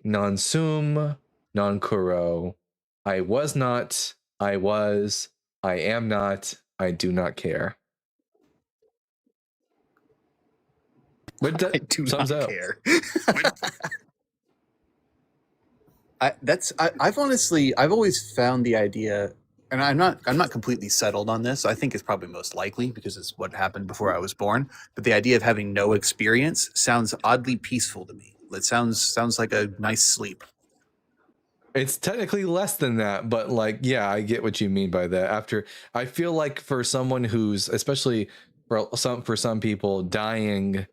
non sum non curo. I was not, I was, I am not, I do not care. But I do sums not up. care. I've always found the idea, and I'm not completely settled on this. I think it's probably most likely because it's what happened before I was born. But the idea of having no experience sounds oddly peaceful to me. It sounds like a nice sleep. It's technically less than that, but like, yeah, I get what you mean by that. After, I feel like for someone who's, especially for some people, dying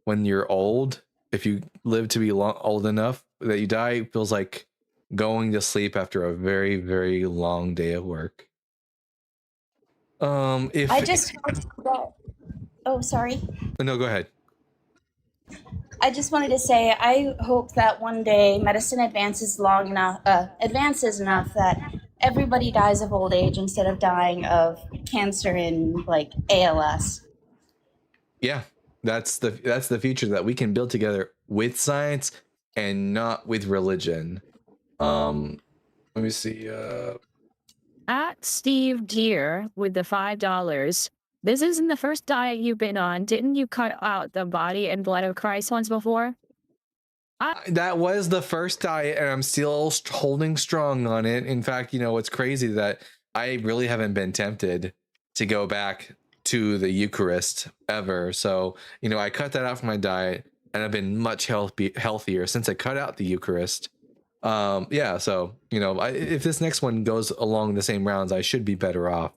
when you're old, if you live to be old enough that you die, feels like going to sleep after a very, very long day of work. If I just oh, sorry. No, go ahead. I just wanted to say I hope that one day medicine advances enough that everybody dies of old age instead of dying of cancer and like ALS. Yeah, that's the future that we can build together with science and not with religion. Let me see. At Steve Deere with the $5. This isn't the first diet you've been on. Didn't you cut out the body and blood of Christ once before? That was the first diet, and I'm still holding strong on it. In fact, what's crazy that I really haven't been tempted to go back to the Eucharist ever. So, I cut that out from my diet, and I've been much healthier since I cut out the Eucharist. Yeah, so if this next one goes along the same rounds, I should be better off.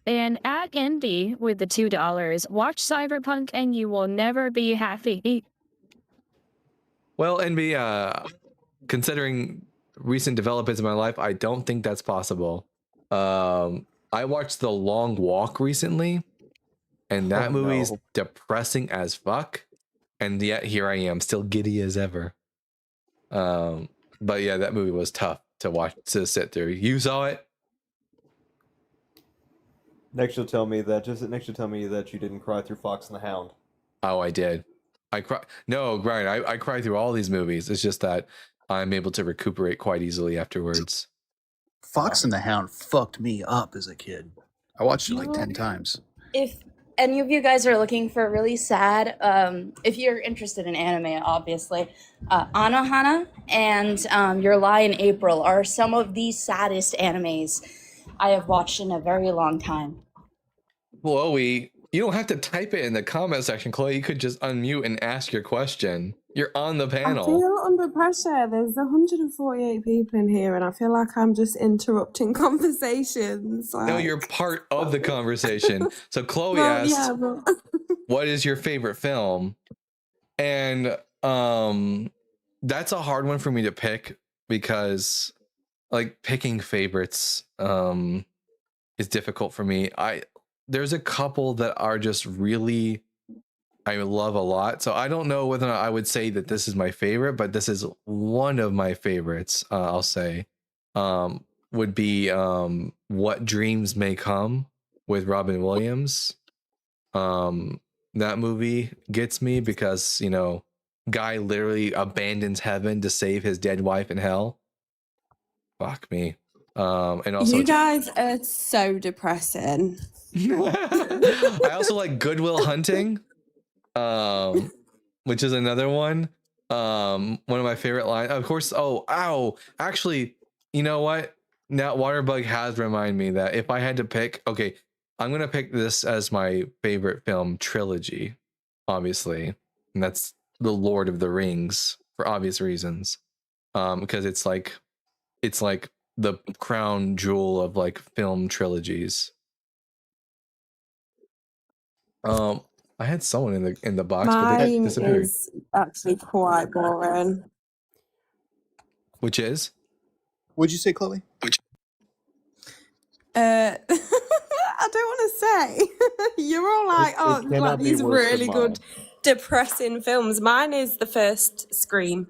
And at Indy with the $2, watch Cyberpunk and you will never be happy. Well, NB, considering recent developments in my life, I don't think that's possible. I watched The Long Walk recently, and that movie's depressing as fuck, and yet here I am, still giddy as ever. But yeah, that movie was tough to sit through. You saw it? Next you'll tell me that you didn't cry through Fox and the Hound. Oh, I did. I cry. No, Brian, I cry through all these movies. It's just that I'm able to recuperate quite easily afterwards. Fox and the Hound fucked me up as a kid. I watched it like 10 times. If any of you guys are looking for really sad, if you're interested in anime, obviously, Anohana and Your Lie in April are some of the saddest animes I have watched in a very long time. Chloe, you don't have to type it in the comment section, Chloe. You could just unmute and ask your question. You're on the panel. I feel under pressure. There's 148 people in here, and I feel like I'm just interrupting conversations. No, you're part of the conversation. So Chloe asked, what is your favorite film? And that's a hard one for me to pick because like picking favorites is difficult for me. There's a couple that are just really I love a lot. So I don't know whether or not I would say that this is my favorite, but this is one of my favorites. I'll say would be What Dreams May Come with Robin Williams. That movie gets me because, guy literally abandons heaven to save his dead wife in hell. Fuck me. And also you guys are so depressing. I also like Good Will Hunting, which is another one. One of my favorite lines, of course. Actually, you know what? Now Waterbug has reminded me that if I had to pick, okay, I'm gonna pick this as my favorite film trilogy, obviously, and that's The Lord of the Rings for obvious reasons. Because it's like the crown jewel of like film trilogies. I had someone in the box, but they Mine disappeared. is actually quite boring. Which is? What'd you say, Chloe? I don't want to say. You're all like, oh, It cannot like be these worse than really good, depressing films. Mine is the first Scream.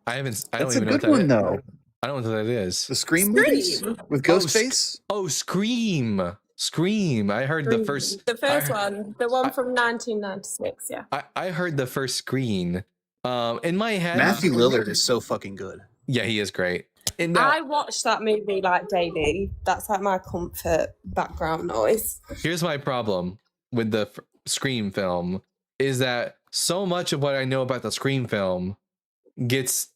I don't That's a even know what good that one, is. though. I don't know what that is. The Scream movies with Ghostface. Scream. Scream. I heard the first. The first one, the one from 1996. Yeah. I heard the first screen. In my head, Matthew Lillard is so fucking good. Yeah, he is great. And I watched that movie like daily. That's like my comfort background noise. here's my problem with the Scream film is that so much of what I know about the Scream film gets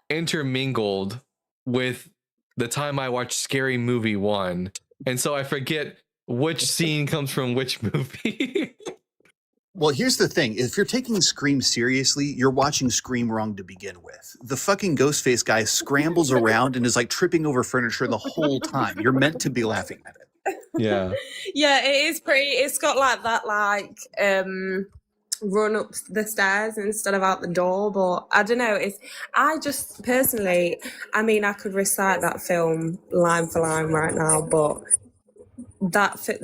intermingled with the time I watched Scary Movie 1. And so I forget which scene comes from which movie. Well, here's the thing. If you're taking Scream seriously, you're watching Scream wrong to begin with. The fucking Ghostface guy scrambles around and is like tripping over furniture the whole time. You're meant to be laughing at it. Yeah. Yeah, it is pretty. It's got like that, run up the stairs instead of out the door. But I don't know. I just personally, I mean, I could recite that film line for line right now, but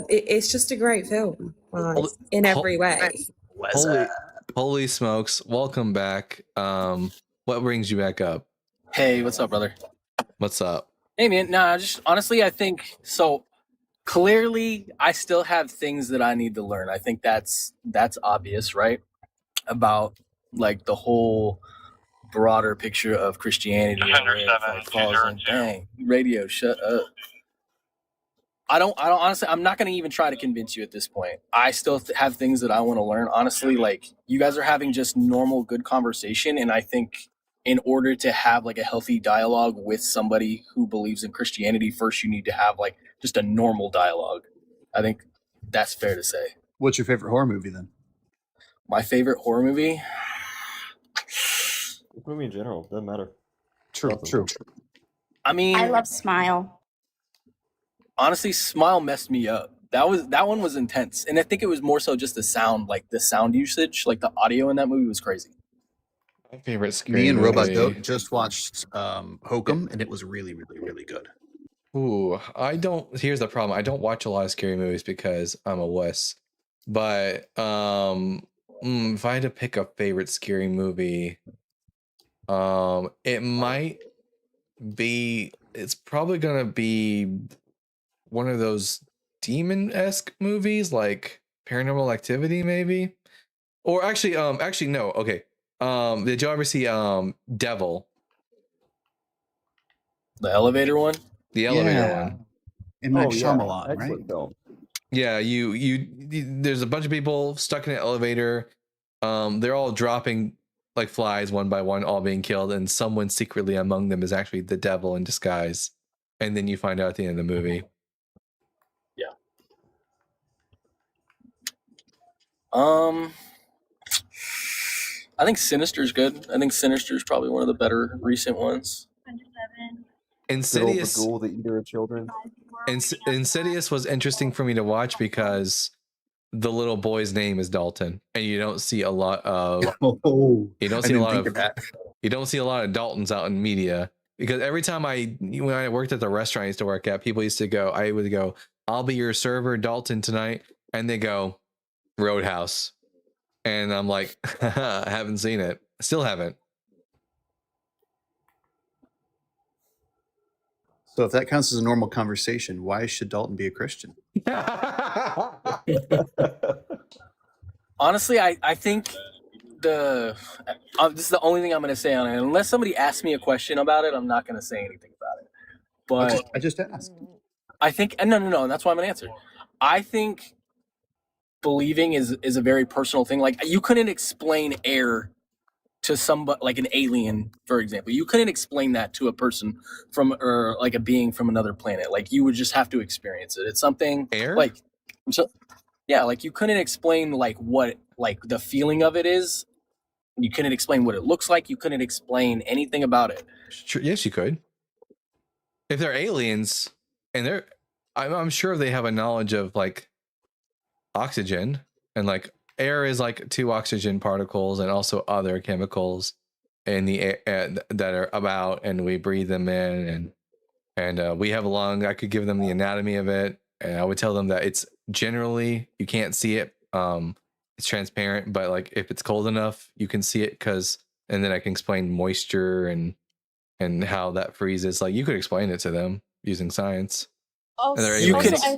it's just a great film, like, in every way. Holy smokes. Welcome back. What brings you back up? Hey, what's up, brother? What's up? Hey, man. Nah, just honestly, I think so. Clearly, I still have things that I need to learn. I think that's obvious, right? About like the whole broader picture of Christianity. And where it, like, falls in. Dang, radio, shut up. I don't honestly, I'm not going to even try to convince you at this point. I still have things that I want to learn. Honestly, like, you guys are having just normal, good conversation. And I think in order to have like a healthy dialogue with somebody who believes in Christianity, first you need to have like just a normal dialogue. I think that's fair to say. What's your favorite horror movie then? My favorite horror movie? Movie in general, doesn't matter. True. I mean, I love Smile. Honestly, Smile messed me up. That one was intense, and I think it was more so just the sound, like the sound usage, like the audio in that movie was crazy. My favorite Scream Me and Robot movie. Goat just watched Hokum, and it was really, really, really good. Ooh, here's the problem. I don't watch a lot of scary movies because I'm a wuss. But if I had to pick a favorite scary movie, it's probably gonna be one of those demon-esque movies like Paranormal Activity, maybe. Or actually no. Okay. Did y'all ever see Devil? The elevator one? The elevator one. M. Night Shyamalan, right? Film. Yeah, you there's a bunch of people stuck in an elevator. They're all dropping like flies one by one, all being killed, and someone secretly among them is actually the devil in disguise. And then you find out at the end of the movie. Yeah. I think Sinister's good. I think Sinister's probably one of the better recent ones. Insidious. The Ghoul, the Eater of Children. Insidious was interesting for me to watch because the little boy's name is Dalton, and you don't see a lot of you don't see a lot of Daltons out in media. Because every time when I worked at the restaurant I used to work at, people used to go, I'll be your server, Dalton, tonight, and they go, Roadhouse, and I'm like, I haven't seen it, still haven't. So if that counts as a normal conversation, why should Dalton be a Christian? Honestly, I think this is the only thing I'm going to say on it. Unless somebody asks me a question about it, I'm not going to say anything about it. But I just asked. I think, and no, and that's why I'm going to answer. I think believing is a very personal thing. Like, you couldn't explain air to somebody, like an alien, for example. You couldn't explain that to a person or like a being from another planet. Like, you would just have to experience it. It's something air, like, so, yeah, like you couldn't explain like what like the feeling of it is. You couldn't explain what it looks like. You couldn't explain anything about it. Sure, yes, you could. If they're aliens, and I'm sure they have a knowledge of like oxygen, and like air is like 2 oxygen particles and also other chemicals in the air that are about, and we breathe them in, and we have a lung. I could give them the anatomy of it, and I would tell them that it's generally, you can't see it, it's transparent, but like if it's cold enough you can see it, and then I can explain moisture and how that freezes. Like you could explain it to them using science. And they're able Also, to. I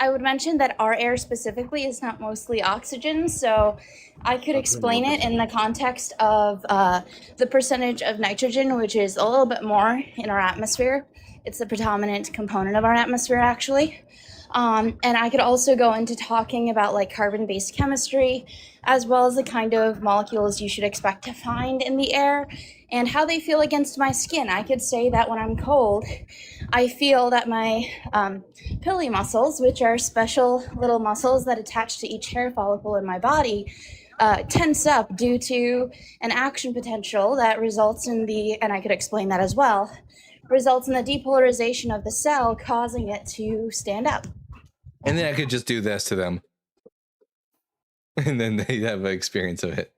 would mention that our air specifically is not mostly oxygen, so I could explain it in the context of the percentage of nitrogen, which is a little bit more in our atmosphere. It's the predominant component of our atmosphere, actually. And I could also go into talking about like carbon-based chemistry, as well as the kind of molecules you should expect to find in the air and how they feel against my skin. I could say that when I'm cold, I feel that my pili muscles, which are special little muscles that attach to each hair follicle in my body, tense up due to an action potential that results in and I could explain that as well, results in the depolarization of the cell, causing it to stand up. And then I could just do this to them. And then they have an experience of it.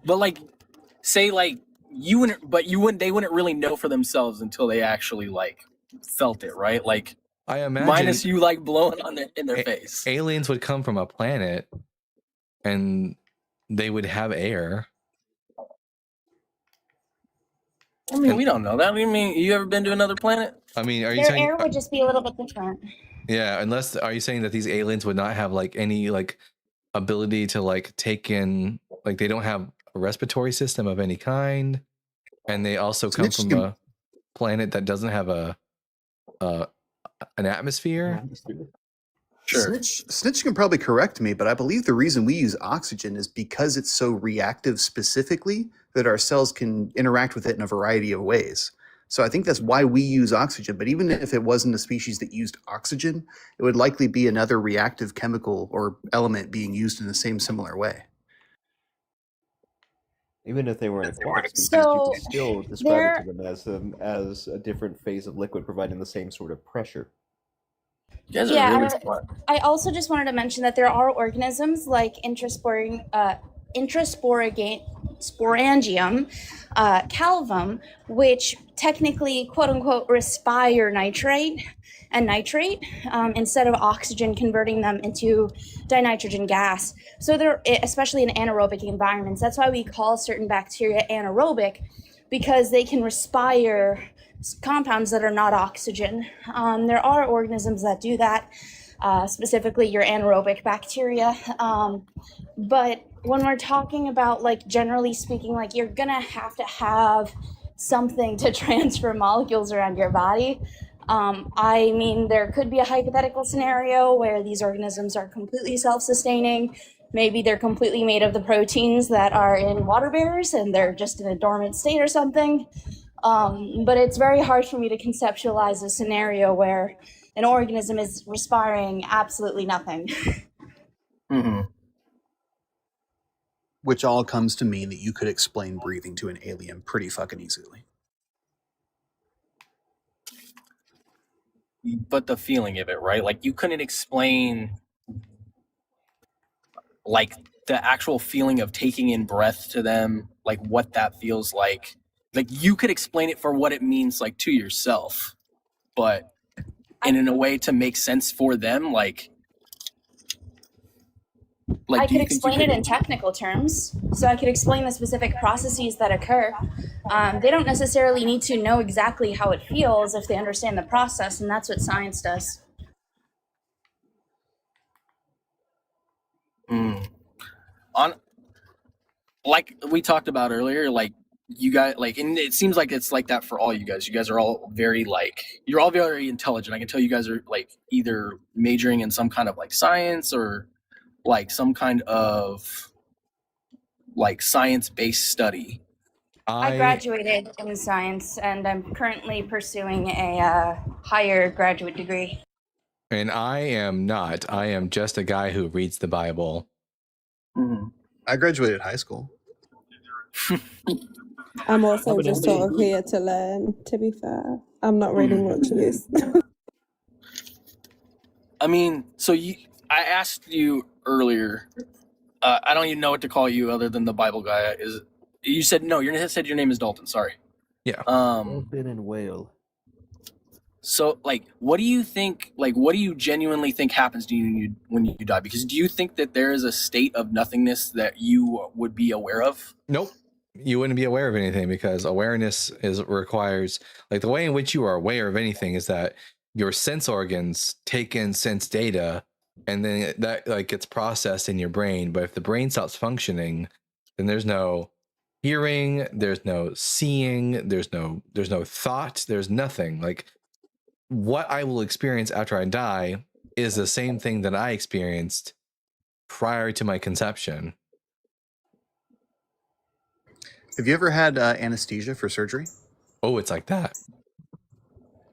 But like, say like they wouldn't really know for themselves until they actually like felt it, right? Like, I imagine minus you like blowing in their face. Aliens would come from a planet and they would have air. I mean, we don't know that. I mean, you ever been to another planet? I mean, are you Their saying air would just be a little bit different. Yeah, are you saying that these aliens would not have like any like ability to like take in, like they don't have a respiratory system of any kind, and they also come from a planet that doesn't have an atmosphere? Sure. Snitch can probably correct me, but I believe the reason we use oxygen is because it's so reactive specifically that our cells can interact with it in a variety of ways. So I think that's why we use oxygen. But even if it wasn't a species that used oxygen, it would likely be another reactive chemical or element being used in the same similar way. Even if they were an aquatic species, So, you could still describe it to them as a different phase of liquid providing the same sort of pressure. You guys are really smart. I also just wanted to mention that there are organisms like Intrasporangium calvum, which technically, quote unquote, respire nitrate and nitrate instead of oxygen, converting them into dinitrogen gas. So they're, especially in anaerobic environments, that's why we call certain bacteria anaerobic, because they can respire compounds that are not oxygen. There are organisms that do that, specifically your anaerobic bacteria. But when we're talking about, like, generally speaking, like, you're gonna have to have something to transfer molecules around your body. I mean, there could be a hypothetical scenario where these organisms are completely self-sustaining. Maybe they're completely made of the proteins that are in water bears and they're just in a dormant state or something. But it's very hard for me to conceptualize a scenario where an organism is respiring absolutely nothing. Mm-hmm. Which all comes to mean that you could explain breathing to an alien pretty fucking easily. But the feeling of it, right? Like, you couldn't explain like the actual feeling of taking in breath to them, like what that feels like. Like, you could explain it for what it means, like, to yourself, but in a way to make sense for them, like I could explain it in technical terms, so I could explain the specific processes that occur. They don't necessarily need to know exactly how it feels if they understand the process, and that's what science does. On, like we talked about earlier, like, you guys, like, and it seems like it's like that for all you guys. You guys are all very, like, you're all very intelligent. I can tell you guys are, like, either majoring in some kind of, like, science or, like, some kind of, like, science-based study. I graduated in science, and I'm currently pursuing a higher graduate degree. And I am not. I am just a guy who reads the Bible. Mm-hmm. I graduated high school. I'm also just sort of here to learn, to be fair. I'm not reading much use. I mean, I asked you earlier. I don't even know what to call you other than the Bible guy. You said no? You said your name is Dalton. Sorry. Yeah. Dolphin and whale. So, like, what do you think? Like, what do you genuinely think happens to you when you die? Because do you think that there is a state of nothingness that you would be aware of? Nope. You wouldn't be aware of anything, because awareness requires, like, the way in which you are aware of anything is that your sense organs take in sense data, and then that like gets processed in your brain. But if the brain stops functioning, then there's no hearing, there's no seeing, there's no thought, there's nothing. Like, what I will experience after I die is the same thing that I experienced prior to my conception. Have you ever had anesthesia for surgery? Oh, it's like that.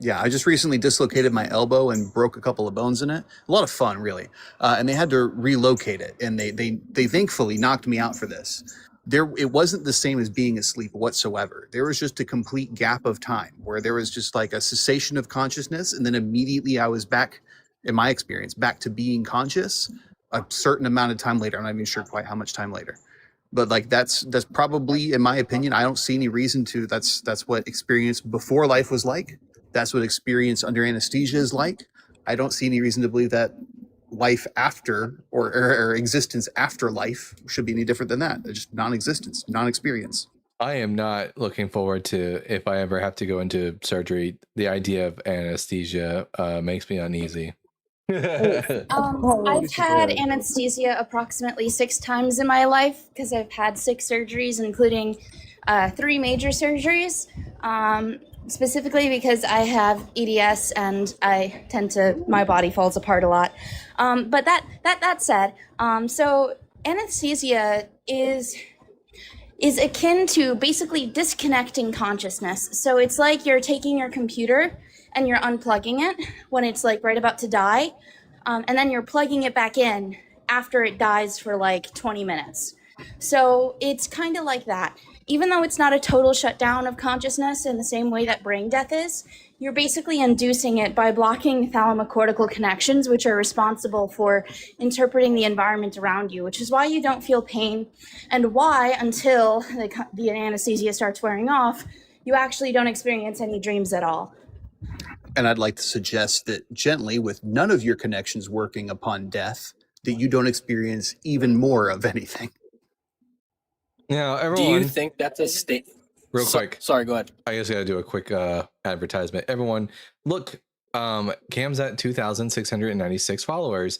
Yeah, I just recently dislocated my elbow and broke a couple of bones in it. A lot of fun, really. And they had to relocate it, and they thankfully knocked me out for this. It wasn't the same as being asleep whatsoever. There was just a complete gap of time where there was just like a cessation of consciousness, and then immediately I was back, in my experience, back to being conscious a certain amount of time later. I'm not even sure quite how much time later. But like that's probably, in my opinion, I don't see any reason to. That's what experience before life was like. That's what experience under anesthesia is like. I don't see any reason to believe that life after or existence after life should be any different than that. It's just non-existence, non-experience. I am not looking forward to, if I ever have to go into surgery, the idea of anesthesia makes me uneasy. I've had anesthesia approximately 6 times in my life because I've had 6 surgeries, including 3 major surgeries. Specifically because I have EDS and my body falls apart a lot. But that said, so anesthesia is akin to basically disconnecting consciousness. So it's like you're taking your computer and you're unplugging it when it's like right about to die, and then you're plugging it back in after it dies for like 20 minutes. So it's kind of like that. Even though it's not a total shutdown of consciousness in the same way that brain death is, you're basically inducing it by blocking thalamocortical connections, which are responsible for interpreting the environment around you, which is why you don't feel pain, and why, until the anesthesia starts wearing off, you actually don't experience any dreams at all. And I'd like to suggest that gently, with none of your connections working upon death, that you don't experience even more of anything. Now, everyone, do you think that's a state? Real quick. Sorry, go ahead. I just got to do a quick advertisement. Everyone, look, Cam's at 2,696 followers.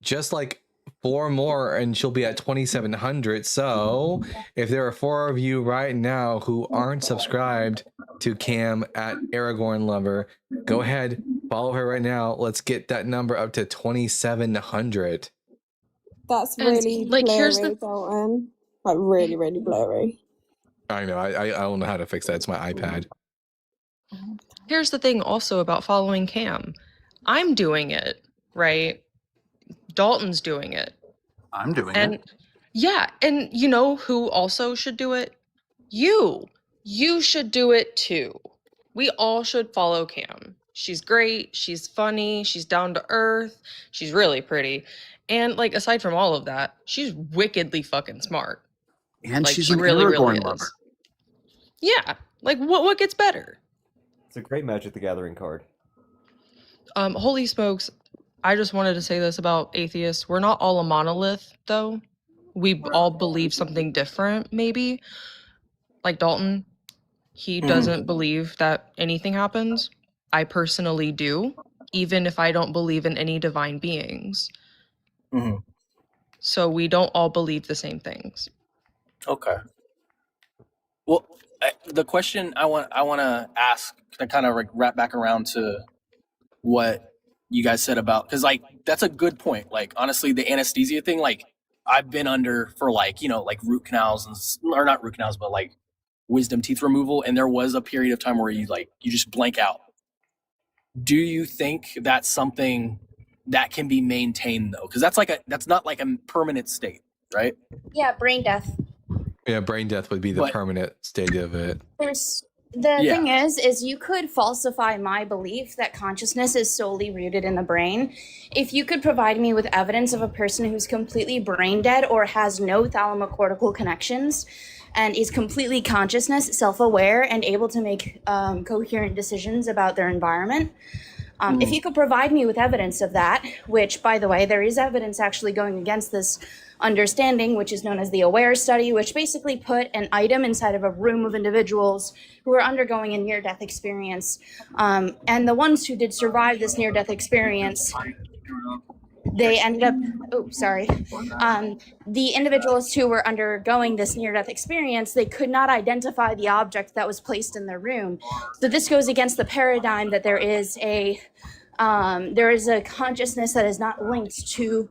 Just like 4 more and she'll be at 2,700. So if there are 4 of you right now who aren't subscribed to Cam at Aragorn Lover, go ahead, follow her right now. Let's get that number up to 2,700. That's really like, blurry, here's the Dalton. Like really, really blurry. I know. I don't know how to fix that. It's my iPad. Here's the thing also about following Cam. I'm doing it, right? Dalton's doing it. I'm doing it. Yeah, and you know who also should do it? You. You should do it too. We all should follow Cam. She's great, she's funny, she's down to earth, she's really pretty. And like aside from all of that, she's wickedly fucking smart. And like, she's she an really, Aragorn really lover. is. Yeah, like what gets better? It's a great Magic the Gathering card. Holy smokes, I just wanted to say this about atheists. We're not all a monolith, though. We all believe something different, maybe. Like Dalton, he doesn't believe that anything happens. I personally do, even if I don't believe in any divine beings. Mm-hmm. So we don't all believe the same things. Okay. Well, the question I want to ask to kind of wrap back around to what you guys said about, because like that's a good point. Like honestly, the anesthesia thing, like I've been under for like, you know, like root canals or not root canals, but like wisdom teeth removal, and there was a period of time where you just blank out. Do you think that's something that can be maintained though? Because that's not like a permanent state, right? Yeah, brain death. Yeah, brain death would be the permanent state of it. The Yeah. thing is you could falsify my belief that consciousness is solely rooted in the brain if you could provide me with evidence of a person who's completely brain dead or has no thalamocortical connections and is completely consciousness, self-aware, and able to make coherent decisions about their environment. If you could provide me with evidence of that, which, by the way, there is evidence actually going against this understanding, which is known as the AWARE study, which basically put an item inside of a room of individuals who are undergoing a near-death experience. And the ones who did survive this near-death experience, they ended up, the individuals who were undergoing this near-death experience, they could not identify the object that was placed in their room. So this goes against the paradigm that there is a consciousness that is not linked to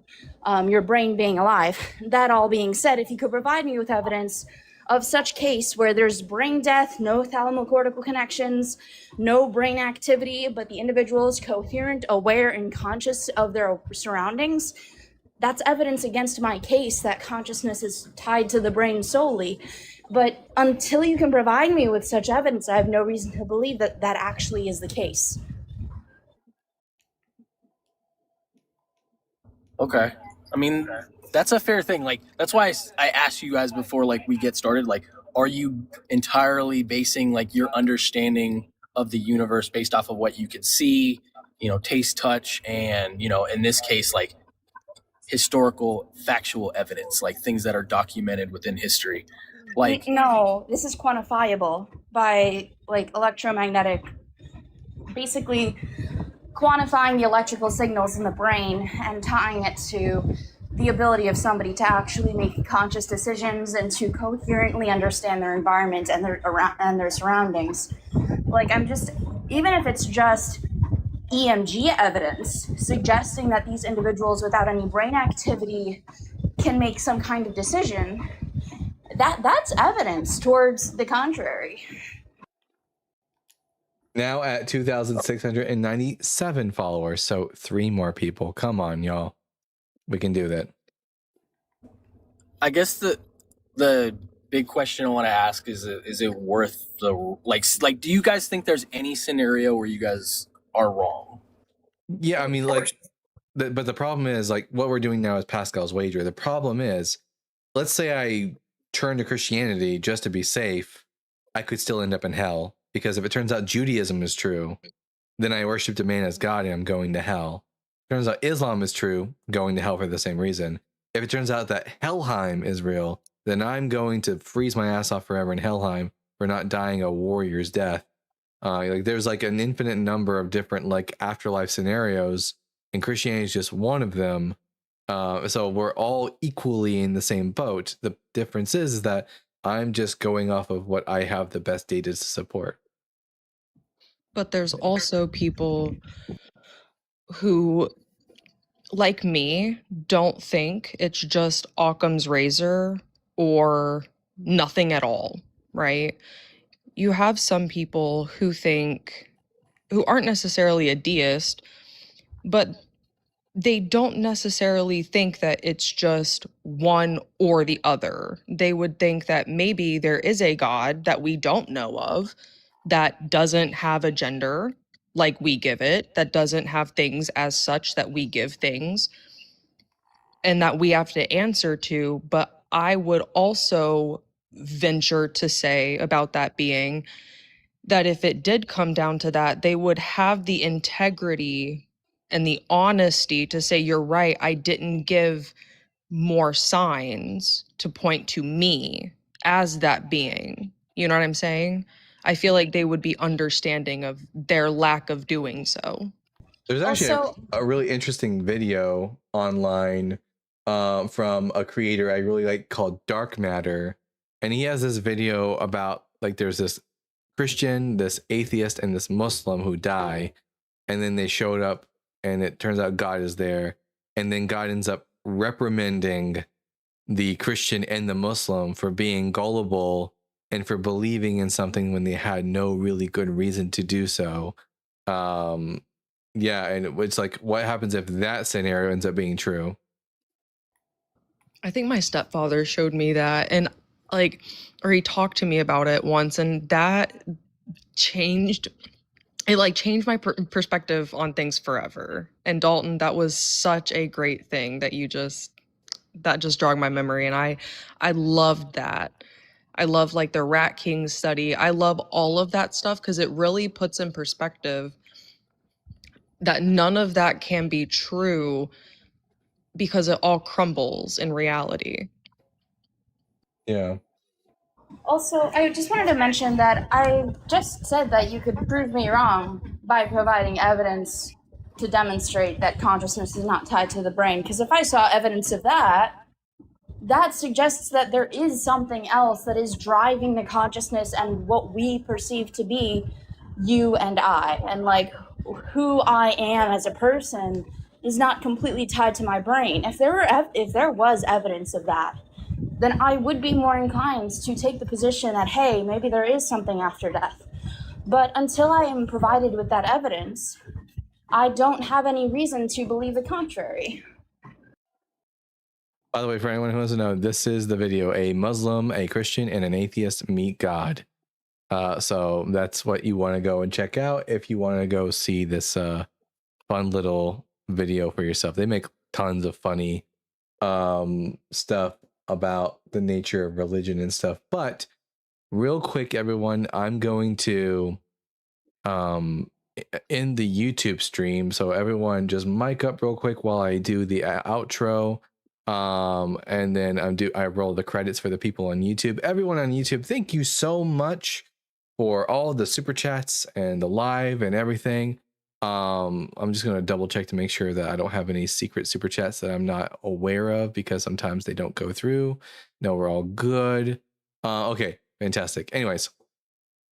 your brain being alive. That all being said, if you could provide me with evidence of such case where there's brain death, no thalamocortical connections, no brain activity, but the individual is coherent, aware, and conscious of their surroundings, that's evidence against my case that consciousness is tied to the brain solely. But until you can provide me with such evidence, I have no reason to believe that that actually is the case. Okay. I mean, that's a fair thing. Like, that's why I asked you guys before, like, we get started, like, are you entirely basing, like, your understanding of the universe based off of what you could see, taste, touch, and, in this case, like, historical, factual evidence, like things that are documented within history? Like, no, this is quantifiable by, like, electromagnetic, basically quantifying the electrical signals in the brain and tying it to the ability of somebody to actually make conscious decisions and to coherently understand their environment and their surroundings. Like, even if it's just EMG evidence suggesting that these individuals without any brain activity can make some kind of decision, that's evidence towards the contrary. Now at 2,697 followers, so 3 more people. Come on, y'all. We can do that. I guess the big question I want to ask is it worth the like do you guys think there's any scenario where you guys are wrong? Yeah, I mean, like, but the problem is, like, what we're doing now is Pascal's wager. The problem is, let's say I turn to Christianity just to be safe, I could still end up in hell, because if it turns out Judaism is true, then I worshiped a man as God and I'm going to hell. Turns out Islam is true, going to hell for the same reason. If it turns out that Helheim is real, then I'm going to freeze my ass off forever in Helheim for not dying a warrior's death. Like, there's like an infinite number of different like afterlife scenarios, and Christianity is just one of them. So we're all equally in the same boat. The difference is that I'm just going off of what I have the best data to support. But there's also people who, like me, don't think it's just Occam's razor or nothing at all, right? You have some people who aren't necessarily a deist, but they don't necessarily think that it's just one or the other. They would think that maybe there is a God that we don't know of that doesn't have a gender like we give it, that doesn't have things as such that we give things, and that we have to answer to. But I would also venture to say about that being that if it did come down to that, they would have the integrity and the honesty to say, you're right, I didn't give more signs to point to me as that being. You know what I'm saying? I feel like they would be understanding of their lack of doing so. There's actually a really interesting video online from a creator I really like called Dark Matter. And he has this video about, like, there's this Christian, this atheist, and this Muslim who die. And then they showed up and it turns out God is there. And then God ends up reprimanding the Christian and the Muslim for being gullible and for believing in something when they had no really good reason to do so. Yeah, and it's like, what happens if that scenario ends up being true? I think my stepfather showed me that, and or he talked to me about it once, and changed my perspective on things forever. And Dalton, that was such a great thing that that just jogged my memory, and I loved that. I love like the Rat King study. I love all of that stuff because it really puts in perspective that none of that can be true because it all crumbles in reality. Yeah. Also, I just wanted to mention that I just said that you could prove me wrong by providing evidence to demonstrate that consciousness is not tied to the brain. Because if I saw evidence of that, that suggests that there is something else that is driving the consciousness and what we perceive to be you and I. And like who I am as a person is not completely tied to my brain. If there was evidence of that, then I would be more inclined to take the position that, hey, maybe there is something after death. But until I am provided with that evidence, I don't have any reason to believe the contrary. By the way, for anyone who doesn't know, this is the video: a Muslim, a Christian, and an atheist meet God. So that's what you want to go and check out if you want to go see this fun little video for yourself. They make tons of funny stuff about the nature of religion and stuff. But real quick, everyone, I'm going to in the YouTube stream, so everyone just mic up real quick while I do the outro. And then I roll the credits for the people on YouTube. Everyone on YouTube, thank you so much for all the super chats and the live and everything. I'm just gonna double check to make sure that I don't have any secret super chats that I'm not aware of, because sometimes they don't go through. No, we're all good. Okay, fantastic. Anyways,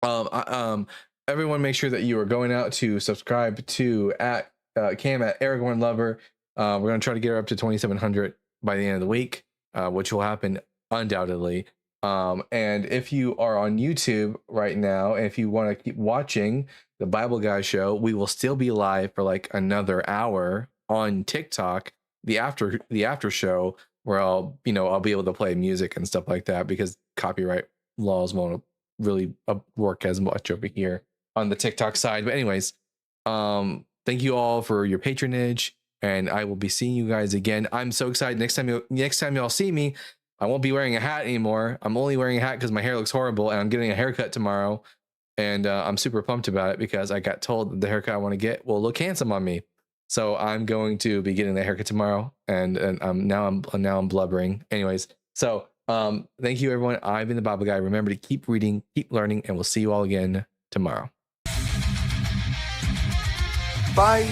everyone make sure that you are going out to subscribe to Cam at Aragorn Lover. We're gonna try to get her up to 2,700 by the end of the week, which will happen undoubtedly. And if you are on YouTube right now, and if you want to keep watching the Bible Guy show, we will still be live for like another hour on TikTok, the after show, where I'll be able to play music and stuff like that, because copyright laws won't really work as much over here on the TikTok side. But anyways, thank you all for your patronage, and I will be seeing you guys again. I'm so excited. Next time y'all see me, I won't be wearing a hat anymore. I'm only wearing a hat because my hair looks horrible, and I'm getting a haircut tomorrow. And I'm super pumped about it, because I got told that the haircut I want to get will look handsome on me. So I'm going to be getting the haircut tomorrow, and now I'm blubbering. Anyways, so thank you everyone. I've been the Bible Guy. Remember to keep reading, keep learning, and we'll see you all again tomorrow. Bye.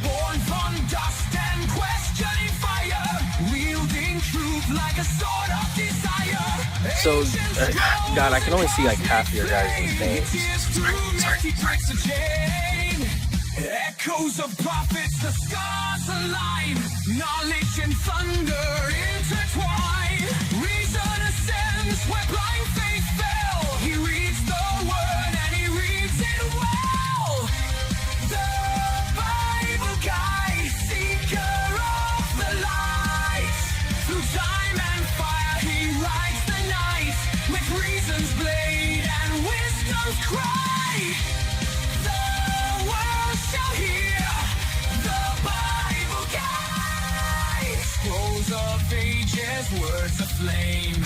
Born from dust and questioning fire, wielding truth like a sword of desire. So, God, I can only see like half of your guys' face. Echoes of prophets, the scars align, knowledge and thunder intertwine. Reason ascends where blind faith fell. He reads the word and he reads it well. The Bible Guy, seeker of the light. Through time and fire he rides the night, with reason's blade and wisdom's cry. The world shall hear the Bible Guy. Scrolls of ages, words aflame.